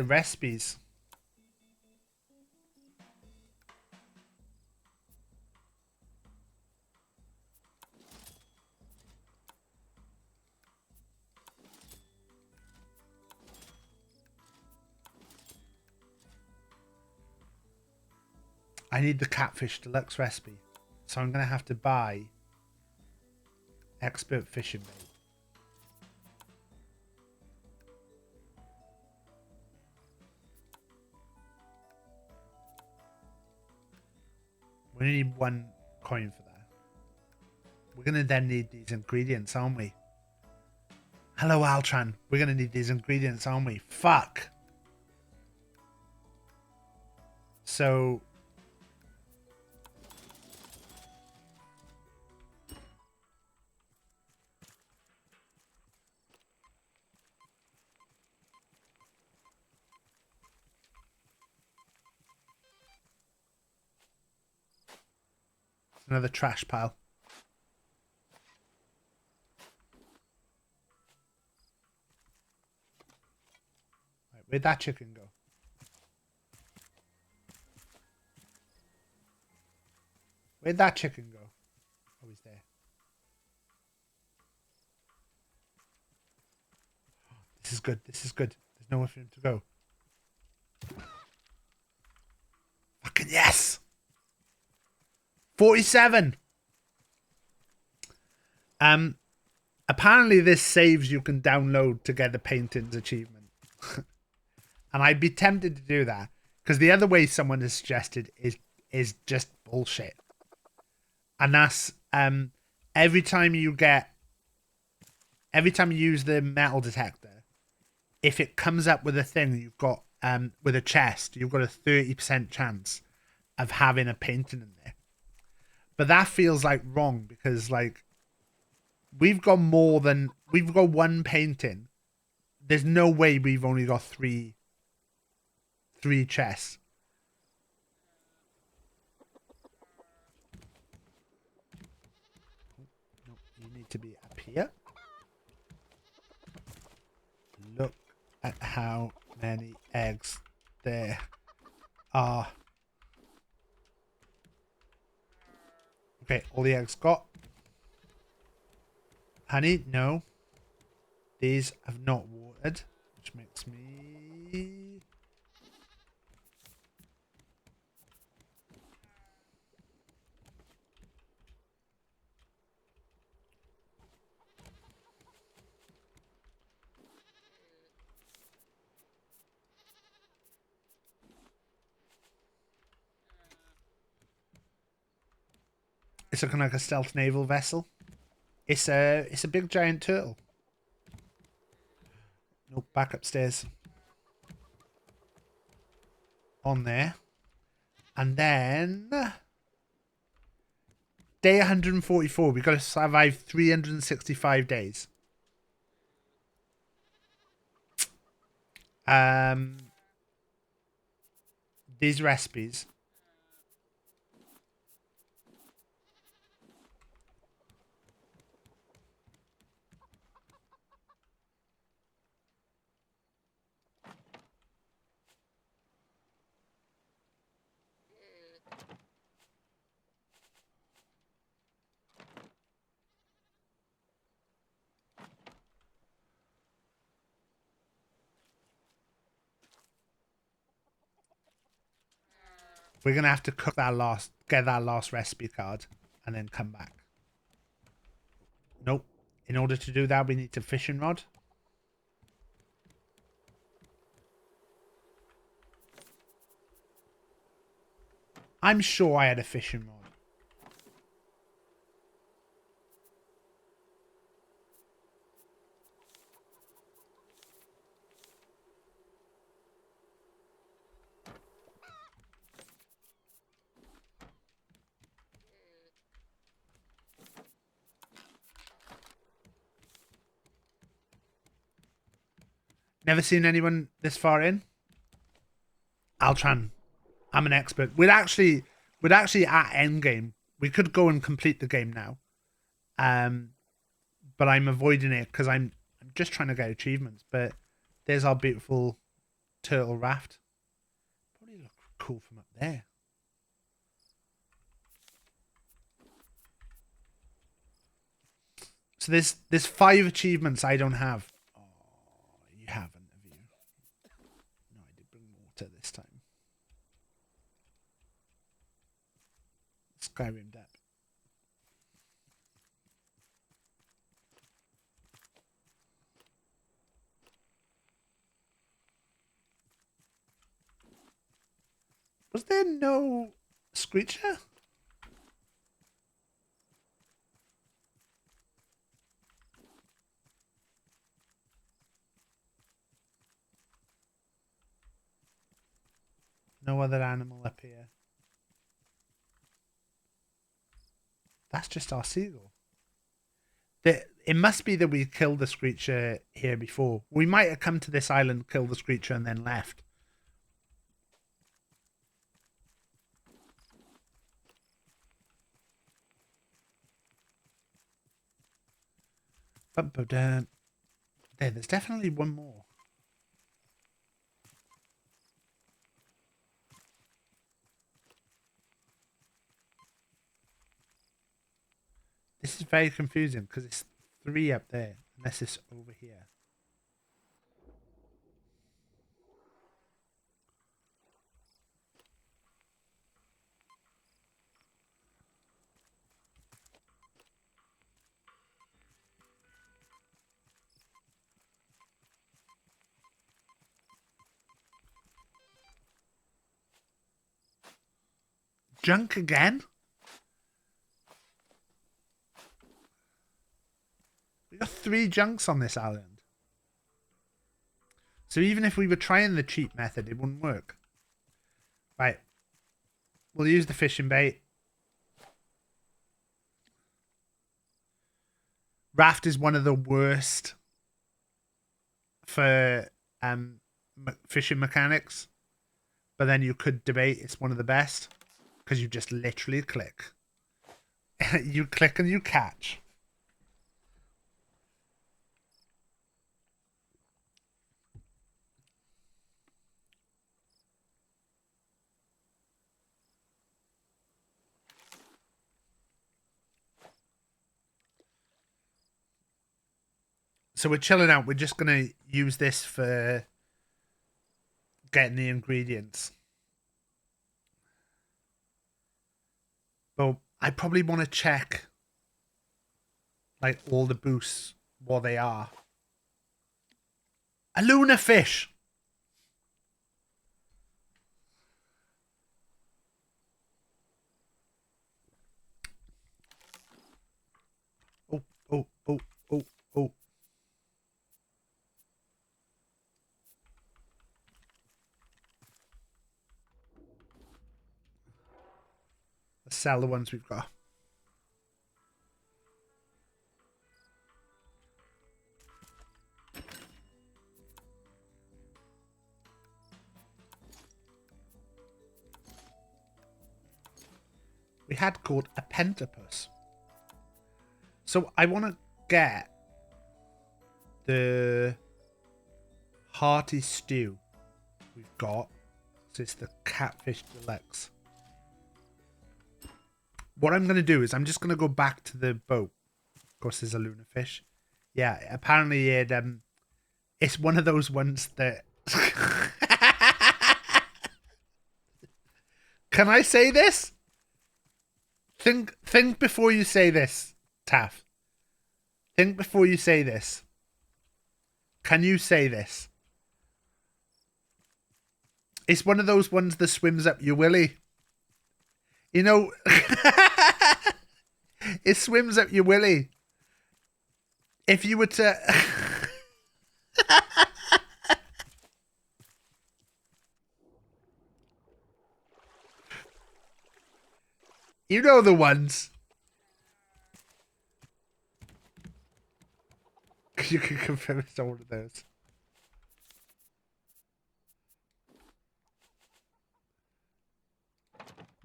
recipes. I need the catfish deluxe recipe. So I'm going to have to buy expert fishing bait. We need 1 coin for that. We're going to then need these ingredients, aren't we? Hello, Altran. We're going to need these ingredients, aren't we? Fuck. So... Another trash pile. Right, where'd that chicken go? Where'd that chicken go? Oh, he's there. This is good. This is good. There's nowhere for him to go. Fucking yes! 47! Apparently this saves you can download to get the paintings achievement. And I'd be tempted to do that. Because the other way someone has suggested is just bullshit. And that's every time you use the metal detector, if it comes up with a thing you've got with a chest, you've got a 30% chance of having a painting in there. But that feels like wrong because like we've got 1 painting. There's no way we've only got three chests. No, you need to be up here. Look at how many eggs there are. Okay, all the eggs got. Honey, no. These have not watered, which makes me... It's looking like a stealth naval vessel. It's a big giant turtle. Nope, back upstairs. On there. And then... Day 144. We've got to survive 365 days. These recipes... We're going to have to cook that get that last recipe card and then come back. Nope. In order to do that, we need a fishing rod. I'm sure I had a fishing rod. Never seen anyone this far in. I'll try and... I'm an expert. We're actually at end game. We could go and complete the game now. But I'm avoiding it because I'm just trying to get achievements. But there's our beautiful turtle raft. Probably look cool from up there. So there's 5 achievements I don't have. Oh, you haven't, have you? No, I did bring water this time. Skyrim depth. Was there no Screecher? No other animal up here. That's just our seagull. It must be that we killed the Screecher here before. We might have come to this island, killed the Screecher, and then left. There's definitely one more. This is very confusing because it's 3 up there, unless it's over here. Junk again? We got 3 junks on this island. So even if we were trying the cheap method, it wouldn't work. Right. We'll use the fishing bait. Raft is one of the worst for fishing mechanics. But then you could debate it's one of the best. Because you just literally click. You click and you catch. So we're chilling out. We're just going to use this for getting the ingredients. But I probably want to check like all the boosts, what they are. A Luna fish. Oh, oh, oh, oh, oh. Let's sell the ones we've got. We had called a pentapus. So I want to get the hearty stew we've got. So it's the catfish deluxe. What I'm going to do is I'm just going to go back to the boat. Of course, there's a Luna fish. Yeah, apparently it's one of those ones that... Can I say this? Think before you say this, Taff. Think before you say this. Can you say this? It's one of those ones that swims up your willy. You know, it swims up your willy. If you were to... You know the ones. You can confirm it's not one of those.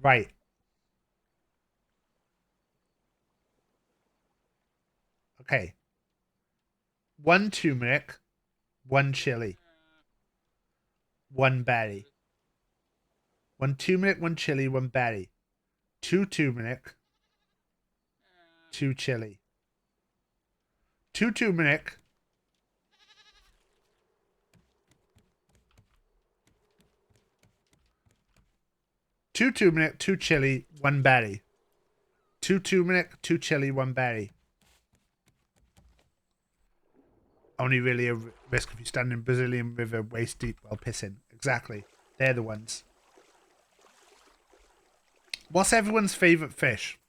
Right. Okay. 1 turmeric, 1 chili, 1 berry. 1 turmeric, 1 chili, 1 berry. 2 turmeric, 2 chili. 2 turmeric. 2 turmeric, 2 chili, 1 berry. 2 turmeric, 2 chili, 1 berry. Only really a risk if you stand in Brazilian river waist deep while pissing. Exactly. They're the ones. What's everyone's favourite fish?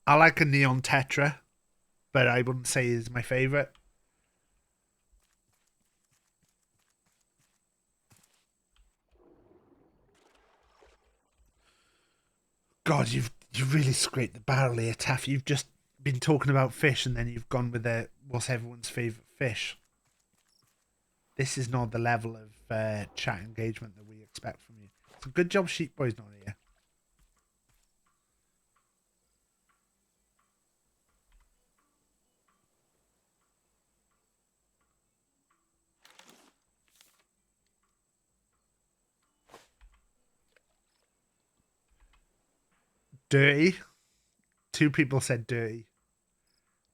I like a neon tetra, but I wouldn't say is my favourite. God, you've really scraped the barrel here, Taff. You've just been talking about fish and then you've gone with what's everyone's favourite fish. This is not the level of chat engagement that we expect from you. So good job Sheep Boy's not here. Dirty. 2 people said dirty.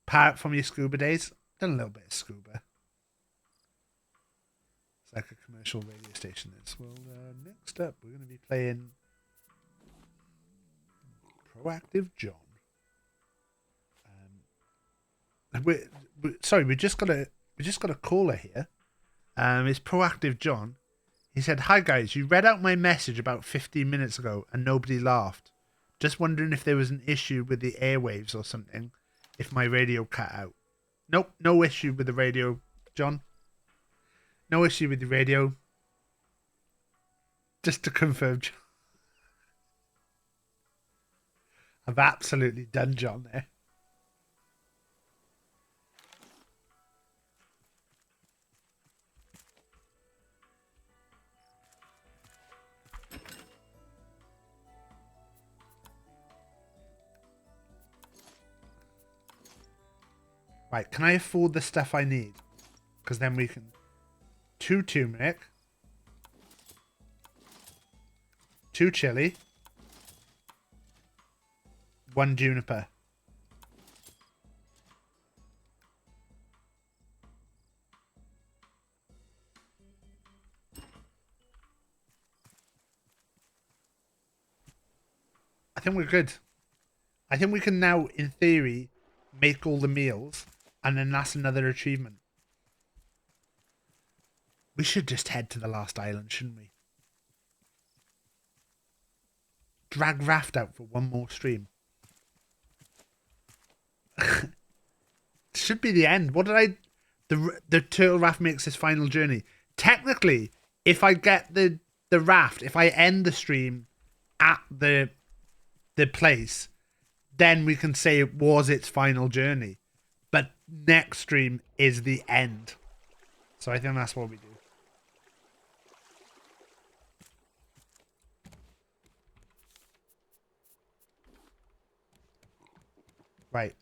Parrot from your scuba days. Done a little bit of scuba. It's like a commercial radio station is. Well, next up, we're going to be playing Proactive John. Sorry, we just got a caller here. It's Proactive John. He said, "Hi guys, you read out my message about 15 minutes ago and nobody laughed. Just wondering if there was an issue with the airwaves or something. If my radio cut out." Nope, no issue with the radio, John. No issue with the radio. Just to confirm, John. I've absolutely done John there. Right, can I afford the stuff I need? Because then we can... 2 turmeric. 2 chili. 1 juniper. I think we're good. I think we can now, in theory, make all the meals. And then that's another achievement. We should just head to the last island, shouldn't we? Drag Raft out for one more stream. Should be the end. What did I... The turtle raft makes his final journey. Technically, if I get the raft, if I end the stream at the place, then we can say it was its final journey. But next stream is the end. So I think that's what we do. Right.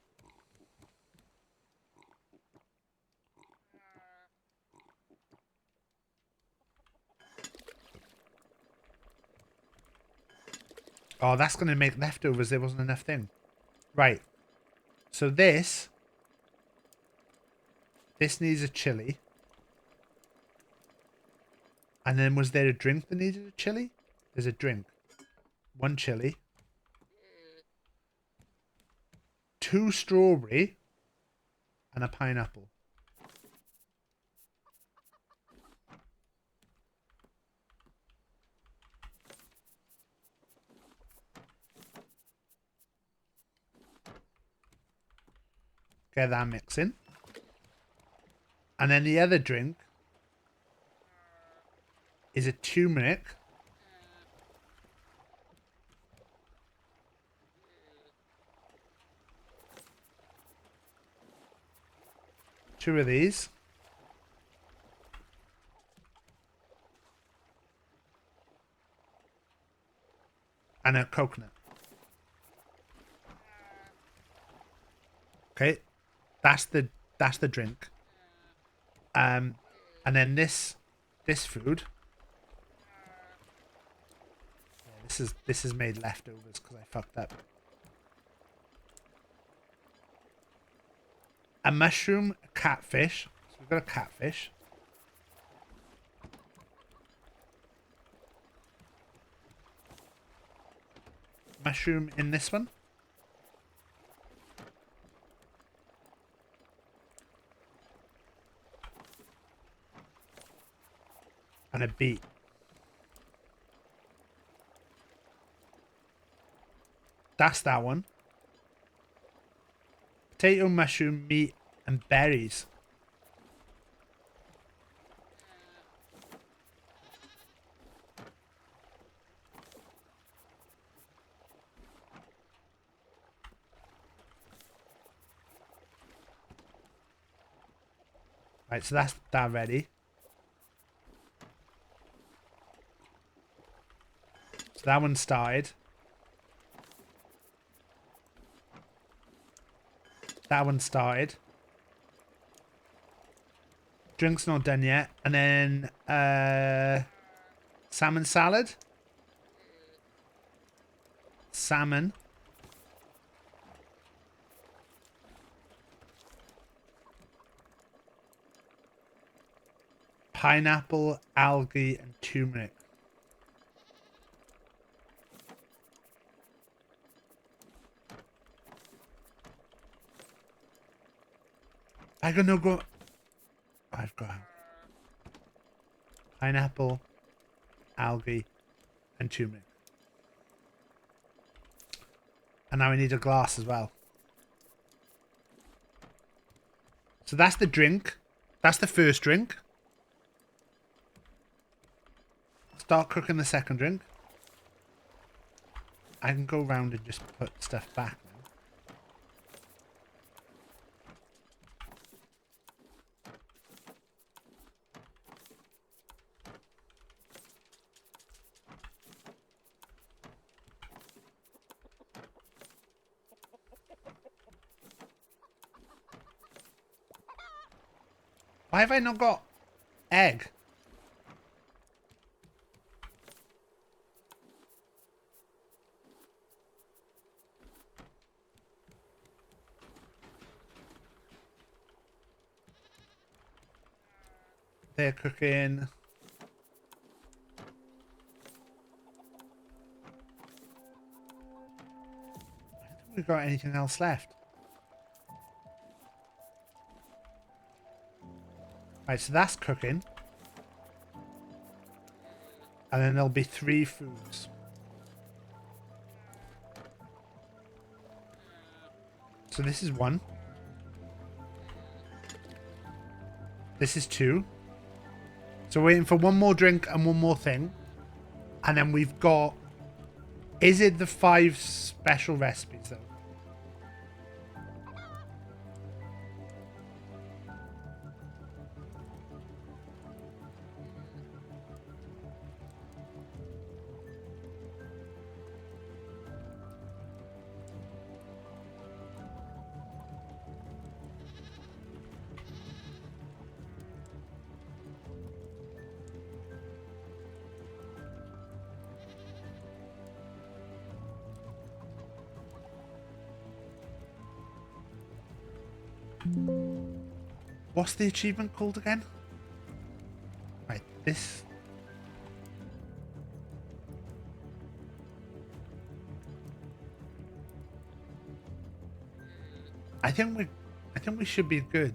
Oh, that's going to make leftovers. There wasn't enough thing. Right. So this needs a chili. And then was there a drink that needed a chili? there's a drink. 1 chili. 2 strawberry. And a pineapple. Get that mixing. And then the other drink is a turmeric. Two of these. And a coconut. Okay. That's the drink. And then this food. Yeah, this is made leftovers because I fucked up. A mushroom, a catfish. So we've got a catfish. Mushroom in this one. And a beet. That's that one. Potato, mushroom, meat, and berries. Right, so that's that ready. So that one started. That one started. Drink's not done yet. And then salmon salad. Salmon. Pineapple, algae, and turmeric. I got no go. I've got pineapple, algae, and turmeric. And now we need a glass as well. So that's the drink. That's the first drink. Start cooking the second drink. I can go around and just put stuff back now. Why have I not got egg? They're cooking. I don't think we've got anything else left. Right, so that's cooking. And then there'll be 3 foods. So this is 1. This is 2. So we're waiting for 1 more drink and 1 more thing. And then we've got... Is it the 5 special recipes though? What's the achievement called again? Right, this. I think we should be good.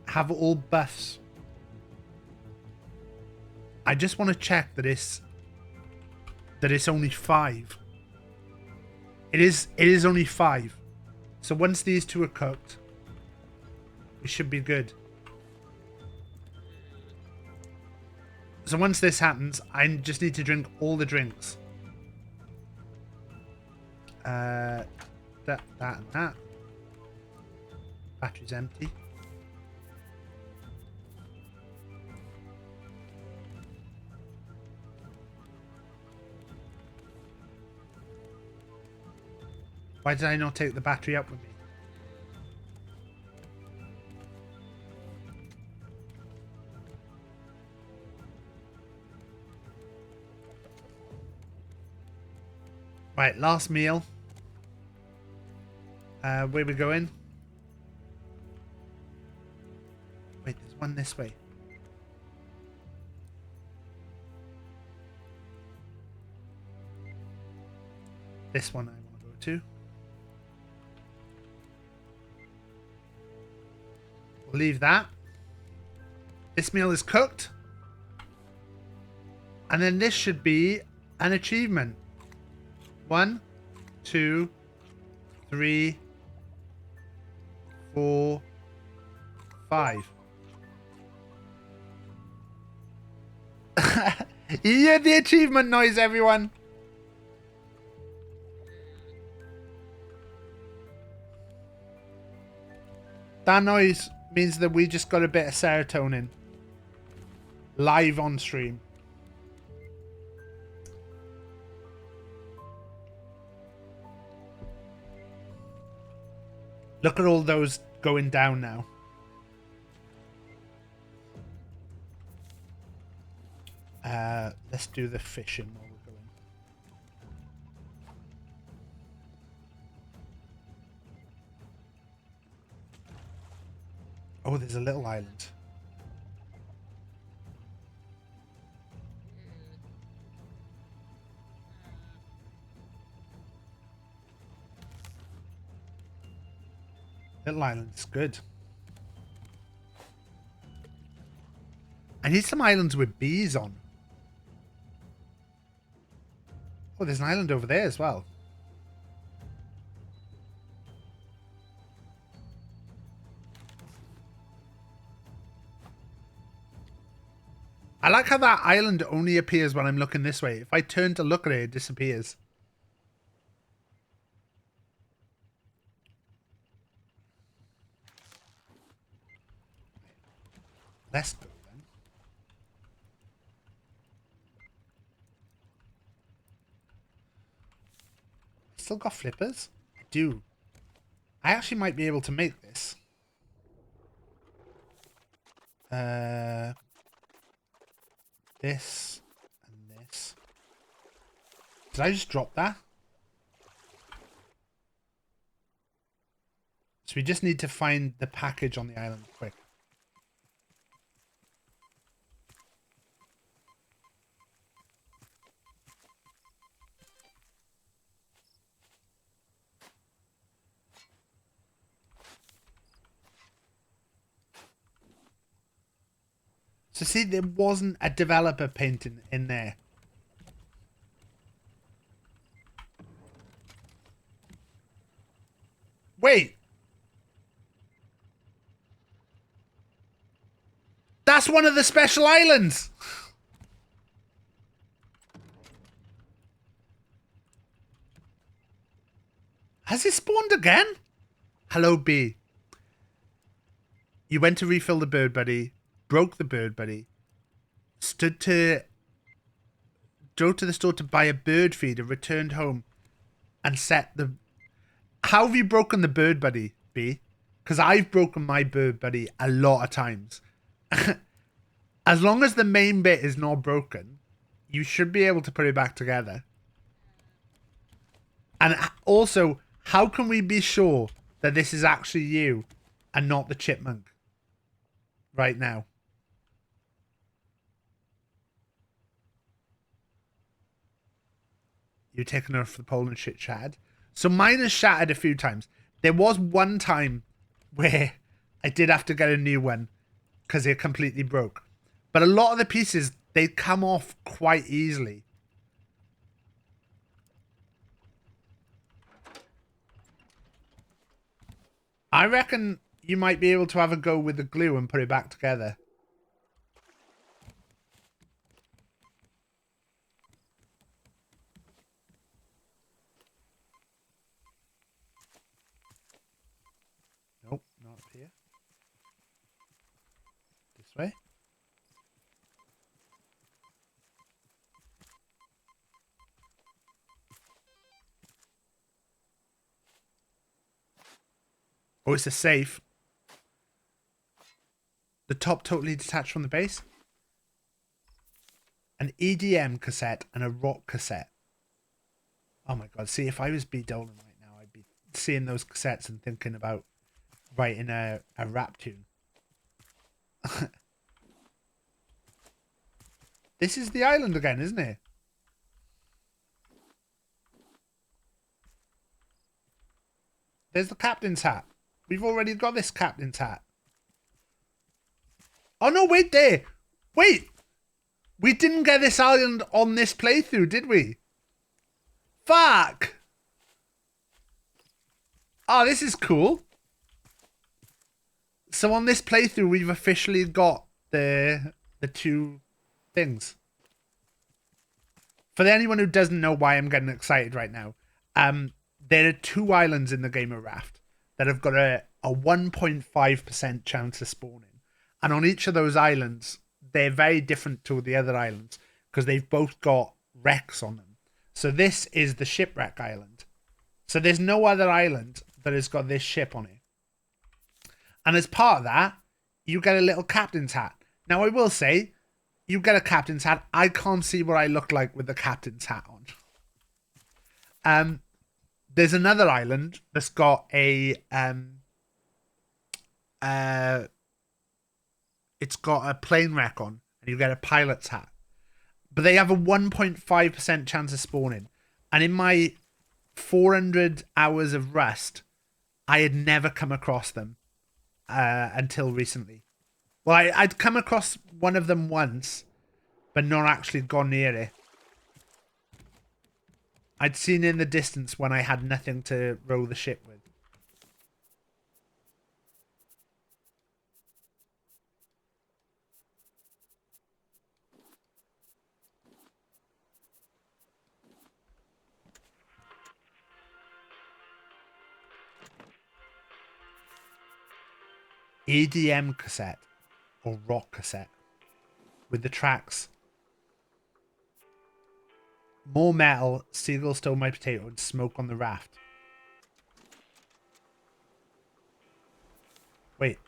Have all buffs. I just want to check that it's only 5. It is only 5. So once these 2 are cooked, we should be good. So once this happens, I just need to drink all the drinks. That and that. Battery's empty. Why did I not take the battery up with me? Right, last meal. Where we going? Wait, there's one this way. This one I want to go to. We'll leave that. This meal is cooked. And then this should be an achievement. 1, 2, 3, 4, 5. You hear the achievement noise, everyone. That noise means that we just got a bit of serotonin. Live on stream. Look at all those going down now. Let's do the fishing while we're going. Oh, there's a little island. Little island's good. I need some islands with bees on. Oh, there's an island over there as well. I like how that island only appears when I'm looking this way. If I turn to look at it, it disappears. Let's go then. Still got flippers? I do. I actually might be able to make this. This and this. Did I just drop that? So we just need to find the package on the island quick. So see, there wasn't a developer painting in there. Wait. That's one of the special islands. Has it spawned again? Hello, B. You went to refill the bird buddy. Broke the bird buddy, drove to the store to buy a bird feeder, returned home, and set the... How have you broken the bird buddy, B? Because I've broken my bird buddy a lot of times. As long as the main bit is not broken, you should be able to put it back together. And also, how can we be sure that this is actually you and not the chipmunk right now? You taking her for the Poland shit, Chad? So mine has shattered a few times. There was one time where I did have to get a new one because it completely broke. But a lot of the pieces, they come off quite easily. I reckon you might be able to have a go with the glue and put it back together. Nope, not up here. This way. Oh, it's a safe. The top totally detached from the base. An EDM cassette and a rock cassette. Oh my god, see, if I was B. Dolan right now, I'd be seeing those cassettes and thinking about writing a rap tune. This is the island again, isn't it? There's the captain's hat. We've already got this captain's hat. Oh no, wait there. Wait. We didn't get this island on this playthrough, did we? Fuck. Oh, this is cool. So on this playthrough, we've officially got the two things. For anyone who doesn't know why I'm getting excited right now, there are 2 islands in the game of Raft that have got a 1.5% chance of spawning. And on each of those islands, they're very different to the other islands because they've both got wrecks on them. So this is the shipwreck island. So there's no other island that has got this ship on it. And as part of that, you get a little captain's hat. Now, I will say, you get a captain's hat. I can't see what I look like with the captain's hat on. There's another island that's got a it's got a plane wreck on, and you get a pilot's hat. But they have a 1.5% chance of spawning. And in my 400 hours of Rust, I had never come across them until recently. Well, I'd come across one of them once, but not actually gone near it. I'd seen in the distance when I had nothing to row the ship with. EDM cassette or rock cassette with the tracks More Metal, Seagull Stole My Potato, and Smoke on the Raft. Wait.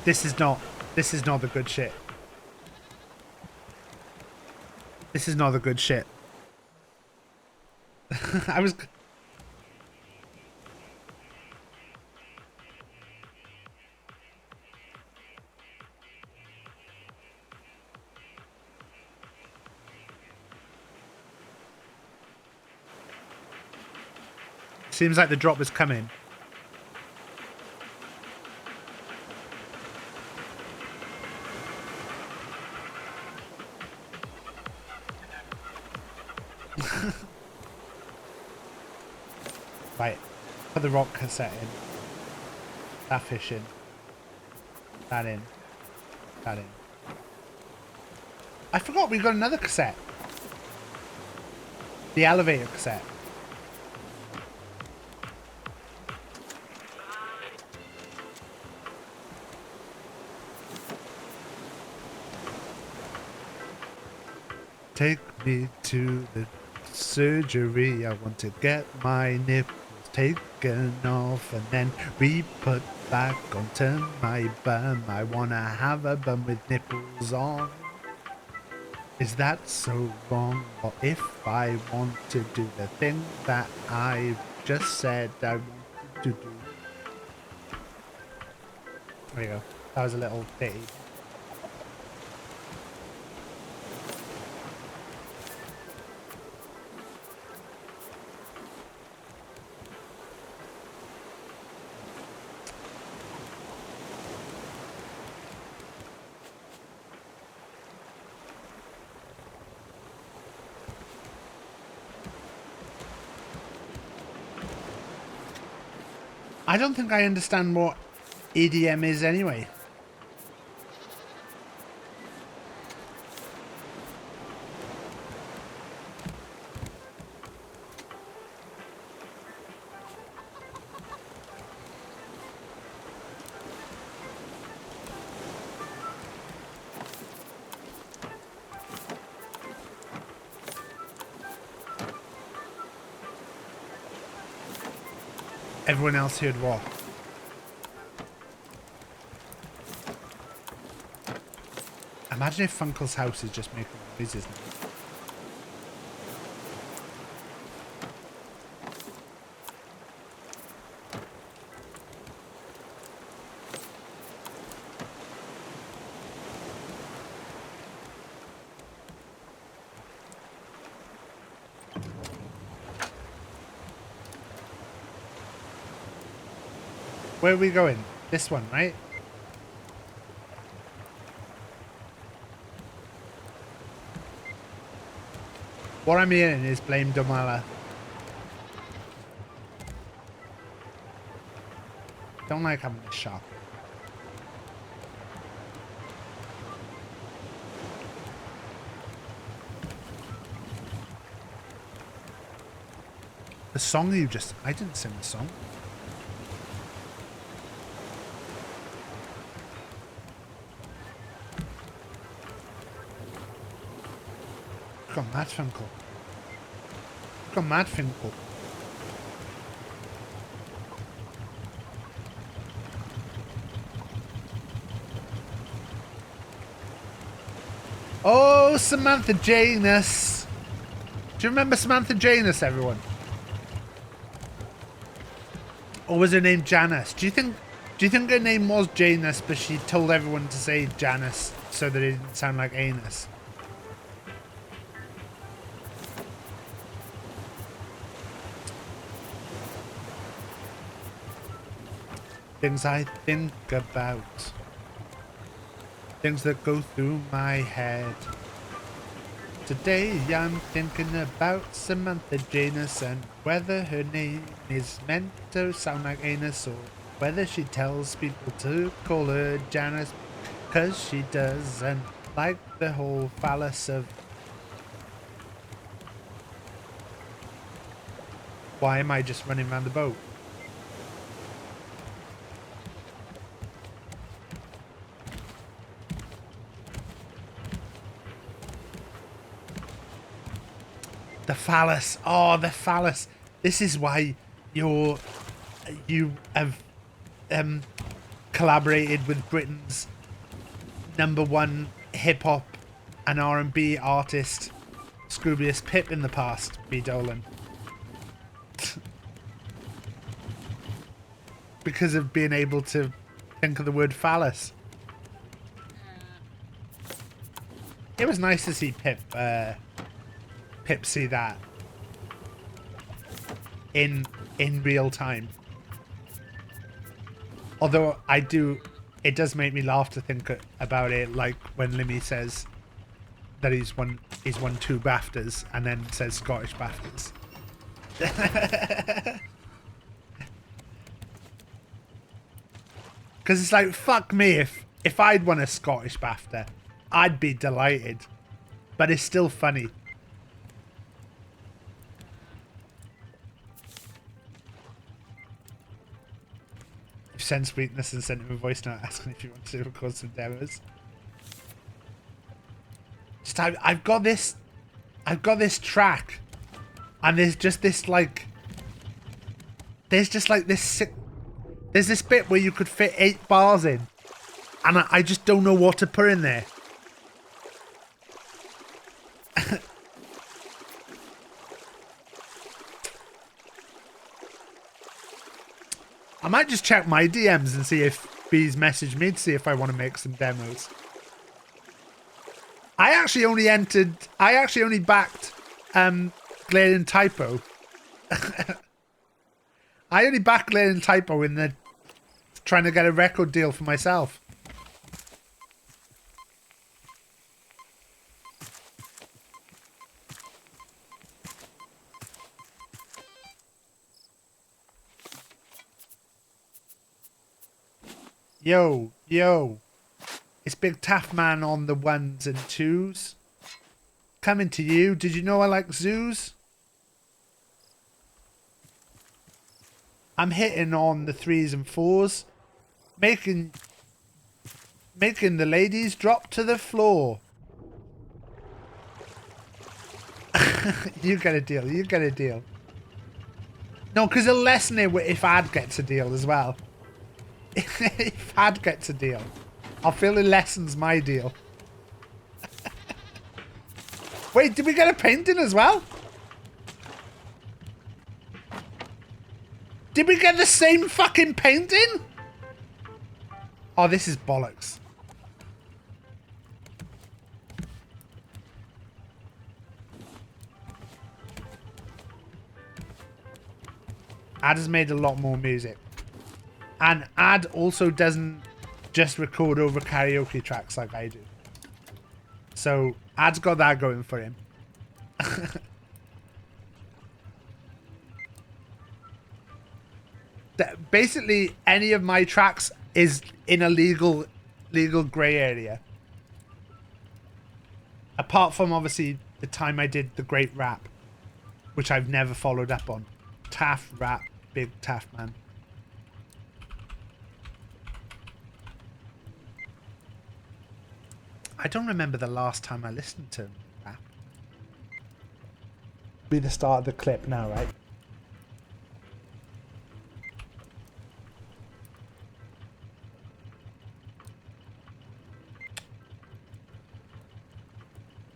This is not the good shit. This is not the good shit. I was... Seems like the drop is coming. Right, put the rock cassette in. That fish in. That in. That in. I forgot we got another cassette. The elevator cassette. Take me to the surgery. I want to get my nipples taken off and then re-put back onto my bum. I want to have a bum with nipples on. Is that so wrong? What if I want to do the thing that I just said I wanted to do? There you go. That was a little ditty. I don't think I understand what EDM is anyway. Everyone else heard what? Imagine if Funkel's house is just making noises now. Where are we going? This one, right? What I'm hearing is blame Domala. Don't like having this shop. The song you just... I didn't sing the song. Look on that Finkel. Look on that Finkel. Oh, Samantha Janus. Do you remember Samantha Janus, everyone? Or was her name Janice? Do you think her name was Janus, but she told everyone to say Janice so that it didn't sound like anus? Things I think about. Things that go through my head. Today I'm thinking about Samantha Janus and whether her name is meant to sound like anus or whether she tells people to call her Janice because she does, and like the whole phallus of... Why am I just running around the boat? The phallus. Oh, the phallus. This is why you have collaborated with Britain's #1 hip-hop and R&B artist, Scroobius Pip, in the past, B. Dolan. Because of being able to think of the word phallus. It was nice to see Pip see that in real time. Although it does make me laugh to think about it, like when Limmy says that he's won 2 BAFTAs and then says Scottish BAFTAs. Because it's like, fuck me, if I'd won a Scottish BAFTA, I'd be delighted. But it's still funny. You've sensed weakness and sent him a voice note asking if you want to record some demos. Just I've got this track, and there's just this like, there's this bit where you could fit 8 bars in, and I just don't know what to put in there. I might just check my DMs and see if B's messaged me to see if I want to make some demos. I actually only backed Glaring Typo. I only backed Glaring Typo in the trying to get a record deal for myself. Yo, yo. It's BigTaffMan on the 1s and 2s. Coming to you. Did you know I like zoos? I'm hitting on the 3s and 4s. Making the ladies drop to the floor. You get a deal. You get a deal. No, because it'll lessen it if Ad gets a deal as well. If Ad gets a deal, I'll feel it lessens my deal. Wait, did we get a painting as well? Did we get the same fucking painting? Oh, this is bollocks. Ad has made a lot more music. And Ad also doesn't just record over karaoke tracks like I do. So Ad's got that going for him. Basically, any of my tracks is in a legal grey area. Apart from, obviously, the time I did the Great Rap, which I've never followed up on. Taff Rap, BigTaffMan. I don't remember the last time I listened to rap. Be the start of the clip now, right?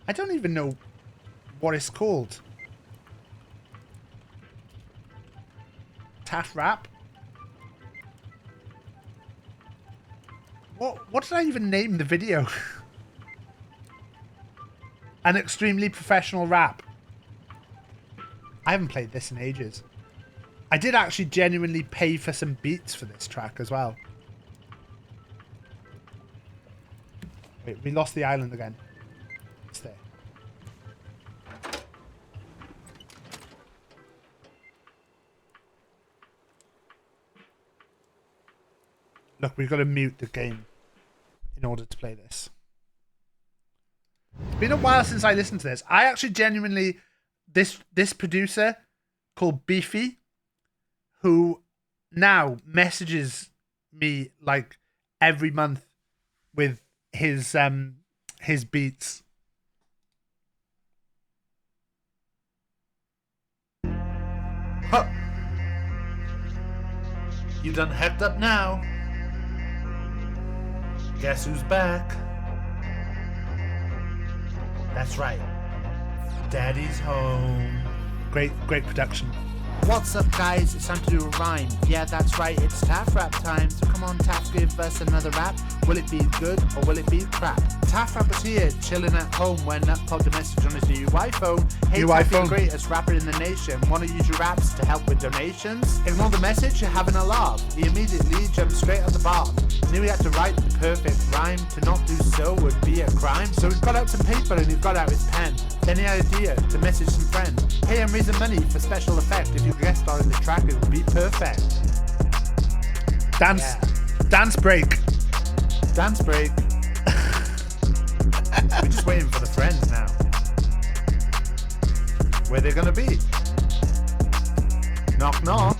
I don't even know what it's called. Taff Rap? What did I even name the video? An extremely professional rap. I haven't played this in ages. I did actually genuinely pay for some beats for this track as well. Wait, we lost the island again. It's there. Look, we've got to mute the game in order to play this. It's been a while since I listened to this. I actually genuinely, this producer called Beefy, who now messages me like every month with his beats. Huh. You done hecked up now. Guess who's back? That's right. Daddy's home. Great production. What's up, guys? It's time to do a rhyme. Yeah, that's right. It's Taff Rap time. So come on, Taff, give us another rap. Will it be good or will it be crap? Taff Rap is here, chilling at home when Nut popped a message on his new iPhone. Hey, Taff, you're the greatest rapper in the nation. Want to use your raps to help with donations? Ignore the message, you're having a laugh. He immediately jumped straight on the bar. Knew he had to write the perfect rhyme. To not do so would be a crime. So he got out some paper and he got out his pen. Then he had an idea to message some friends. Hey, I'm raising money for special effect. If you guest star in the track, it would be perfect. Dance break. Dance break. We're just waiting for the friends now. Where they gonna be? Knock knock.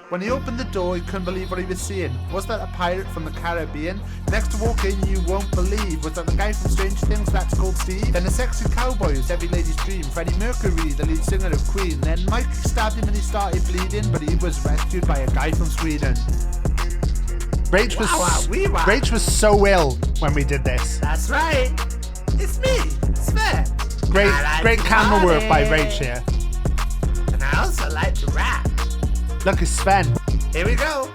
When he opened the door, he couldn't believe what he was seeing. Was that a pirate from the Caribbean? Next to walk in, you won't believe. Was that the guy from Stranger Things that's called Steve? Then a sexy cowboy who's every lady's dream. Freddie Mercury, the lead singer of Queen. Then Mike stabbed him and he started bleeding, but he was rescued by a guy from Sweden. Rach was so ill when we did this. That's right. It's me, Sven. Great camera work by Rach here. And I also like to rap. Look, it's Sven. Here we go.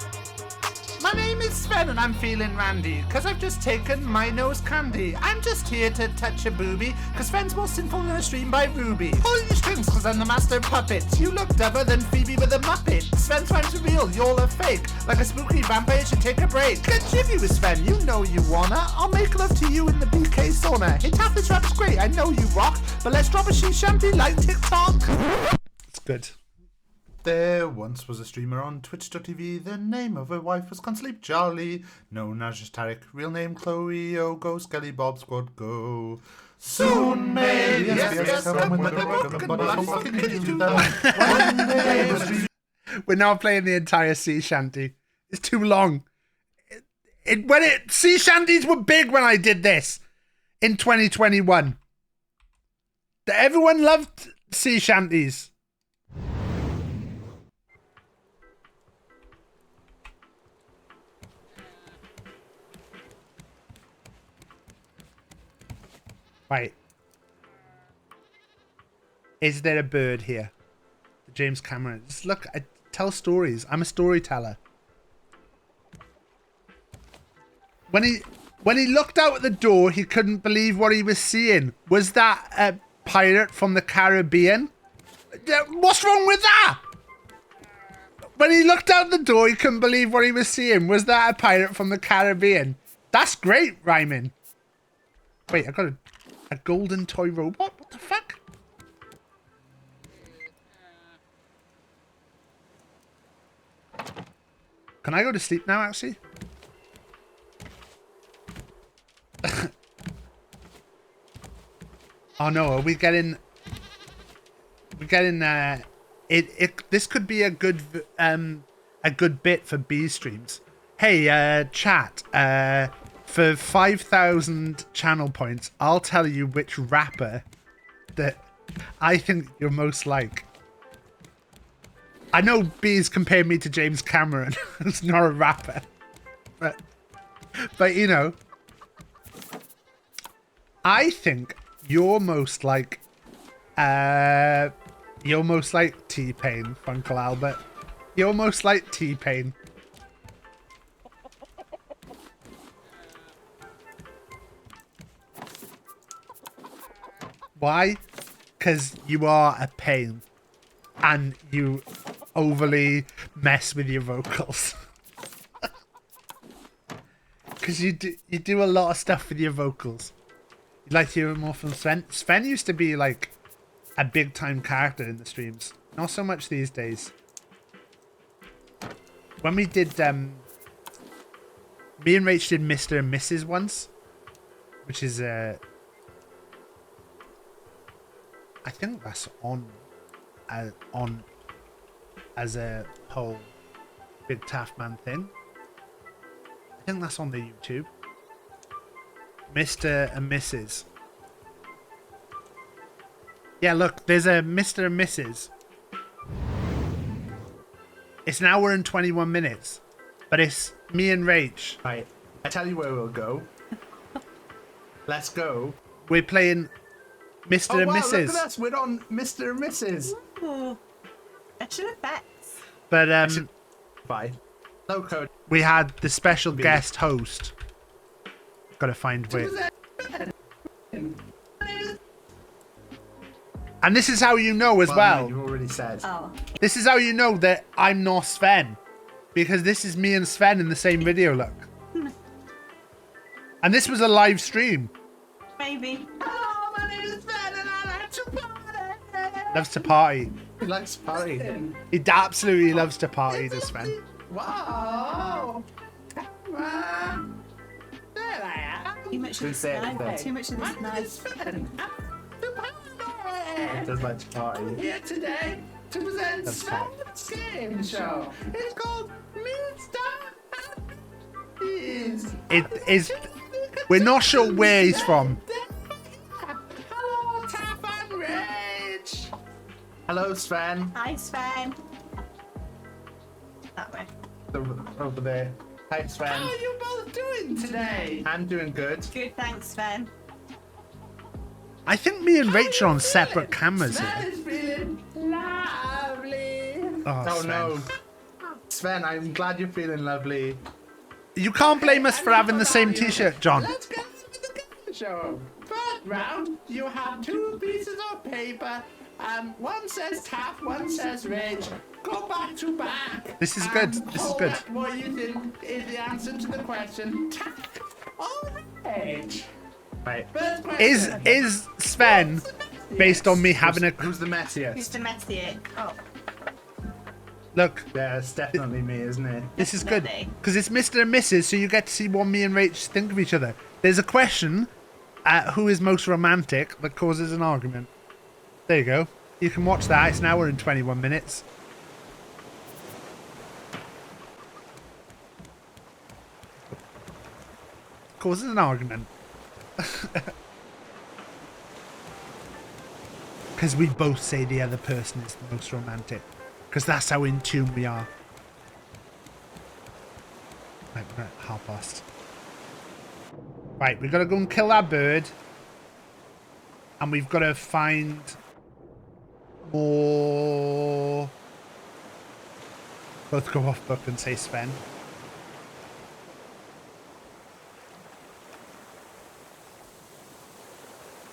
My name is Sven and I'm feeling randy, cause I've just taken my nose candy. I'm just here to touch a booby, cause Sven's more sinful than a stream by Ruby. Pull your strings cause I'm the master puppet. You look dumber than Phoebe with a muppet. Sven's rhymes are real, you're a fake. Like a spooky vampire, you should take a break. Get jibby with Sven, you know you wanna. I'll make love to you in the BK sauna. Hey Taff, this rap's great, I know you rock, but let's drop a she shanty like TikTok. It's good. There once was a streamer on Twitch.tv. The name of her wife was Consleep Jolly, known as just Tarek. Real name Chloe. Oh, go Skelly Bob Squad, go. Soon may We're now playing the entire sea shanty. It's too long. Sea shanties were big when I did this in 2021. Everyone loved sea shanties. Right. Is there a bird here? James Cameron. Just look, I tell stories. I'm a storyteller. When he looked out at the door, he couldn't believe what he was seeing. Was that a pirate from the Caribbean? What's wrong with that? When he looked out the door, he couldn't believe what he was seeing. Was that a pirate from the Caribbean? That's great rhyming. Wait, I got a golden toy robot? What the fuck? Can I go to sleep now, actually? Oh no, are we getting... We're getting... This could be a good bit for B streams. Hey, chat. For 5,000 channel points, I'll tell you which rapper that I think you're most like. I know B's compared me to James Cameron. It's not a rapper. But you know. I think you're most like T-Pain, Funkle Albert. You're most like T-Pain. Why? Because you are a pain and you overly mess with your vocals. Because you do a lot of stuff with your vocals. You'd like to hear more from Sven. Sven used to be like a big time character in the streams. Not so much these days. When we did me and Rach did Mr. and Mrs. once, which is I think that's on as a whole BigTaffMan thing. I think that's on the YouTube. Mr. and Mrs. Yeah, look, there's a Mr. and Mrs. It's an hour and 21 minutes, but it's me and Rach. Right, I tell you where we'll go. Let's go. We're playing Mr. and Mrs. Look at us, we're on Mr. and Mrs. Ooh, special effects. But Bye. No code. we had the special guest host. Gotta find where. And this is how you know as well. You already said. Oh. This is how you know that I'm not Sven. Because this is me and Sven in the same video, look. And this was a live stream. Maybe. Hello, my name is Ben and I like to party. Loves to party. He likes to party. He absolutely loves to party, does Sven. Wow. Wow. There I am. Too much of Who this said knife. that? Too much of this knife. He does like to party. Here today to present It's Sven's game show. It's called Mr. It is. We're not sure where he's from. Hello, Taff and Rage. Hello, Sven. Hi, Sven. That way. Over there. Hi, Sven. How are you both doing today? I'm doing good. Good, thanks, Sven. I think me and Rachel are on separate cameras Sven here. is feeling lovely. Oh, Sven. No. Sven, I'm glad you're feeling lovely. You can't blame us for having the same T-shirt, John. Let's get with the game show. First round, you have 2 pieces of paper. One says Taff, one says Rage. Go back to back. This is good. This is good. What you think is the answer to the question? Taff or Rage? Right. First question. Is Sven based on me having a Who's the messiest? Who's the messier? Oh, look? Yeah, it's definitely me, isn't it? This is good Definitely. because it's Mr. and Mrs. So you get to see what me and Rach think of each other. There's a question: who is most romantic that causes an argument? There you go. You can watch that. It's an hour and 21 minutes. Causes an argument. Because we both say the other person is the most romantic. Because that's how in tune we are. Right, we're at 1:30. Right, we've got to go and kill that bird. And we've got to find more... Both go off book and say Sven.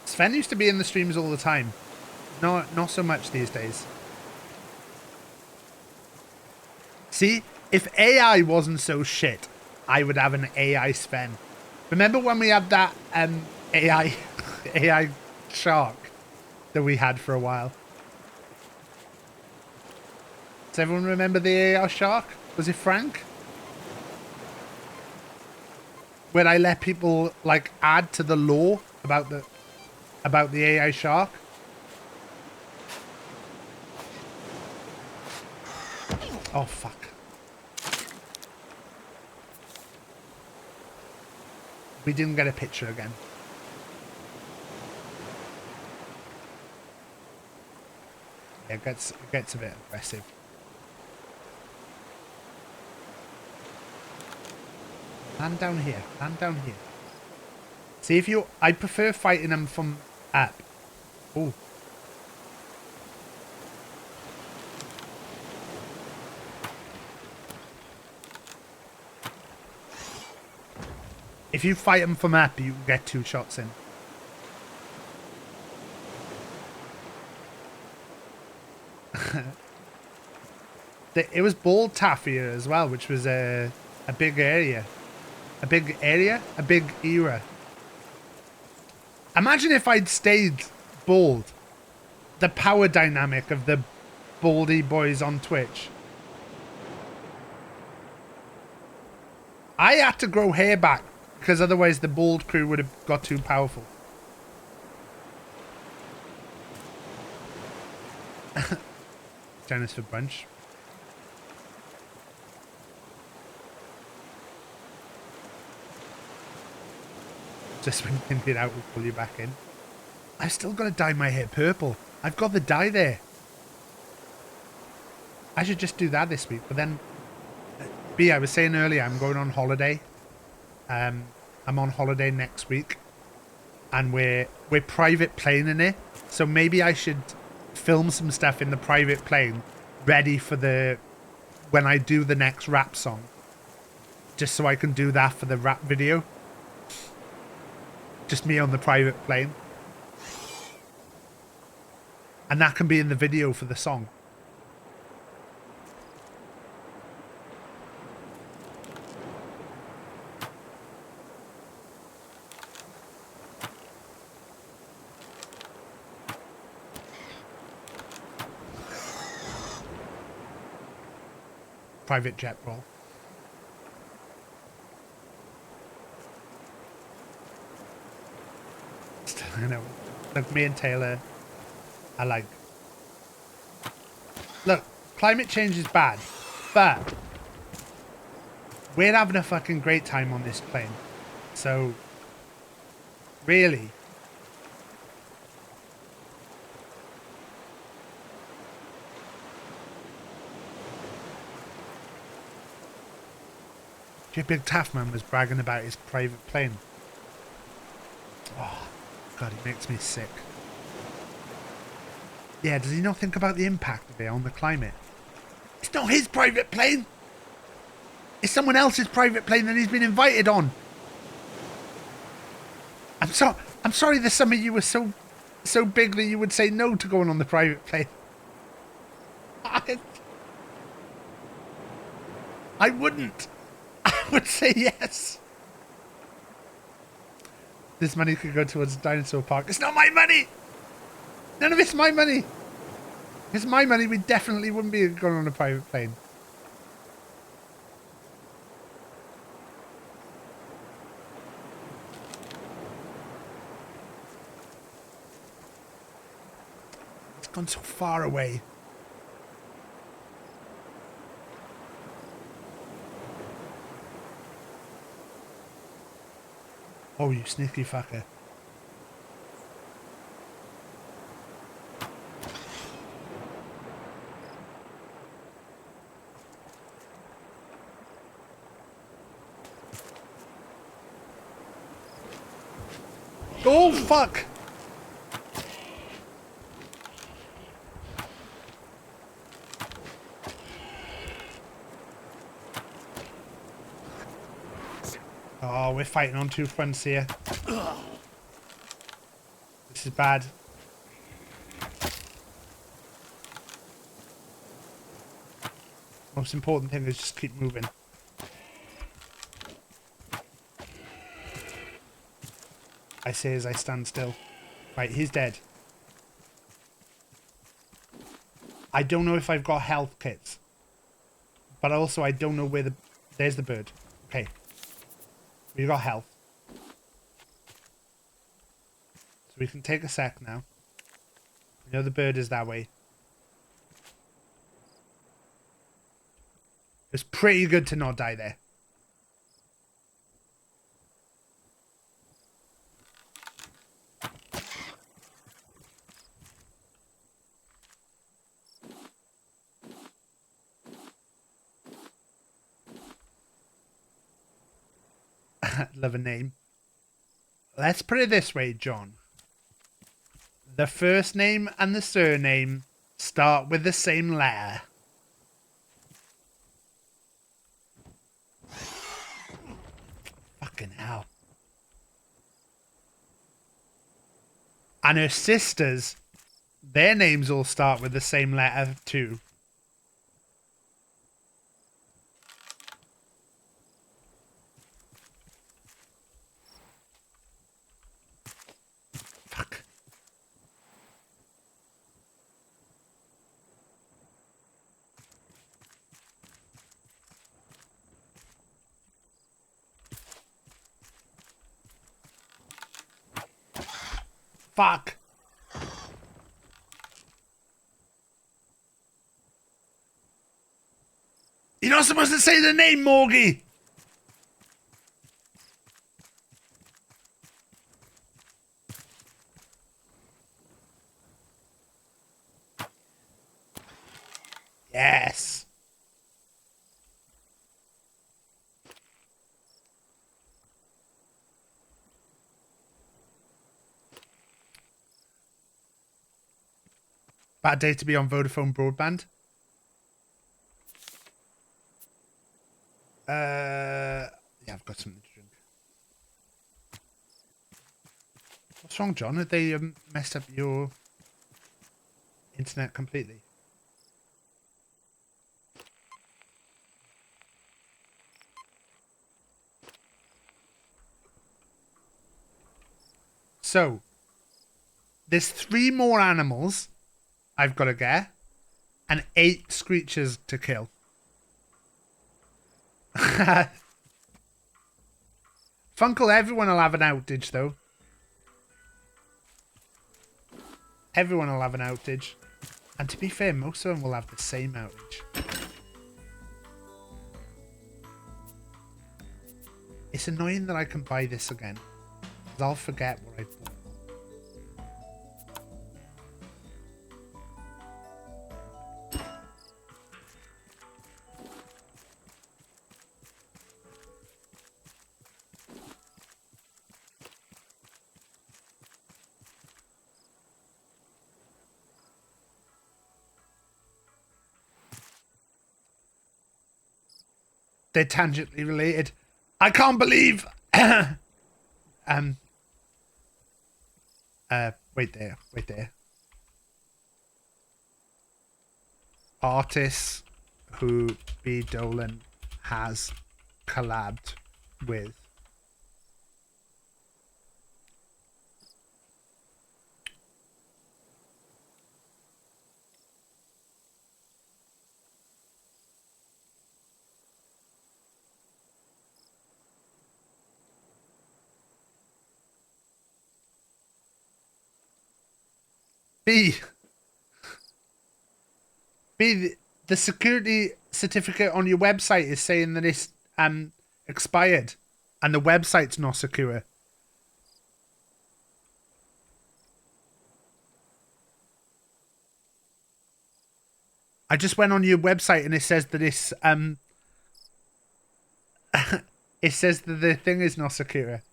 Sven used to be in the streams all the time. Not so much these days. See, if AI wasn't so shit, I would have an AI Sven. Remember when we had that AI AI shark that we had for a while? Does everyone remember the AI shark? Was it Frank? When I let people like add to the lore about the AI shark. Oh fuck. We didn't get a picture again. Yeah, it gets a bit aggressive. Land down here. Land down here. See if you... I prefer fighting them from up. Oh. If you fight them from up, you can get 2 shots in. It was bald taffy as well, which was a big area. A big area? A big era. Imagine if I'd stayed bald. The power dynamic of the baldy boys on Twitch. I had to grow hair back because otherwise the bald crew would have got too powerful. Jennifer Bunch. Just when you get out, we'll pull you back in. I've still got to dye my hair purple. I've got the dye there. I should just do that this week. But then, B, I was saying earlier, I'm going on holiday. I'm on holiday next week. And we're private planing it. So maybe I should film some stuff in the private plane. Ready for when I do the next rap song. Just so I can do that for the rap video. Just me on the private plane. And that can be in the video for the song. Private jet roll. I know. Look, me and Taylor are like... Look, climate change is bad, but we're having a fucking great time on this plane. So, really. BigTaffMan was bragging about his private plane. Oh, God, he makes me sick. Yeah, does he not think about the impact of it on the climate? It's not his private plane. It's someone else's private plane that he's been invited on. I'm sorry that some of you were so big that you would say no to going on the private plane. I wouldn't. I would say yes. This money could go towards a dinosaur park. It's not my money. None of it's my money. If it's my money, we definitely wouldn't be going on a private plane. It's gone so far away. Oh, you sneaky fucker. Oh, fuck! Oh, we're fighting on two fronts here. This is bad. Most important thing is just keep moving. I say as I stand still. Right, he's dead. I don't know if I've got health kits. But also I don't know where the... There's the bird. Okay. We've got health. So we can take a sec now. We know the bird is that way. It's pretty good to not die there. Love a name. Let's put it this way, John. The first name and the surname start with the same letter. Fucking hell. And her sisters, their names all start with the same letter too. Fuck. Fuck. You're not supposed to say the name, Morgie. Yes. Bad day to be on Vodafone broadband. Yeah, I've got something to drink. What's wrong, John? Have they messed up your internet completely? So, there's 3 more animals I've got to get, and 8 screechers to kill. Funkle, everyone will have an outage, though. Everyone will have an outage. And to be fair, most of them will have the same outage. It's annoying that I can buy this again, because I'll forget what I bought. They're tangentially related. I can't believe. Wait there. Artists who B. Dolan has collabed with. The security certificate on your website is saying that it's expired and the website's not secure. I just went on your website and it says that it's it says that the thing is not secure.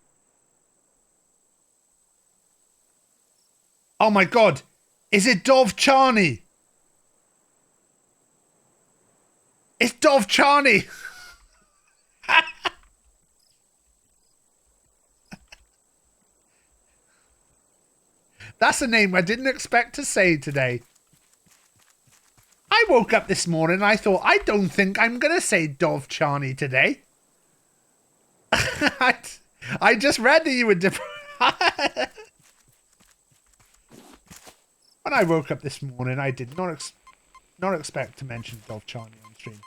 Oh my god, is it Dov Charney? It's Dov Charney. That's a name I didn't expect to say today. I woke up this morning and I thought, I don't think I'm going to say Dov Charney today. I just read that you were different. When I woke up this morning, I did not expect to mention Dov Charney on stream.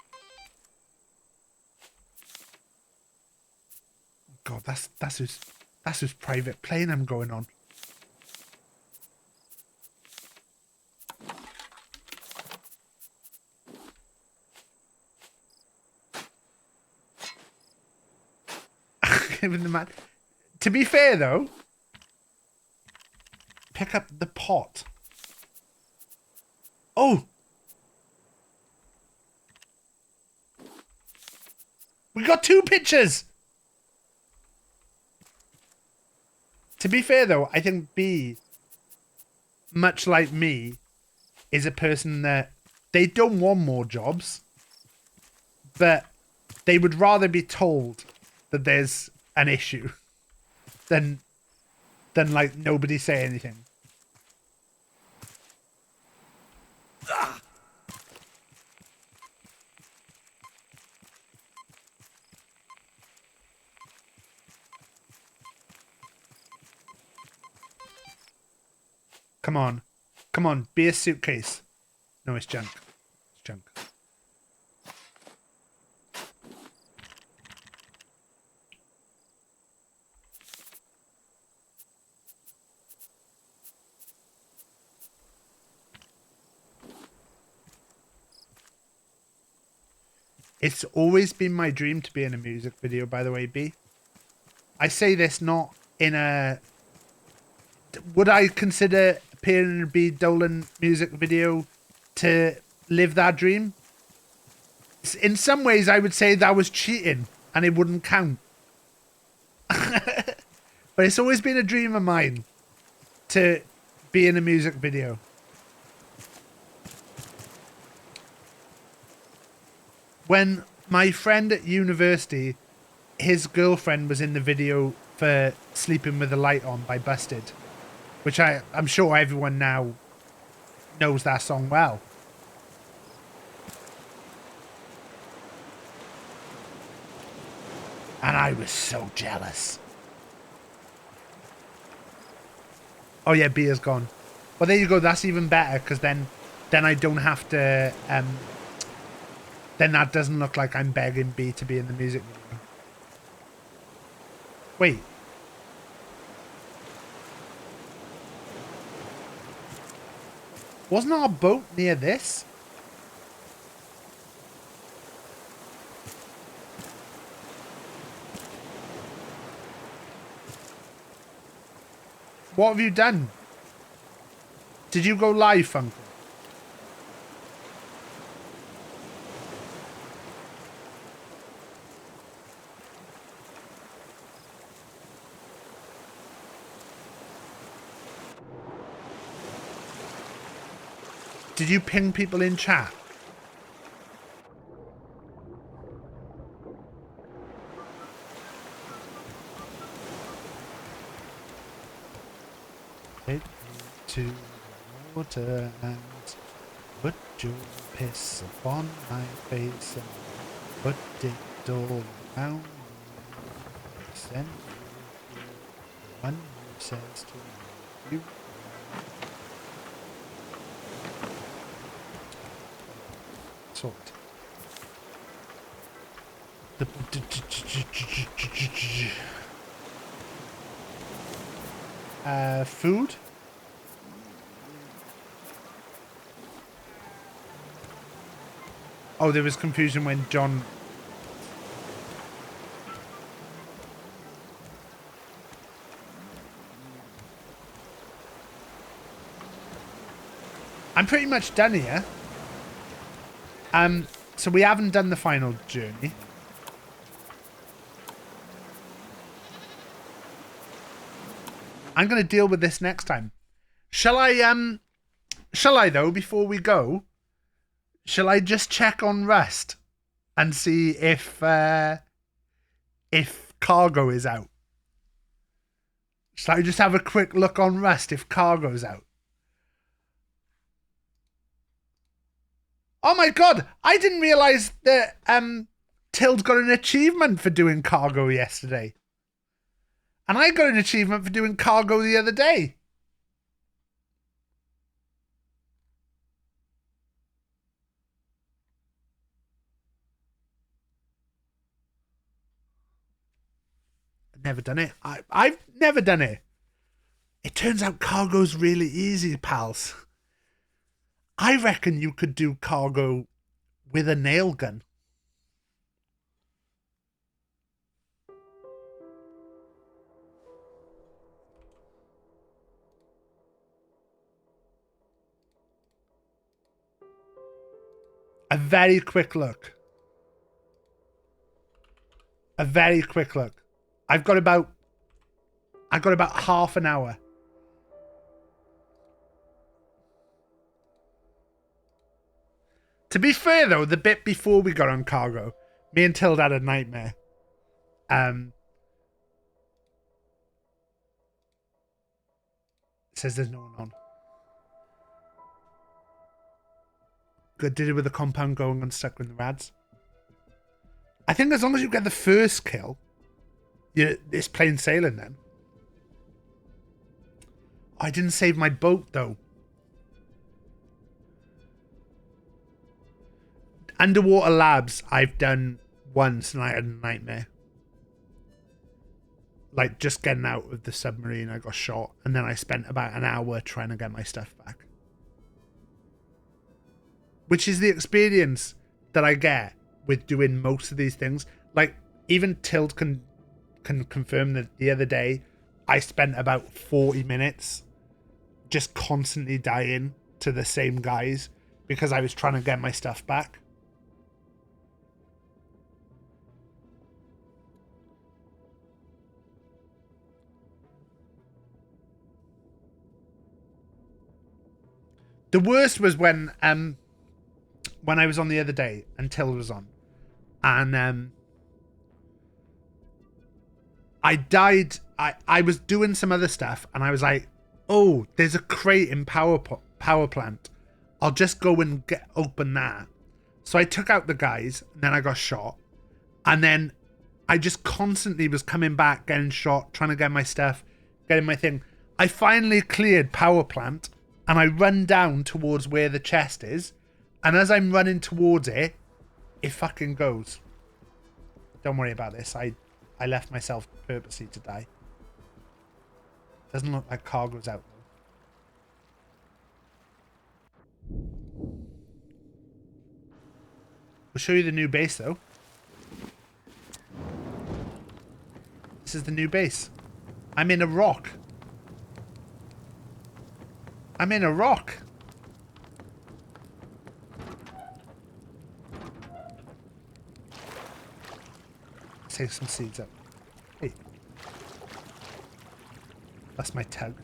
God, that's whose private plane I'm going on. Given the man. To be fair though, pick up the pot. Oh, we got 2 pictures. To be fair though, I think B, much like me, is a person that they don't want more jobs, but they would rather be told that there's an issue than like nobody say anything. Ah. Come on. Come on, be a suitcase. No, it's junk. It's junk. It's always been my dream to be in a music video, by the way, B. I say this not in a... Would I consider appearing in a B. Dolan music video to live that dream? In some ways, I would say that was cheating and it wouldn't count. But it's always been a dream of mine to be in a music video. When my friend at university, his girlfriend was in the video for Sleeping with the Light On by Busted, which I'm sure everyone now knows that song well. And I was so jealous. Oh yeah, B is gone. Well, there you go. That's even better, because then I don't have to... then that doesn't look like I'm begging B to be in the music video. Wait. Wasn't our boat near this? What have you done? Did you go live, Funko? Did you ping people in chat? Take me to the water and put your piss upon my face and put it all around me. Send you the one who says to me, you. Sort. Food? Oh, there was confusion when John... I'm pretty much done here. So we haven't done the final journey. I'm going to deal with this next time. Shall I though, before we go, shall I just check on Rust and see if cargo is out? Shall I just have a quick look on Rust if cargo's out? Oh my god, I didn't realise that Tild got an achievement for doing cargo yesterday. And I got an achievement for doing cargo the other day. I've never done it. I've never done it. It turns out cargo's really easy, pals. I reckon you could do cargo with a nail gun. A very quick look. A very quick look. I've got about half an hour. To be fair, though, the bit before we got on cargo, me and Tild had a nightmare. It says there's no one on. Good, did it with the compound going unstuck with the rads. I think as long as you get the first kill, it's plain sailing then. I didn't save my boat, though. Underwater labs I've done once and I had a nightmare. Like just getting out of the submarine, I got shot and then I spent about an hour trying to get my stuff back. Which is the experience that I get with doing most of these things. Like even Tild can confirm that the other day I spent about 40 minutes just constantly dying to the same guys because I was trying to get my stuff back. The worst was when I was on the other day and Till was on, and I died. I was doing some other stuff, and I was like, "Oh, there's a crate in power plant. I'll just go and open that." So I took out the guys, and then I got shot, and then I just constantly was coming back, getting shot, trying to get my stuff, getting my thing. I finally cleared power plant. And I run down towards where the chest is. And as I'm running towards it, it fucking goes. Don't worry about this. I left myself purposely to die. Doesn't look like cargo's out though. I'll show you the new base, though. This is the new base. I'm in a rock. I'm in a rock. Take some seeds up. Hey. That's my tug.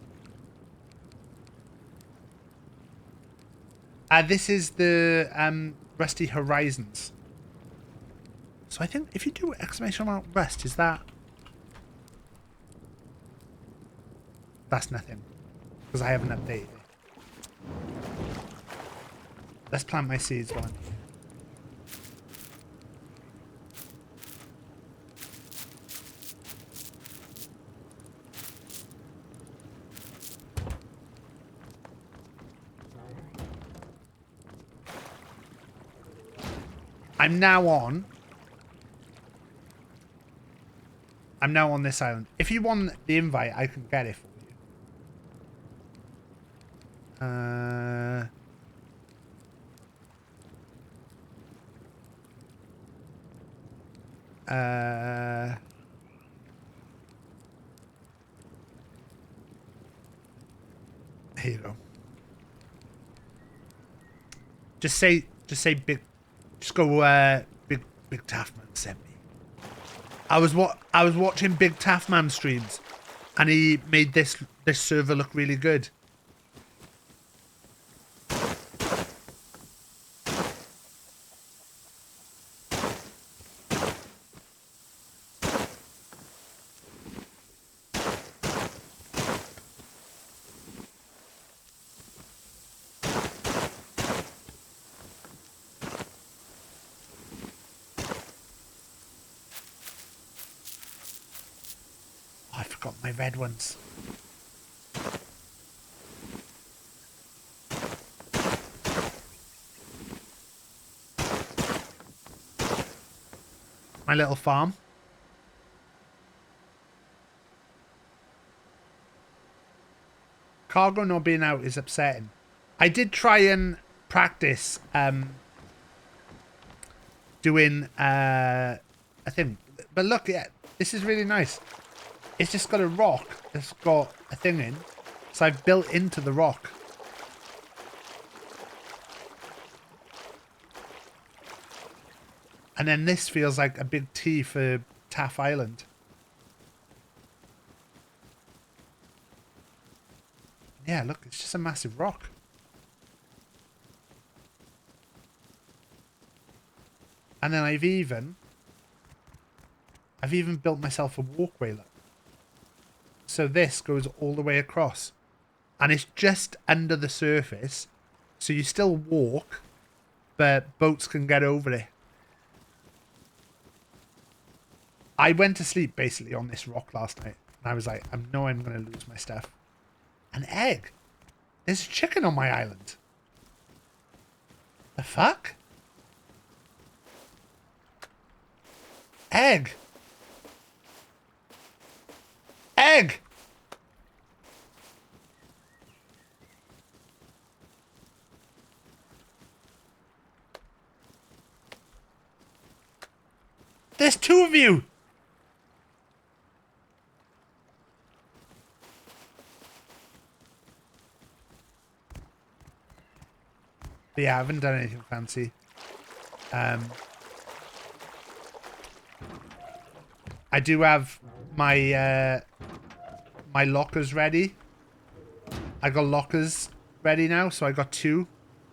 This is the Rusty Horizons. So I think if you do exclamation mark rust, is that... That's nothing. Because I haven't updated it. Let's plant my seeds while I'm here. I'm now on this island. If you want the invite, I can get it for you. Here you go. Just say big. Just go. BigTaffMan sent me. I was watching BigTaffMan streams, and he made this server look really good. I forgot my red ones. My little farm. Cargo not being out is upsetting. I did try and practice doing a thing. But look, yeah, this is really nice. It's just got a rock that's got a thing in. So I've built into the rock. And then this feels like a big T for Taff Island. Yeah, look, it's just a massive rock. And then I've even built myself a walkway, look. So this goes all the way across. And it's just under the surface. So you still walk, but boats can get over it. I went to sleep basically on this rock last night. And I was like, I know I'm going to lose my stuff. An egg? There's a chicken on my island. The fuck? Egg. Egg. There's two of you. But yeah, I haven't done anything fancy. I do have my my lockers ready. I got lockers ready now, so I got two.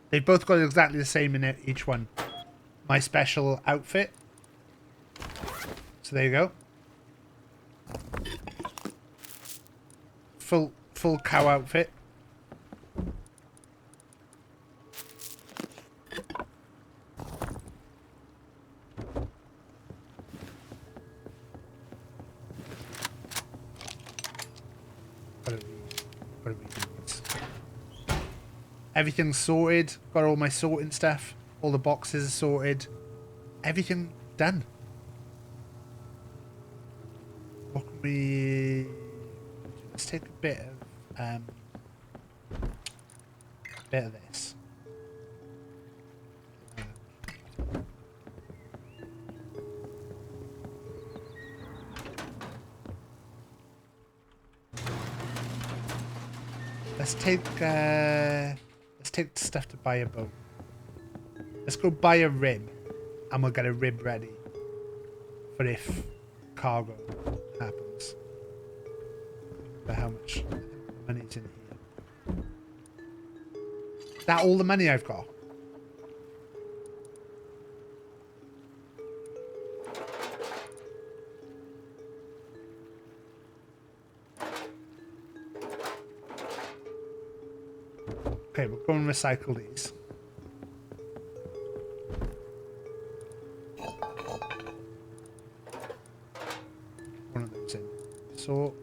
They've both got exactly the same in each one. My special outfit. So there you go. Full cow outfit. Everything's sorted. Got all my sorting stuff. All the boxes are sorted. Everything done. What can we... Let's take a bit of this. let's take stuff to buy a boat. Let's go buy a rib, and we'll get a rib ready for if cargo happens. But how much money's in here? Is that all the money I've got? Okay, we'll go and recycle these. One of those in. So,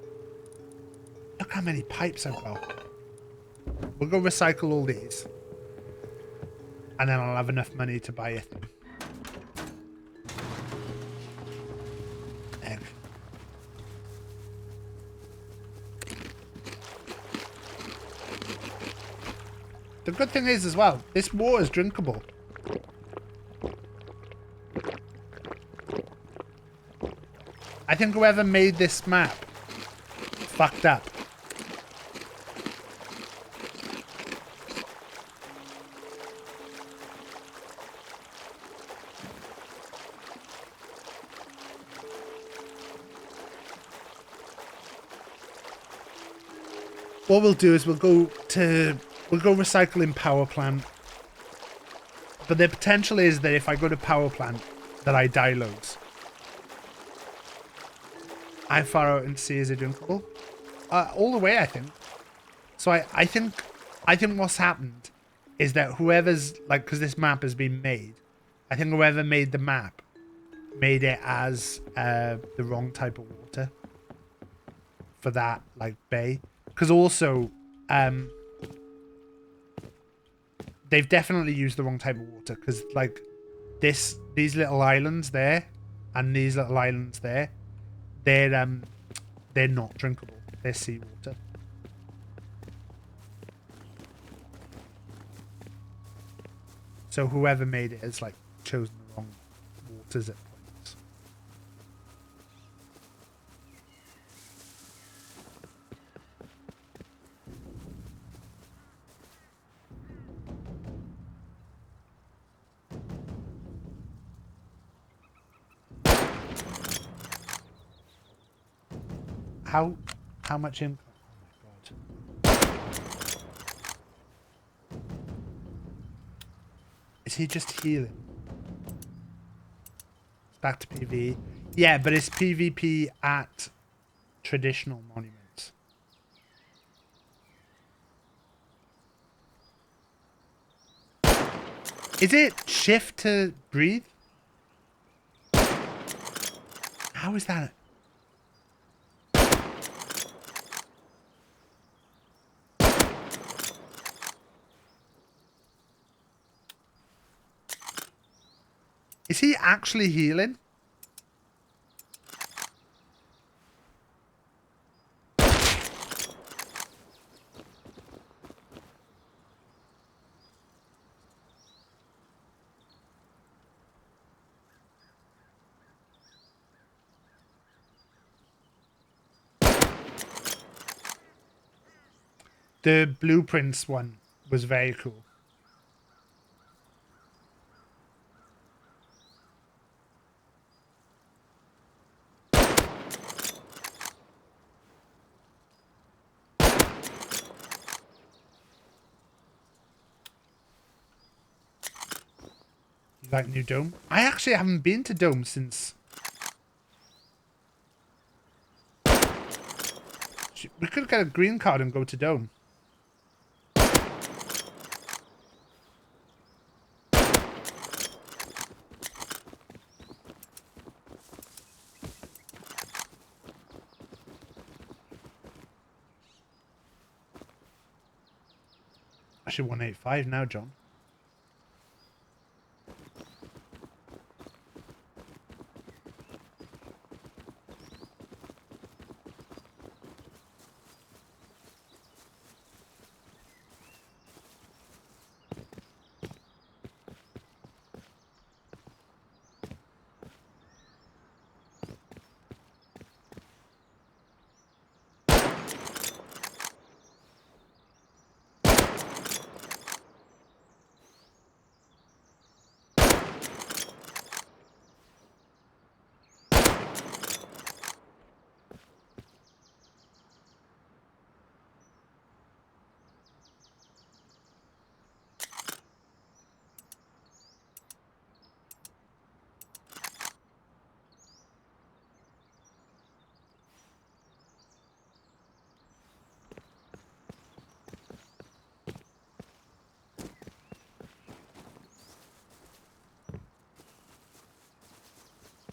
look how many pipes I've got. We'll go recycle all these. And then I'll have enough money to buy a thing. Egg. The good thing is as well, this water is drinkable. I think whoever made this map fucked up. What we'll do is we'll go recycling power plant. But the potential is that if I go to power plant, that I die loads. How far out into sea is it drinkable? All the way, I think. So I think what's happened is that whoever's, like, because this map has been made, I think whoever made the map made it as the wrong type of water for that, like, bay. Because also, they've definitely used the wrong type of water. Because, like, these little islands there and these little islands there, they're not drinkable. They're seawater. So whoever made it has, like, chosen the wrong waters at points. How much income? Oh my god. Is he just healing? It's back to PvE. Yeah, but it's PvP at traditional monuments. Is it shift to breathe? How is that? Is he actually healing? The blueprints one was very cool. Like new Dome? I actually haven't been to Dome since... We could get a green card and go to Dome. Actually 185 now, John.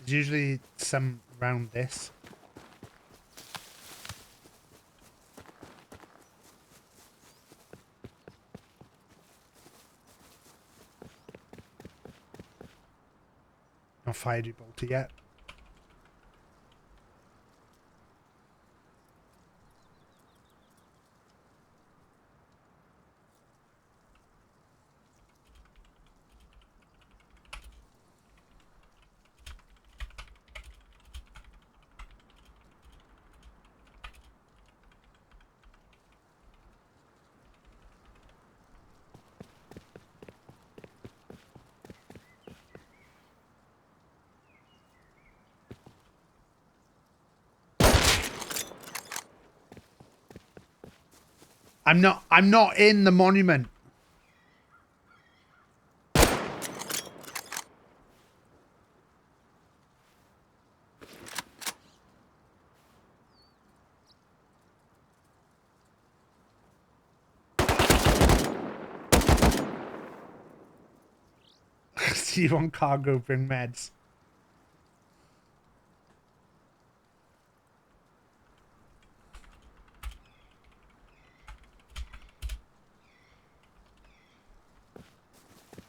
There's usually some around this. Not fired your bolter yet. I'm not in the monument. See you on cargo, bring meds.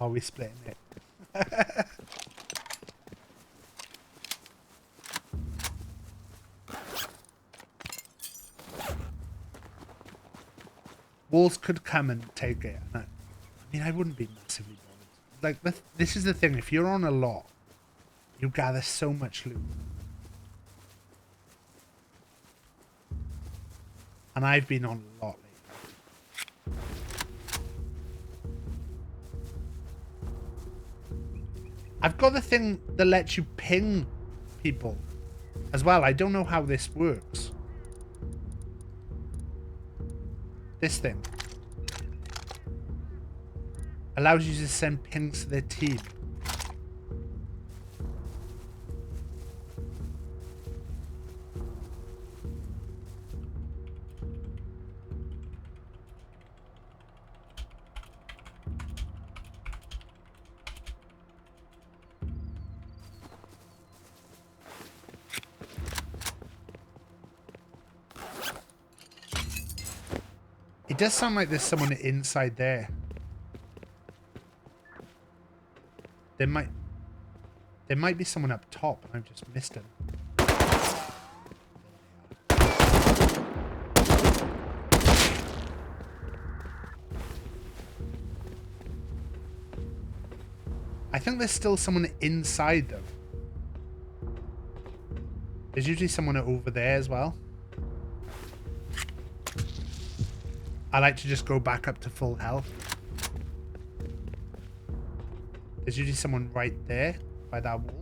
Are we splitting it? Wolves could come and take it. I mean, I wouldn't be massively bothered. Like, this is the thing. If you're on a lot, you gather so much loot. And I've been on a lot lately. I've got the thing that lets you ping people as well. I don't know how this works. This thing allows you to send pings to their team. It does sound like there's someone inside there. There might be someone up top and I've just missed him. I think there's still someone inside though. There's usually someone over there as well. I like to just go back up to full health. There's usually someone right there by that wall.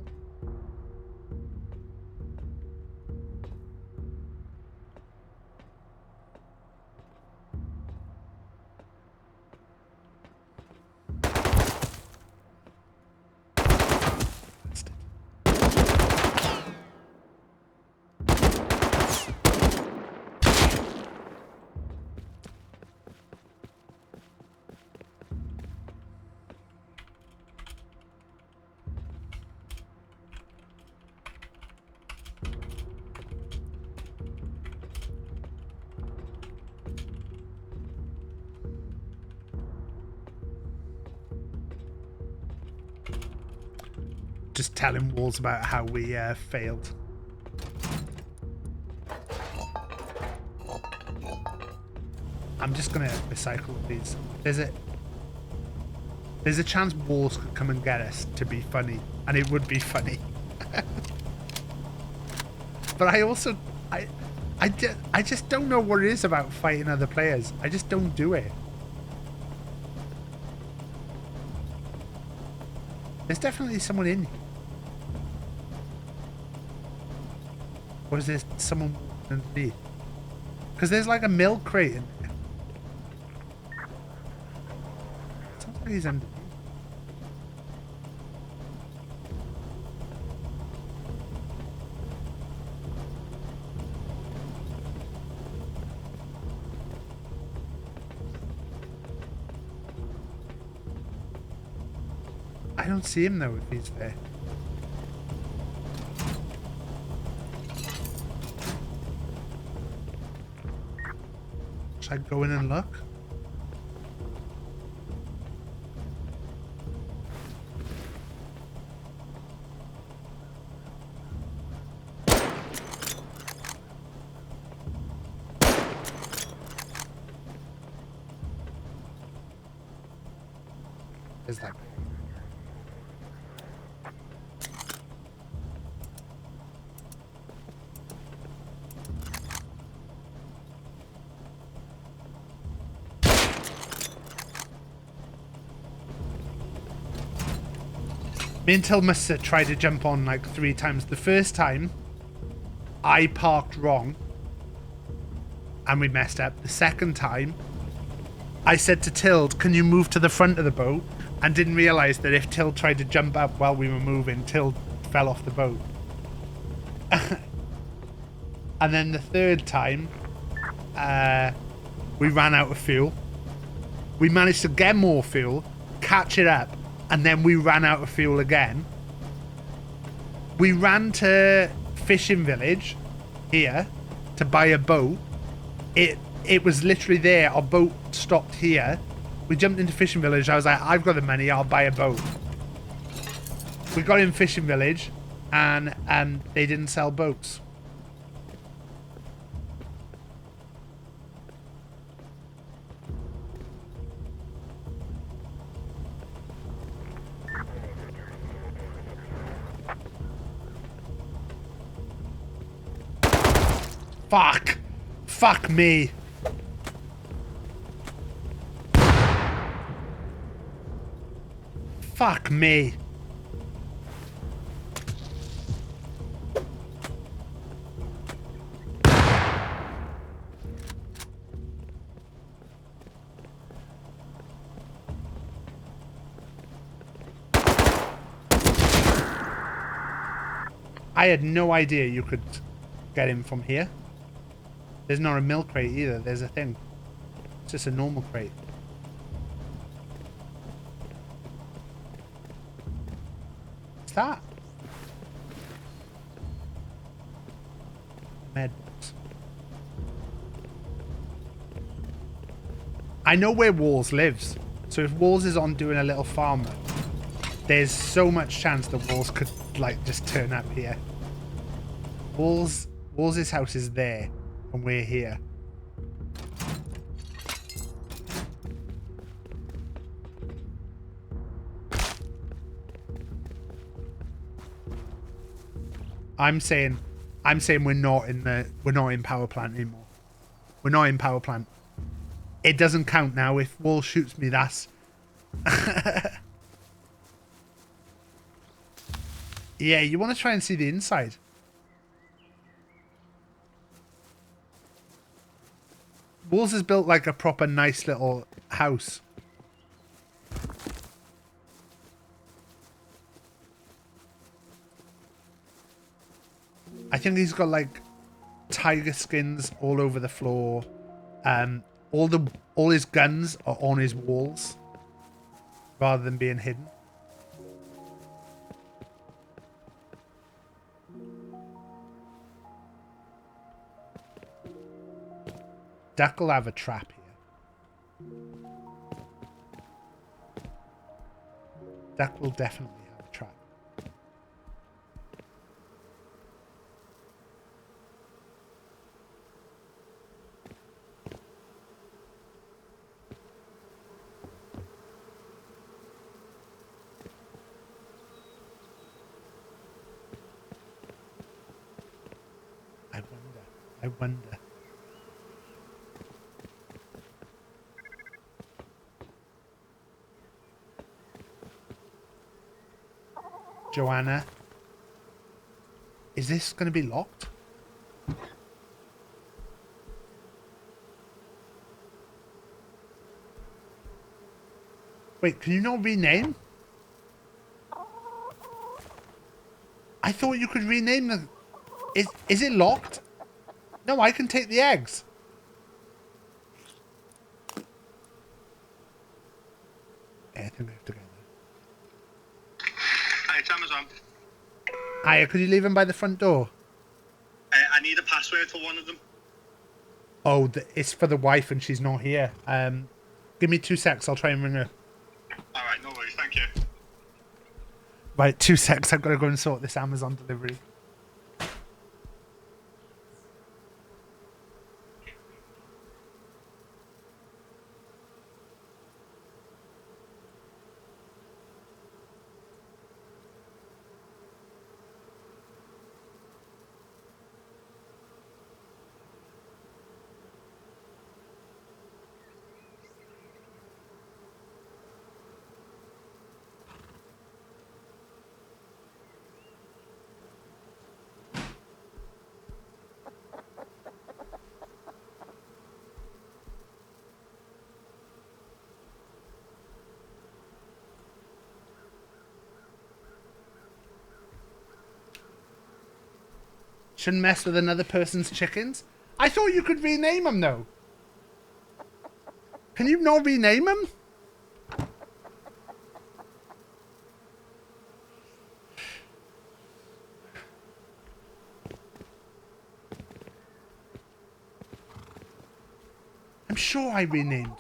Just telling Walls about how we failed. I'm just gonna recycle these. There's a chance Walls could come and get us to be funny, and it would be funny. But I also I just don't know what it is about fighting other players. I just don't do it. There's definitely someone in here. Or is there someone underneath? Because there's like a milk crate in there. Sounds like he's underneath. I don't see him though if he's there. Should I go in and look? Is that? Me and Till must have tried to jump on like 3 times. The first time, I parked wrong. And we messed up. The second time, I said to Tild, can you move to the front of the boat? And didn't realise that if Tild tried to jump up while we were moving, Tild fell off the boat. And then the third time, we ran out of fuel. We managed to get more fuel, catch it up, and then we ran out of fuel again. We ran to Fishing Village here to buy a boat. It was literally there. Our boat stopped here. We jumped into Fishing Village. I was like, I've got the money. I'll buy a boat. We got in Fishing Village, and they didn't sell boats. Fuck. Fuck me. Fuck me. I had no idea you could get him from here. There's not a milk crate either. There's a thing. It's just a normal crate. What's that? Med box. I know where Walls lives. So if Walls is on doing a little farmer, there's so much chance that Walls could like just turn up here. Walls' house is there. And we're here. I'm saying we're not in power plant anymore. We're not in power plant. It doesn't count now. If Wall shoots me, that's yeah, you want to try and see the inside. Walls has built like a proper nice little house. I think he's got like tiger skins all over the floor. All his guns are on his walls rather than being hidden. Duck will have a trap here. Duck will definitely have a trap. I wonder. Joanna, is this going to be locked? Wait, can you not rename? I thought you could rename the... Is it locked? No, I can take the eggs. Yeah, I think we have to go there. Hi, it's Amazon. Hiya, could you leave him by the front door? I need a password for one of them. Oh, it's for the wife and she's not here. Give me 2 secs. I'll try and ring her. All right, no worries. Thank you. Right, 2 secs. I've got to go and sort this Amazon delivery. Shouldn't mess with another person's chickens. I thought you could rename them, though. Can you not rename them? I'm sure I renamed.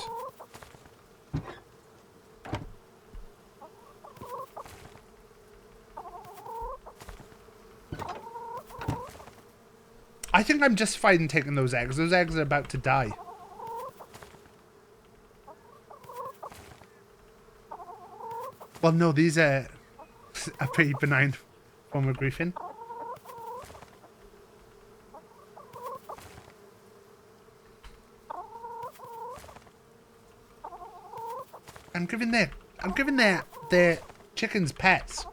I think I'm just fine taking those eggs. Those eggs are about to die. Well, no, these are a pretty benign form of griefing. I'm giving their chickens pets.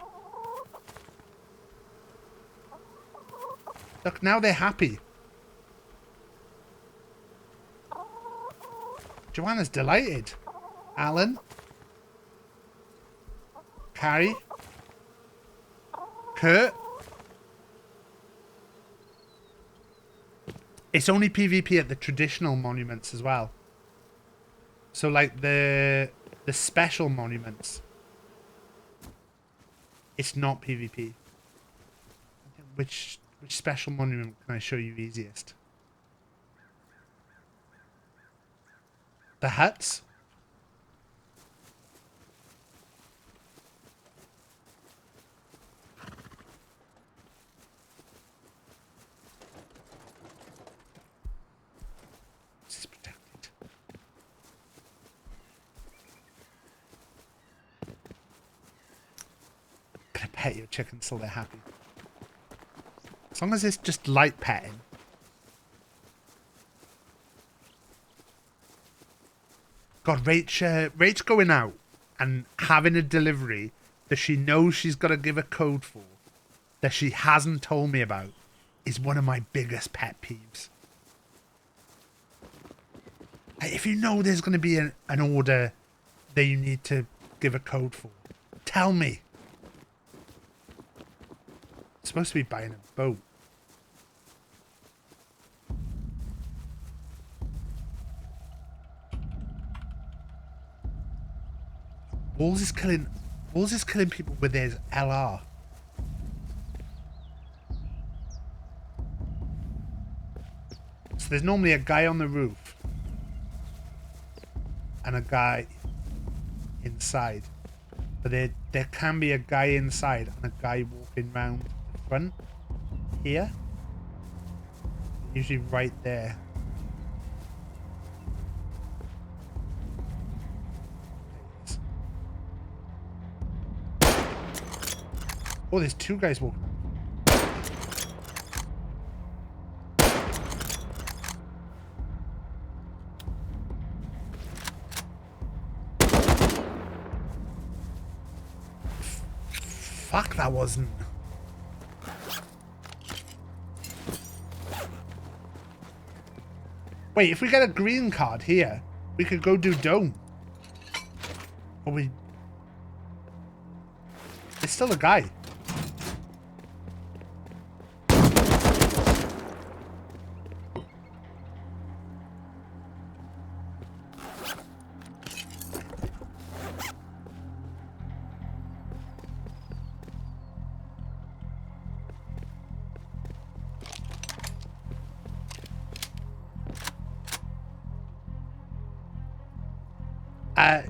Look, now they're happy. Joanna's delighted. Alan. Carrie. Kurt. It's only PvP at the traditional monuments as well. So like the special monuments. It's not PvP. Which special monument can I show you easiest? The huts? This is protected. Gonna pet your chickens till they're happy. As long as it's just light petting. God, Rach going out and having a delivery that she knows she's got to give a code for, that she hasn't told me about, is one of my biggest pet peeves. If you know there's going to be an order that you need to give a code for, tell me. I'm supposed to be buying a boat. Walls is killing people with his LR. So there's normally a guy on the roof and a guy inside. But there can be a guy inside and a guy walking round the front here. Usually right there. Oh, there's 2 guys walking. Fuck, that wasn't. Wait, if we get a green card here, we could go do Dome. Or we... There's still a guy.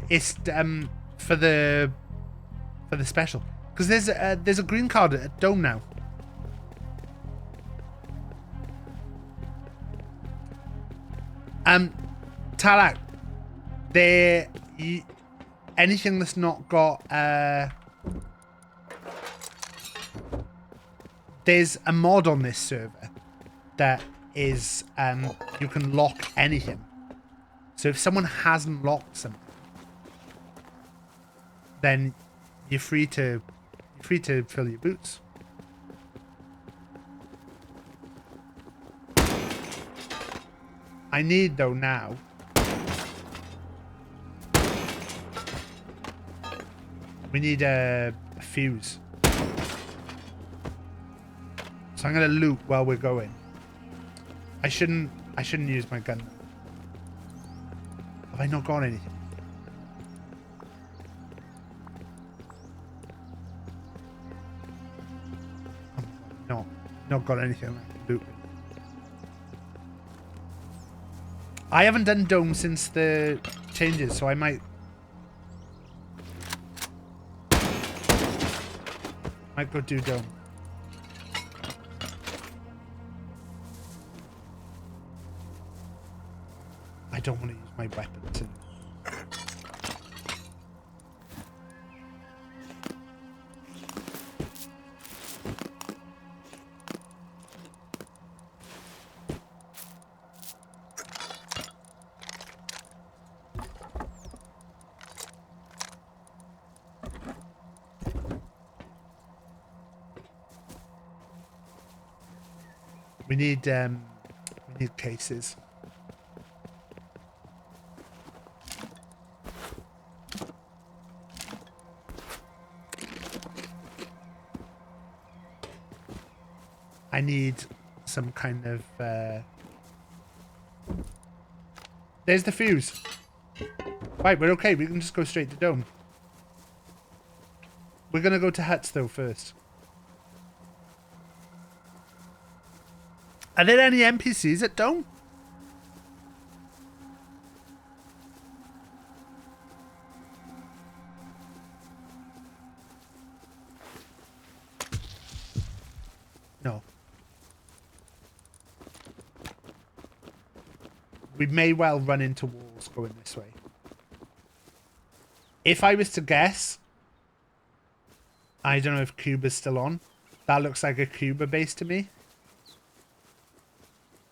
It's for the special, because there's a green card at Dome now. Talak, anything that's not got there's a mod on this server that is you can lock anything. So if someone hasn't locked something, then you're free to fill your boots. I need though now. We need a fuse. So I'm gonna loot while we're going. I shouldn't use my gun. Have I not got anything? No, not got anything I can loot. I haven't done Dome since the changes, so I might go do Dome. I don't want to use my weapons. We need cases. I need some kind of there's the fuse. Right, we're okay. We can just go straight to Dome. We're gonna go to huts though first. Are there any NPCs at Dome? No. We may well run into walls going this way. If I was to guess, I don't know if Cuba's still on. That looks like a Cuba base to me.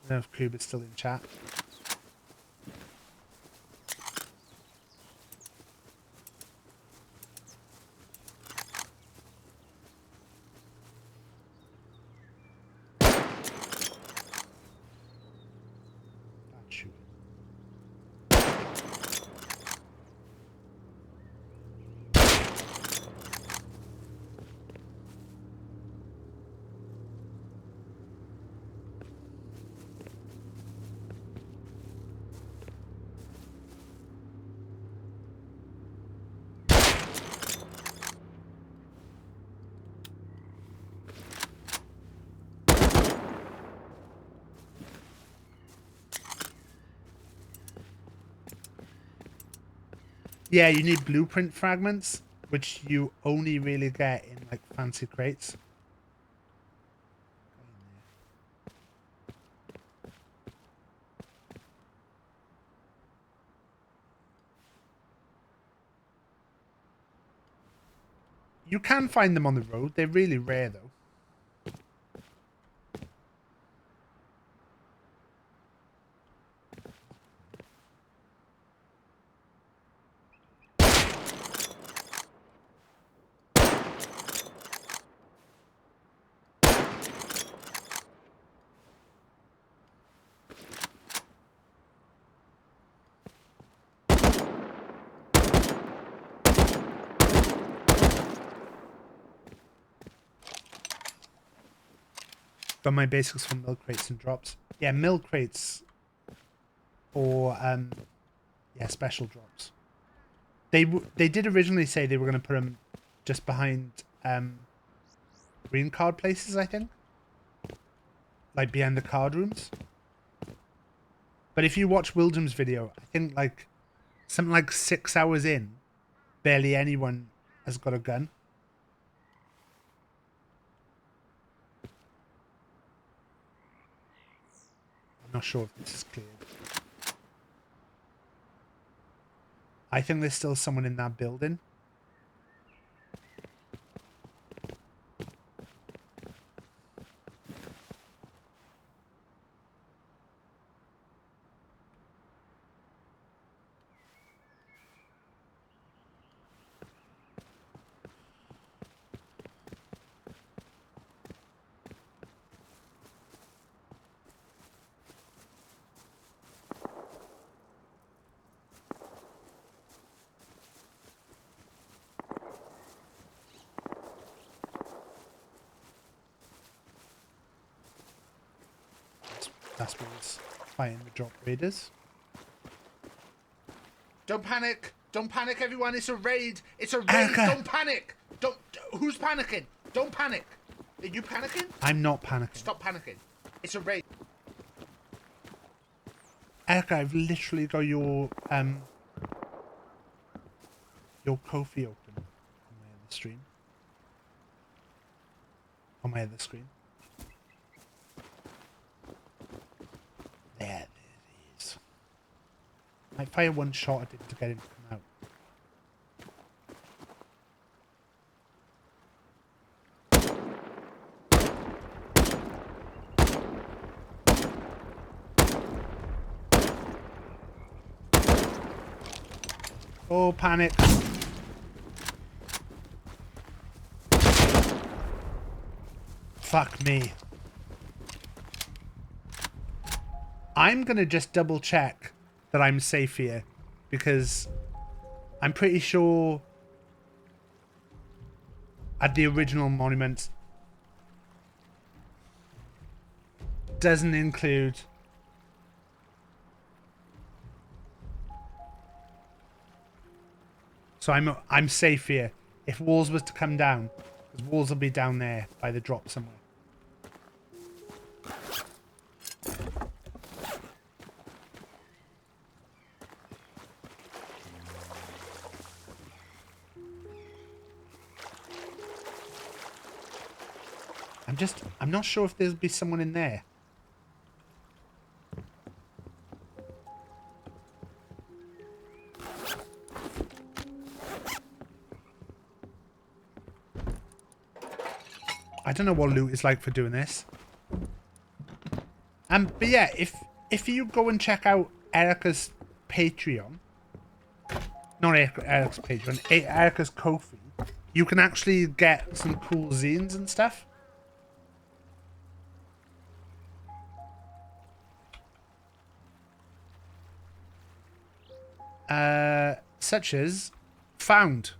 I don't know if Cuba's still in chat. Yeah, you need blueprint fragments, which you only really get in like fancy crates. You can find them on the road. They're really rare though. Got my basics from milk crates and drops. Yeah, milk crates or yeah, special drops. They did originally say they were going to put them just behind green card places, I think, like behind the card rooms. But if you watch Wildham's video, I think like Something like 6 hours in, barely anyone has got a gun. I'm not sure if this is cleared. I think there's still someone in that building. That's what's fighting the drop raiders. Don't panic! Don't panic, everyone! It's a raid! It's a raid! Erica. Don't panic! Don't. Who's panicking? Don't panic! Are you panicking? I'm not panicking. Stop panicking! It's a raid. Erica, I've literally got your Ko-fi open on my other stream. On my other screen. There it is. I fire one shot at him to get him to come out. Oh, panic. Fuck me. I'm gonna just double check that I'm safe here, because I'm pretty sure at the original monument doesn't include so I'm safe here. If walls was to come down, because walls will be down there by the drop somewhere. I'm not sure if there'll be someone in there. I don't know what loot is like for doing this. But yeah, if you go and check out Erica's Patreon, not Erica's Patreon, Erica's Ko-fi, you can actually get some cool zines and stuff. Such as Found.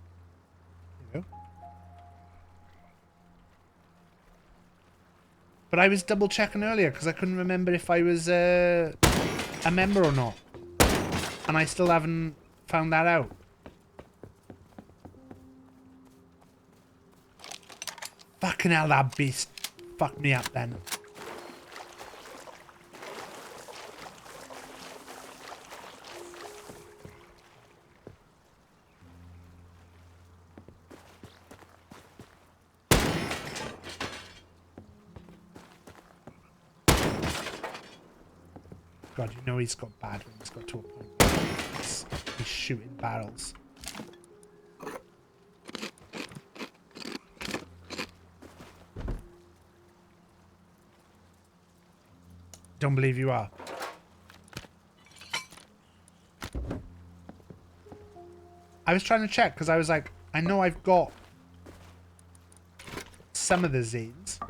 There you go. But I was double checking earlier because I couldn't remember if I was a member or not. And I still haven't found that out. Fucking hell, that beast fucked me up then. God, you know he's got bad when he's got to a point where he's shooting barrels. Don't believe you are. I was trying to check because I was like, I know I've got some of the zines.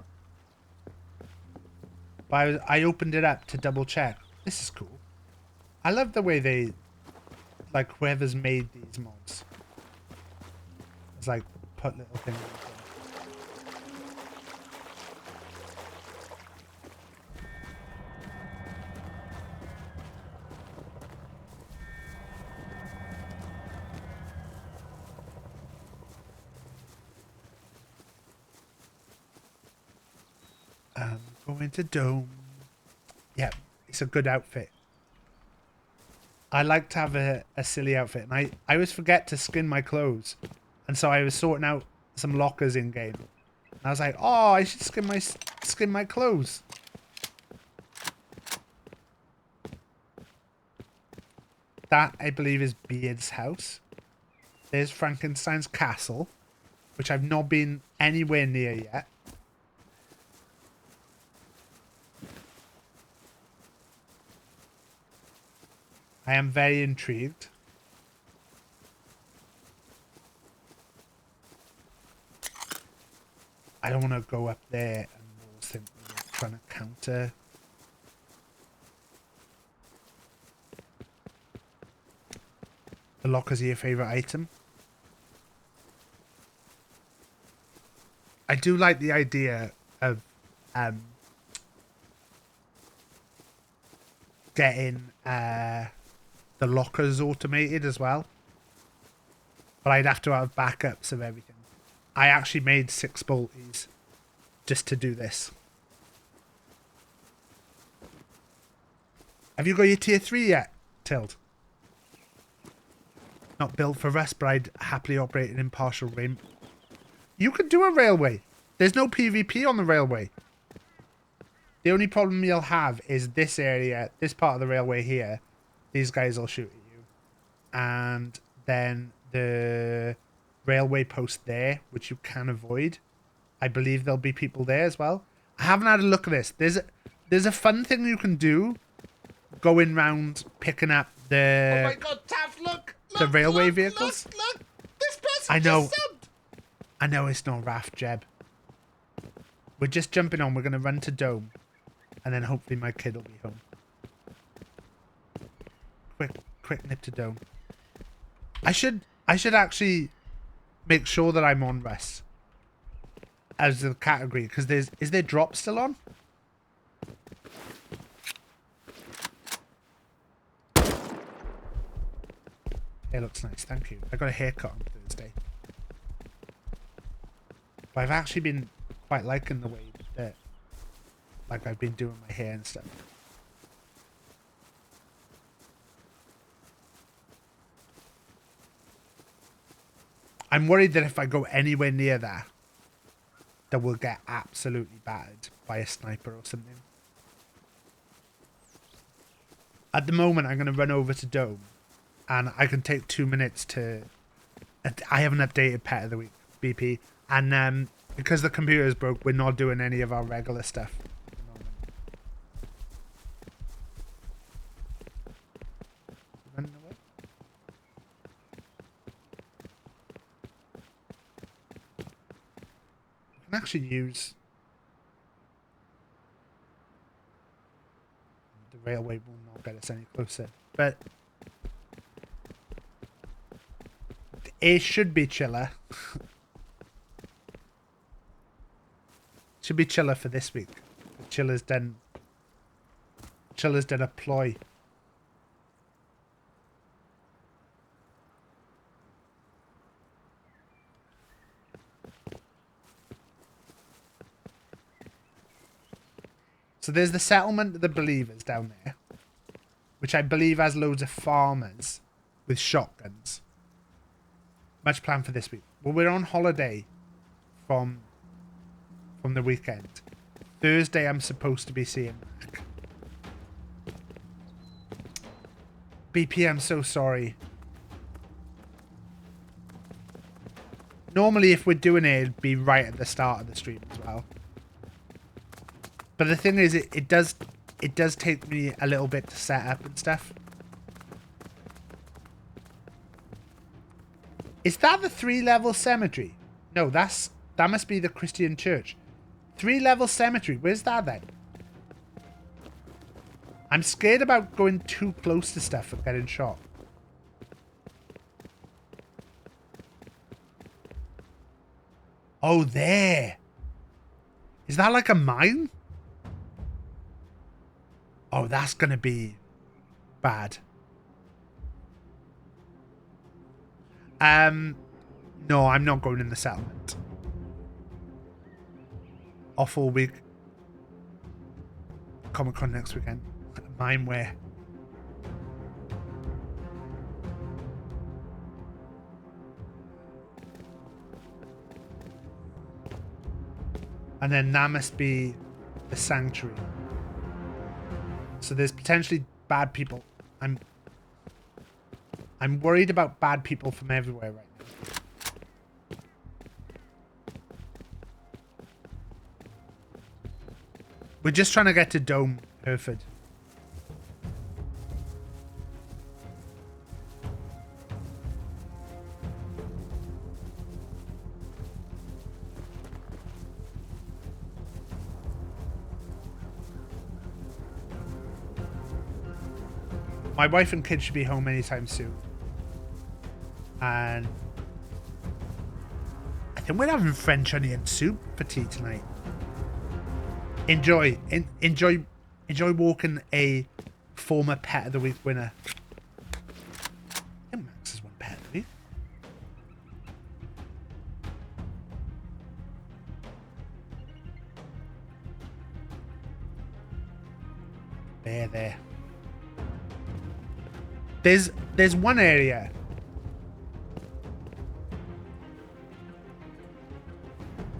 But I opened it up to double check. This is cool. I love the way they, like, whoever's made these mods, it's like put little things in there. Going to Dome. Yeah, it's a good outfit. I like to have a silly outfit, and I always forget to skin my clothes, and so I was sorting out some lockers in game, and I was like, oh, I should skin my clothes. That, I believe, is Beard's house. There's Frankenstein's castle, which I've not been anywhere near yet. I am very intrigued. I don't want to go up there and we'll think we're trying to counter. The lockers are your favourite item? I do like the idea of getting the lockers automated as well. But I'd have to have backups of everything. I actually made 6 bolties just to do this. Have you got your tier 3 yet, Tild? Not built for Rust, but I'd happily operate an impartial rain. You could do a railway. There's no PvP on the railway. The only problem you'll have is this area, this part of the railway here. These guys will shoot at you. And then the railway post there, which you can avoid. I believe there'll be people there as well. I haven't had a look at this. There's a fun thing you can do. Going round picking up the... Oh my god, Taff, look! The railway vehicles? Look! This person I know. just subbed! I know it's not Raft, Jeb. We're just jumping on. We're going to run to Dome. And then hopefully my kid will be home. Quick nip to Dome. I should actually make sure that I'm on Rest. As the category. Because is there drop still on? It looks nice, thank you. I got a haircut on Thursday. But I've actually been quite liking the way that, like, I've been doing my hair and stuff. I'm worried that if I go anywhere near that we'll get absolutely battered by a sniper or something. At the moment, I'm going to run over to Dome. And I can take 2 minutes to... I haven't updated Pet of the Week, BP. And because the computer is broke, we're not doing any of our regular stuff at the moment. Running away? We can actually use... The railway will not get us any closer. But... It should be chiller. Should be chiller for this week. Chiller's done a ploy. So there's the settlement of the believers down there, which I believe has loads of farmers with shotguns. Much planned for this week. Well, we're on holiday from the weekend. Thursday, I'm supposed to be seeing Mac. BP, I'm so sorry. Normally, if we're doing it, it'd be right at the start of the stream as well. But the thing is, it does take me a little bit to set up and stuff. Is that the 3-level cemetery? No, that must be the Christian church. 3-level cemetery. Where's that then? I'm scared about going too close to stuff and getting shot. Oh, there. Is that like a mine? Oh, that's gonna be bad. No, I'm not going in the settlement. Off all week. Comic-Con next weekend. Mine where? And then that must be the sanctuary. So there's potentially bad people. I'm worried about bad people from everywhere right now. We're just trying to get to Dome Hereford. My wife and kids should be home anytime soon. And I think we're having French onion soup for tea tonight. Enjoy walking a former Pet of the Week winner. I think Max has won Pet of the Week. There. There's one area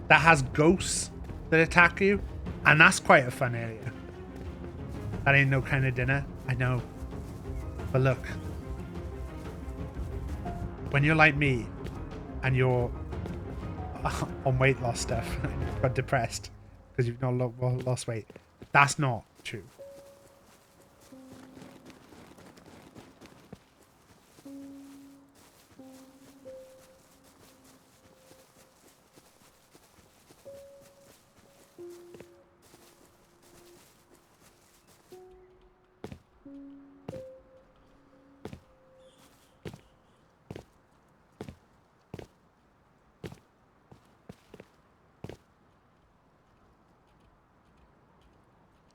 that has ghosts that attack you, and that's quite a fun area. That ain't no kind of dinner, I know. But look, when you're like me and you're on weight loss stuff and you've got depressed because you've not lost weight, that's not true.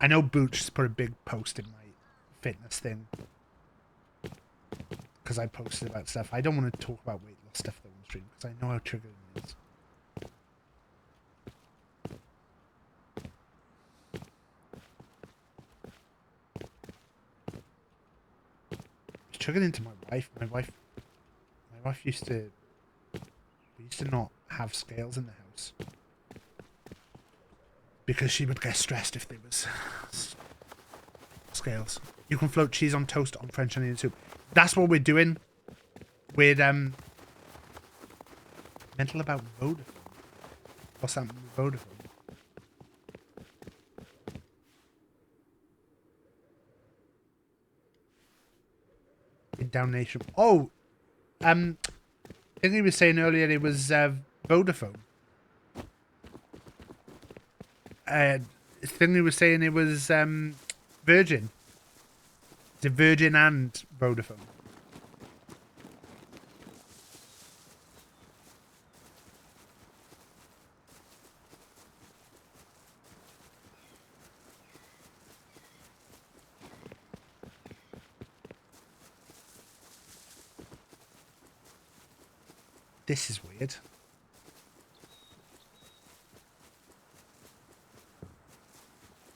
I know Booch put a big post in my fitness thing because I posted about stuff. I don't want to talk about weight loss stuff though on stream because I know how triggering it is. It's triggered into my wife. My wife used to. We used to not have scales in the house. Because she would get stressed if there was scales. You can float cheese on toast on French onion soup. That's what we're doing. We're mental about Vodafone. What's that with Vodafone? In Down Nation. Oh, I think he was saying earlier it was Vodafone. Thing he was saying it was Virgin. It's a Virgin and Vodafone. This is weird.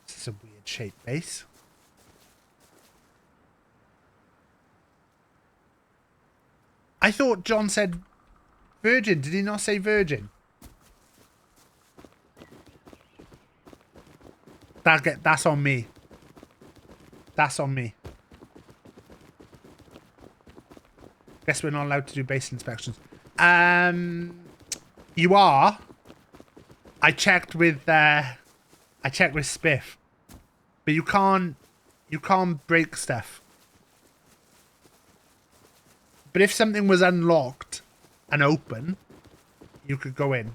It's a weird shaped base. I thought John said Virgin. Did he not say Virgin? That's on me. That's on me. Guess we're not allowed to do base inspections. You are. I checked with Spiff. But you can't break stuff. But if something was unlocked and open, you could go in.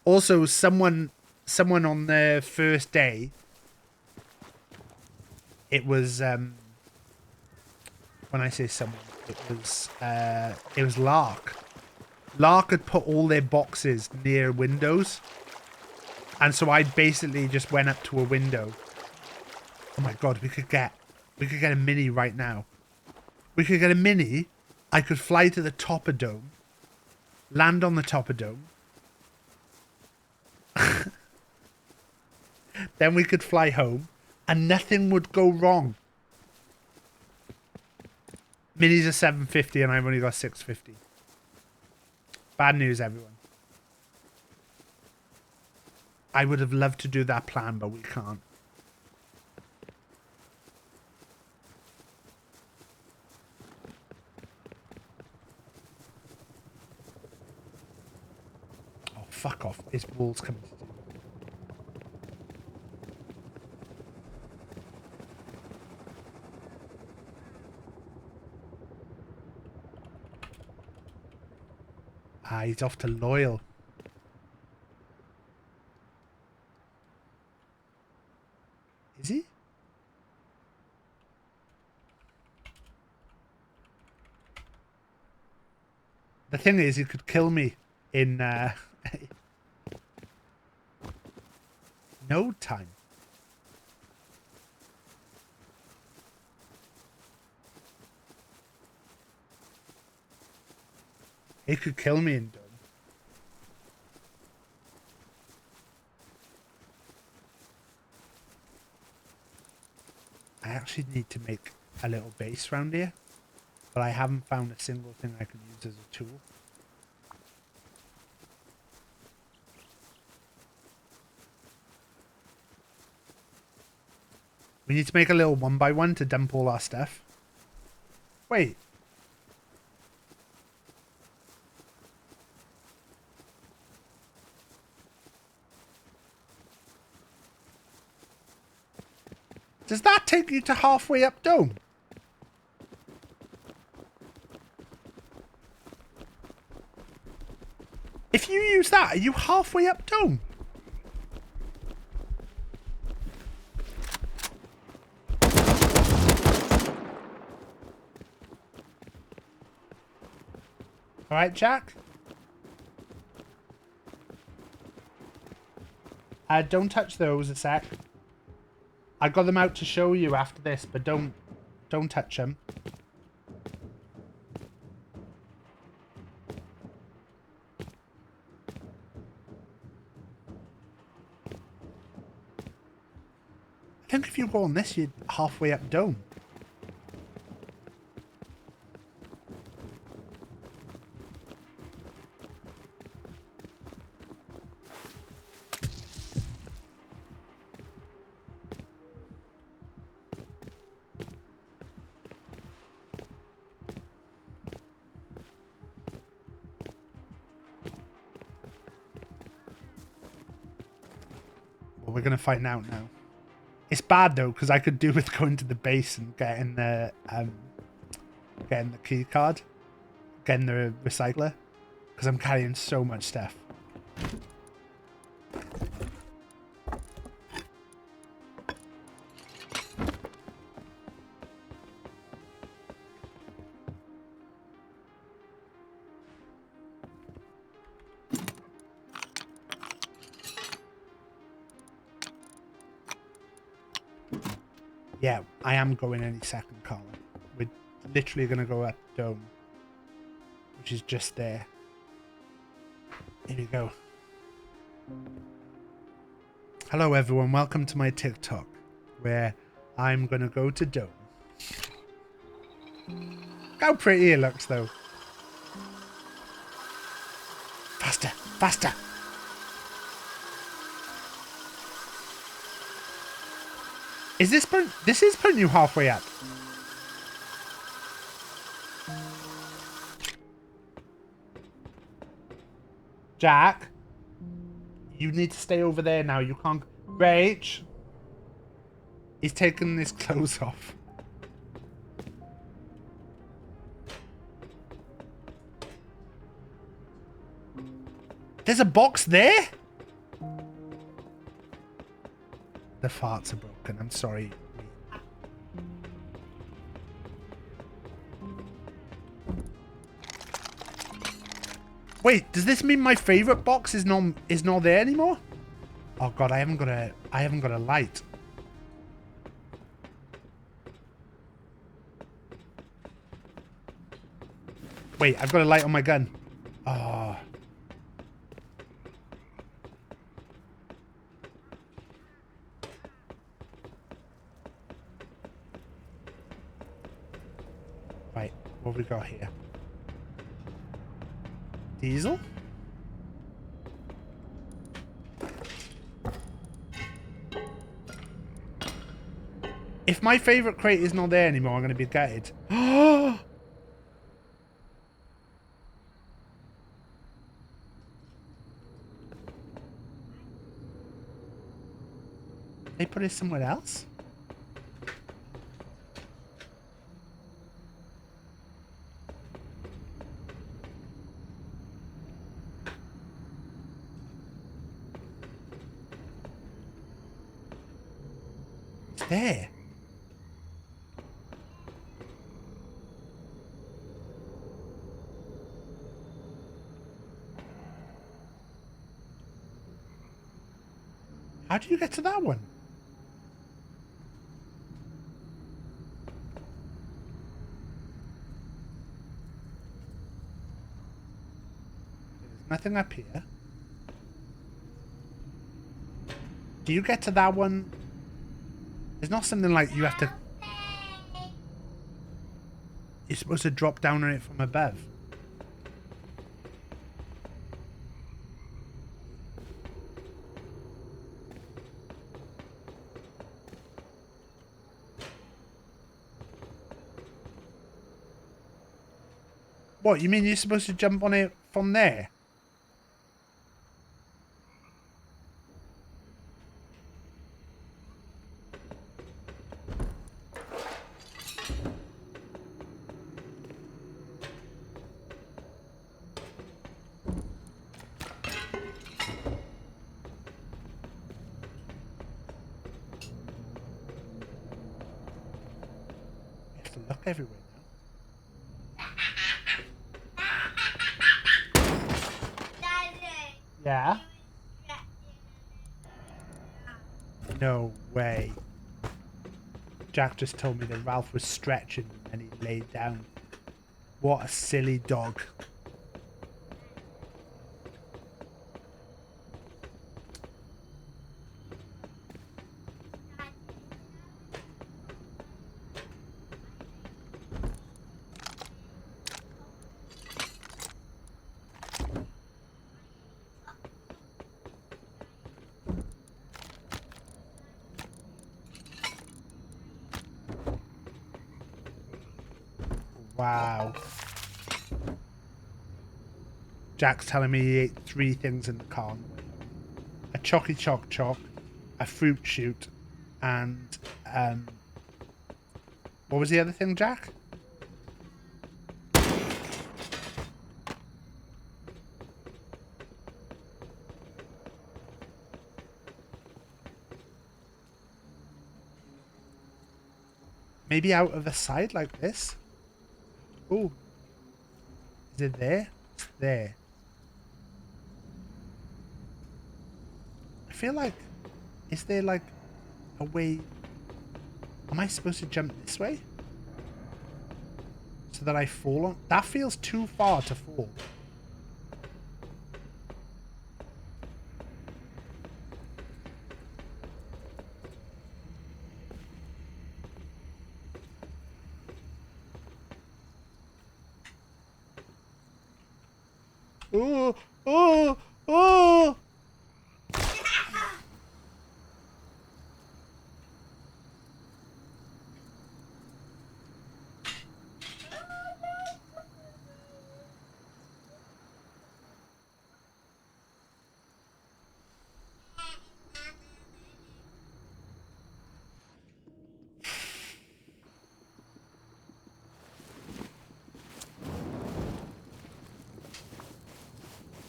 Also, someone on the first day, it was when I say someone, it was Lark. Lark had put all their boxes near windows. And so I basically just went up to a window. Oh my god, we could get a mini right now. We could get a mini. I could fly to the top of Dome. Land on the top of Dome. Then we could fly home. And nothing would go wrong. Minis are 750 and I've only got 650. Bad news, everyone. I would have loved to do that plan, but we can't. Oh, fuck off. His wall's coming to do. Ah, he's off to Loyal. Is he? The thing is, he could kill me in no time. He could kill me in Dome. I actually need to make a little base around here, but I haven't found a single thing I can use as a tool. We need to make a little 1x1 to dump all our stuff. Wait. Does that take you to halfway up Dome? If you use that, are you halfway up Dome? Alright, Jack? Don't touch those a sec. I got them out to show you after this, but don't touch them. I think if you go on this, you're halfway up Dome. We're gonna find out now. It's bad though, because I could do with going to the base and getting the key card, getting the recycler, because I'm carrying so much stuff. Yeah, I am going any second, Colin. We're literally going to go up Dome, which is just there. Here we go. Hello, everyone. Welcome to my TikTok, where I'm going to go to Dome. Look how pretty it looks, though. Faster, faster. Is this is putting you halfway up? Jack, you need to stay over there now. You can't. Rach, he's taking his clothes off. There's a box there? The farts are broken. I'm sorry. Wait, does this mean my favorite box is not there anymore? Oh god, I haven't got a light. Wait, I've got a light on my gun. Oh. Right, What have we got here? Diesel? If my favourite crate is not there anymore, I'm going to be gutted. They put it somewhere else? It's there. How do you get to that one? There's nothing up here. Do you get to that one? There's not something like you have to... You're supposed to drop down on it from above. What, you mean you're supposed to jump on it from there? You have to look everywhere now. Yeah? No way. Jack just told me that Ralph was stretching and he laid down. What a silly dog. Wow. Jack's telling me he ate 3 things in the car. A Chocky Choc Choc, a fruit shoot, and what was the other thing, Jack? Maybe out of the side like this? Oh, is it there? It's there. I feel like, is there like a way? Am I supposed to jump this way? So that I fall on? That feels too far to fall. Oh, oh, oh!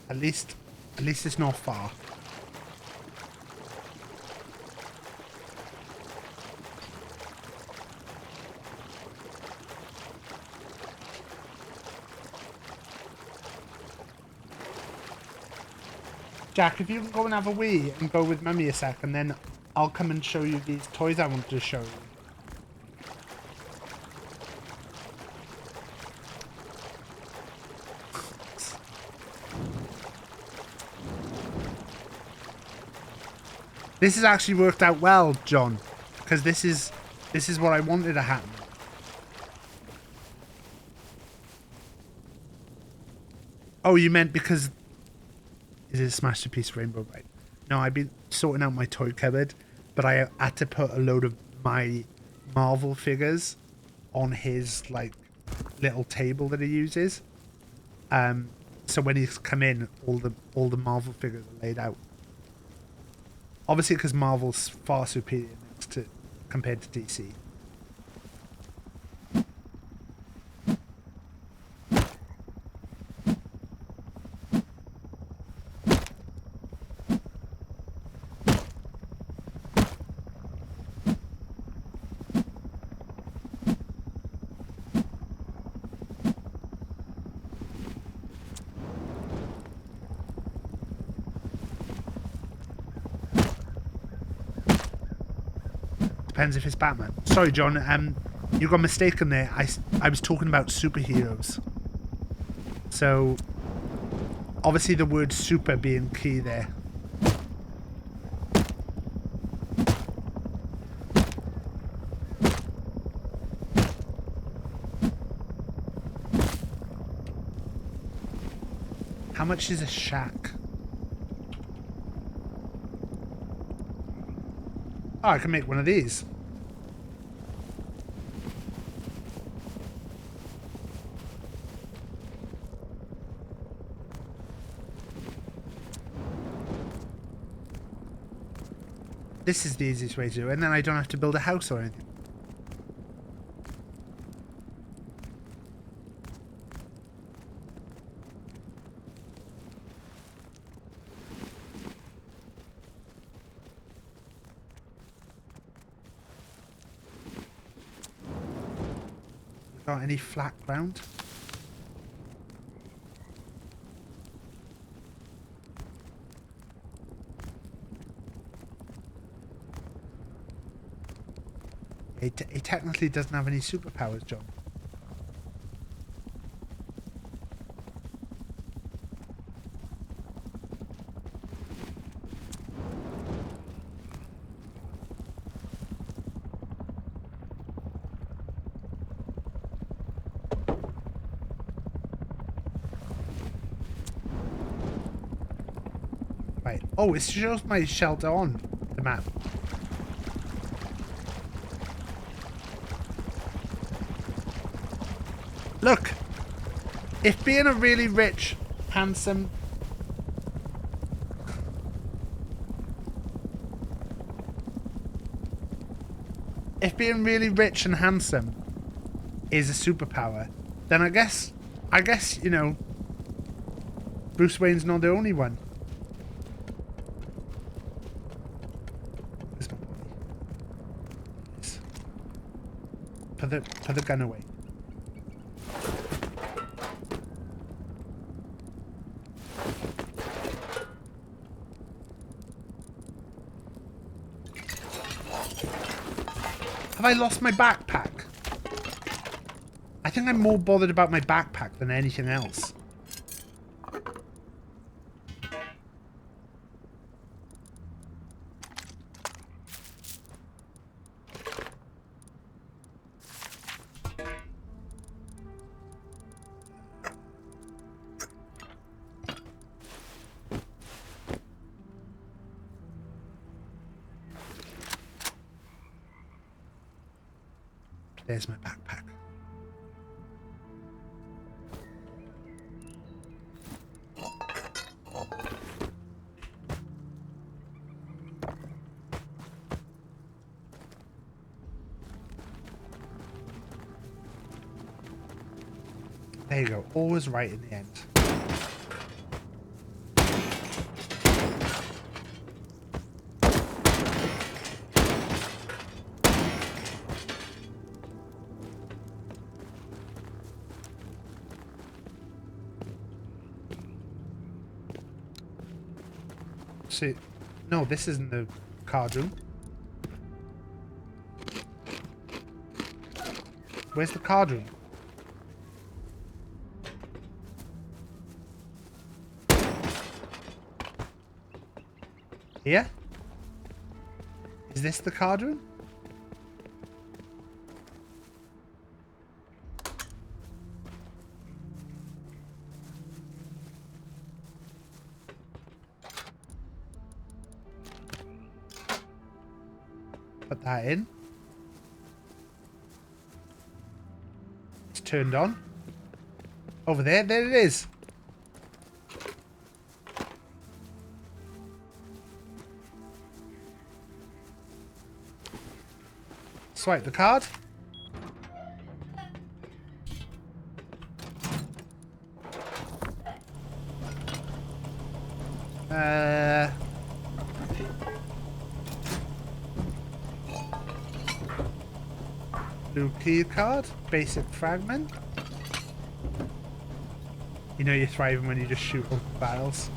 At least it's not far. Jack, if you can go and have a wee and go with Mummy a sec, and then I'll come and show you these toys I wanted to show you. This has actually worked out well, John, because this is what I wanted to happen. Oh, you meant because... Is it a Masterpiece Rainbow? Right. No, I've been sorting out my toy cupboard, but I had to put a load of my Marvel figures on his, like, little table that he uses. So when he's come in, all the Marvel figures are laid out. Obviously, because Marvel's far superior compared to DC. Depends if it's Batman. Sorry, John. You got mistaken there. I was talking about superheroes. So, obviously the word super being key there. How much is a shack? Oh, I can make one of these. This is the easiest way to do it, and then I don't have to build a house or anything. Got any flat ground? It technically doesn't have any superpowers, John. Right. Oh, it shows my shelter on the map. Look! If being a really rich, handsome... If being really rich and handsome is a superpower, then I guess, you know, Bruce Wayne's not the only one. Put the gun away. Have I lost my backpack? I think I'm more bothered about my backpack than anything else. There's my backpack. There you go. Always right in the end. See, no, this isn't the card room. Where's the card room? Here? Is this the card room? Put that in. It's turned on. Over there. There it is. Swipe the card. Blue key card. Basic fragment. You know you're thriving when you just shoot up barrels.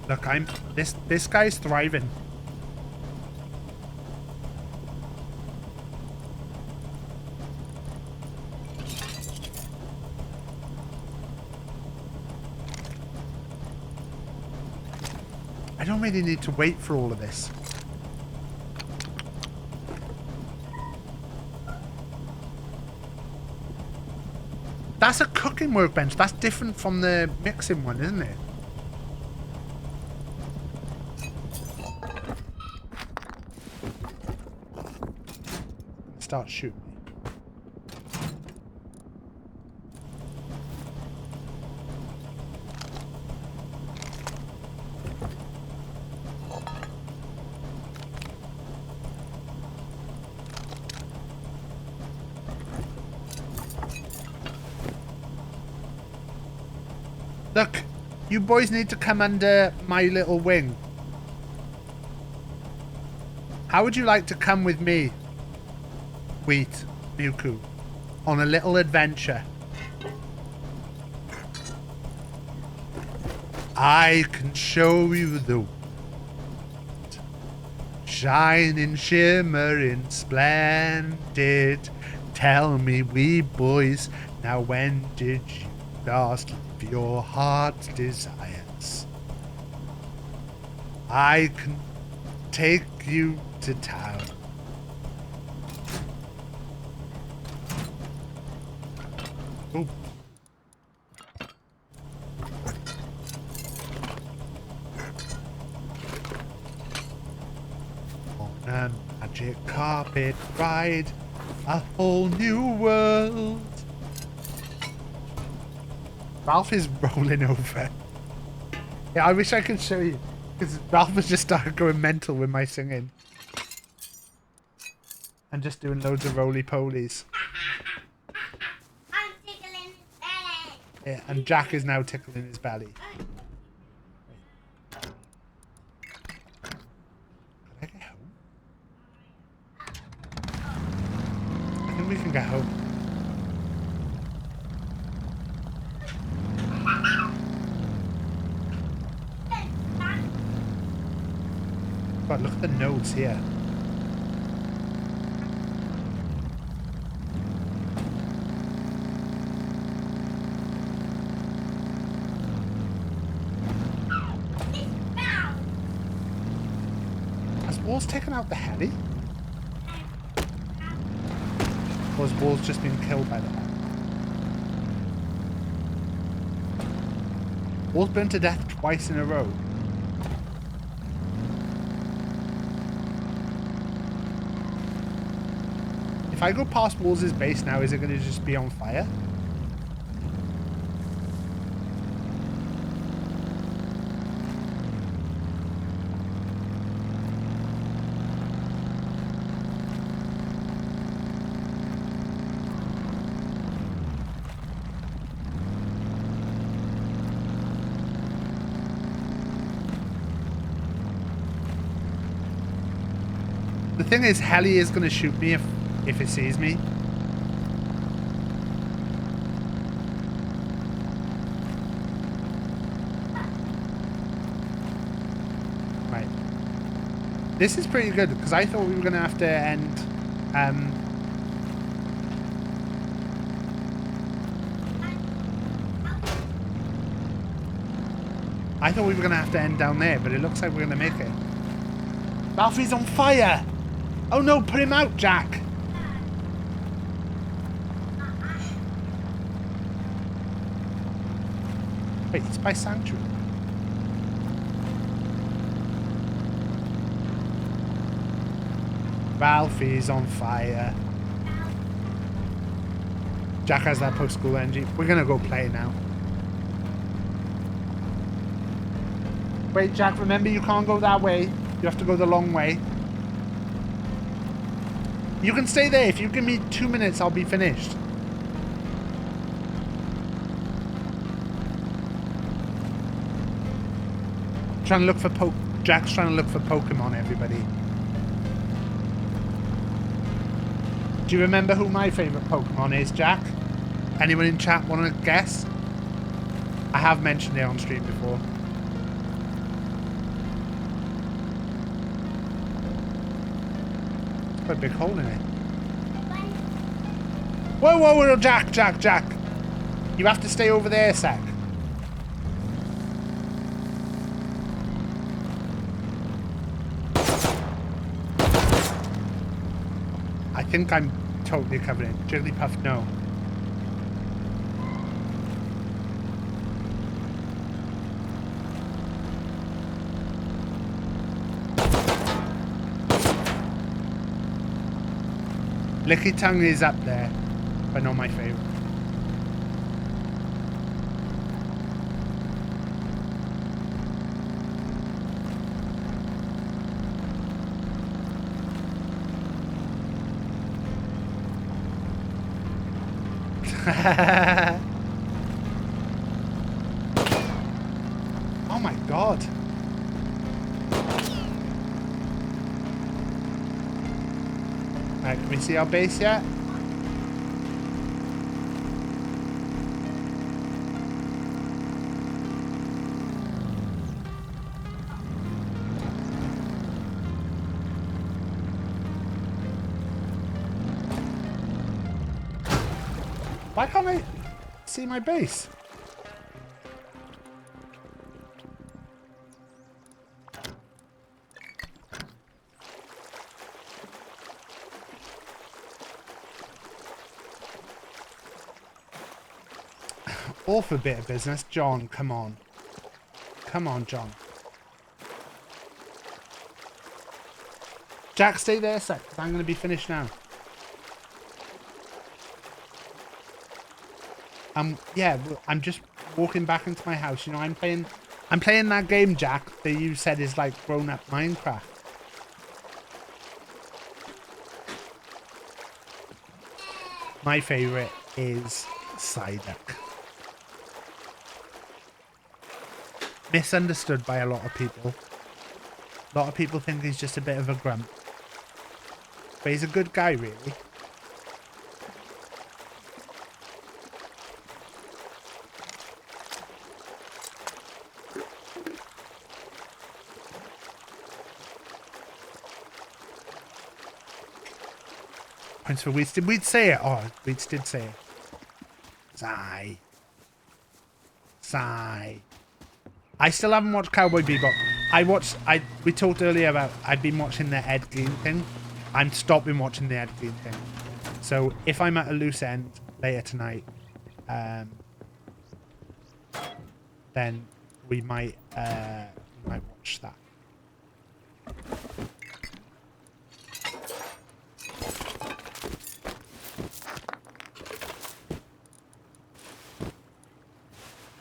Look, this guy's thriving. I don't really need to wait for all of this. That's a cooking workbench. That's different from the mixing one, isn't it? Start shooting. Look, you boys need to come under my little wing. How would you like to come with me? Wheat, Miku, on a little adventure. I can show you the world, shining, shimmering, splendid. Tell me, wee boys, now when did you last live your heart's desires? I can take you to town. Oh. On a magic carpet ride, a whole new world. Ralph is rolling over. Yeah, I wish I could show you, because Ralph has just started going mental with my singing. And just doing loads of roly-polies. Yeah, and Jack is now tickling his belly. Can I get home? I think we can get home. God, look at the notes here. Has taken out the heli? Or has Wall's just been killed by the heli? Wall's burned to death twice in a row. If I go past Wall's base now, is it going to just be on fire? The thing is, heli is going to shoot me if it sees me. Right. This is pretty good, because I thought we were going to have to end... I thought we were going to have to end down there, but it looks like we're going to make it. Ralphie's on fire! Oh no, put him out, Jack! Wait, it's by Sanctuary. Ralphie's on fire. Jack has that post-school energy. We're gonna go play now. Wait, Jack, remember you can't go that way. You have to go the long way. You can stay there. If you give me 2 minutes, I'll be finished. Trying to look for Jack's trying to look for Pokemon, everybody. Do you remember who my favourite Pokemon is, Jack? Anyone in chat want to guess? I have mentioned it on stream before. It's got a big hole in it. Whoa, whoa, whoa, Jack, Jack, Jack. You have to stay over there a sec. I think I'm totally covered in. Jigglypuff, no. Licky Tongue is up there, but not my favourite. Oh my god. Right, can we see our base yet? Why can't I see my base? Awful bit of business. John, come on. Come on, John. Jack, stay there a sec, 'cause I'm going to be finished now. Yeah, I'm just walking back into my house. You know, I'm playing that game, Jack, that you said is like grown-up Minecraft. My favourite is Psyduck. Misunderstood by a lot of people. A lot of people think he's just a bit of a grump. But he's a good guy, really. Points for Weeds. Did Weeds say it? Oh, Weeds did say it. Sigh. Sigh. I still haven't watched Cowboy Bebop. We talked earlier about I've been watching the Ed Gein thing. I'm stopping watching the Ed Gein thing. So if I'm at a loose end later tonight, then we might watch that.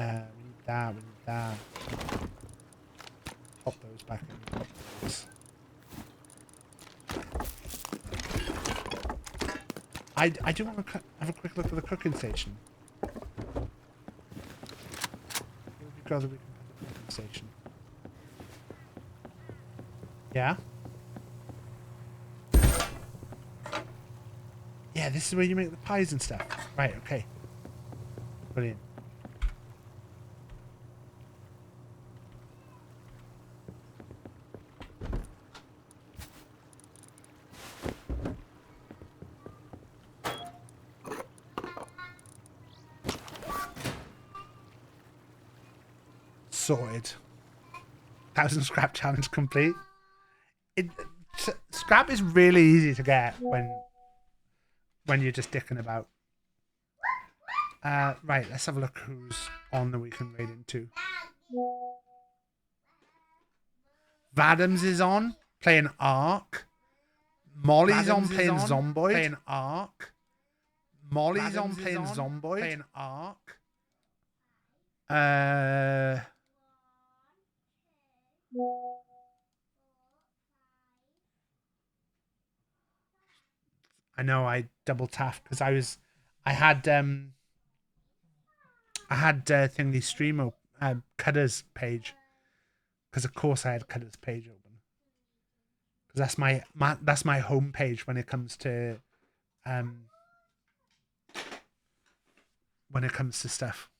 We need that. Pop those back in. I do want to have a quick look at the cooking station. Where would you rather we can put the cooking station? Yeah? Yeah, this is where you make the pies and stuff. Right, okay. Brilliant. Sorted. 1,000 scrap challenge complete. Scrap is really easy to get when you're just dicking about. Right, let's have a look who's on that we can raid into. Vadams is on, playing Ark. Molly's on playing Zomboid. Playing Ark. Molly's on playing Zomboid. Playing Ark. I know I double tapped because I had thingy stream Cutter's page, because of course I had Cutter's page open, because that's my home page when it comes to stuff.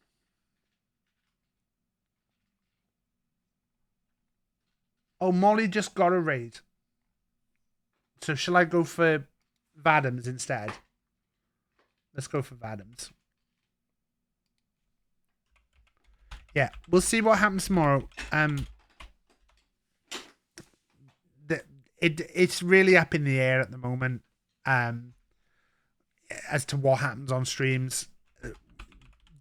Oh, Molly just got a raid. So shall I go for Vadams instead? Let's go for Vadams. Yeah, we'll see what happens tomorrow. It's really up in the air at the moment as to what happens on streams.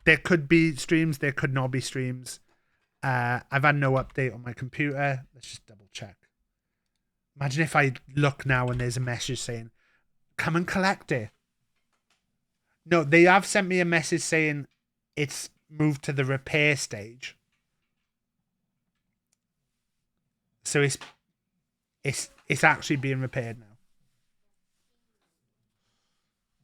There could be streams, there could not be streams. I've had no update on my computer. Let's just double check. Imagine if I look now and there's a message saying, come and collect it. No, they have sent me a message saying it's moved to the repair stage. So it's actually being repaired now.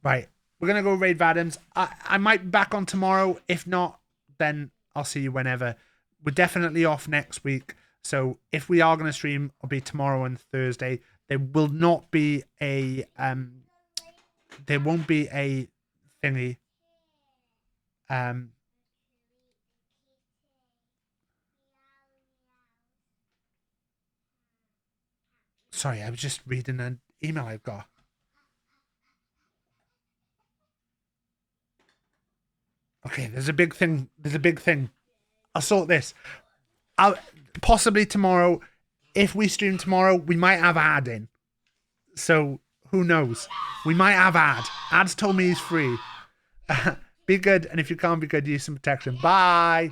Right. We're going to go raid Vadams. I might be back on tomorrow. If not, then I'll see you whenever. We're definitely off next week. So if we are going to stream, it'll be tomorrow and Thursday. There will not be a there won't be a thingy. Sorry, I was just reading an email I've got. Okay, there's a big thing. I'll sort this. Possibly tomorrow. If we stream tomorrow, we might have ad in. So who knows? We might have ad. Ad's told me he's free. Be good, and if you can't be good, use some protection. Bye.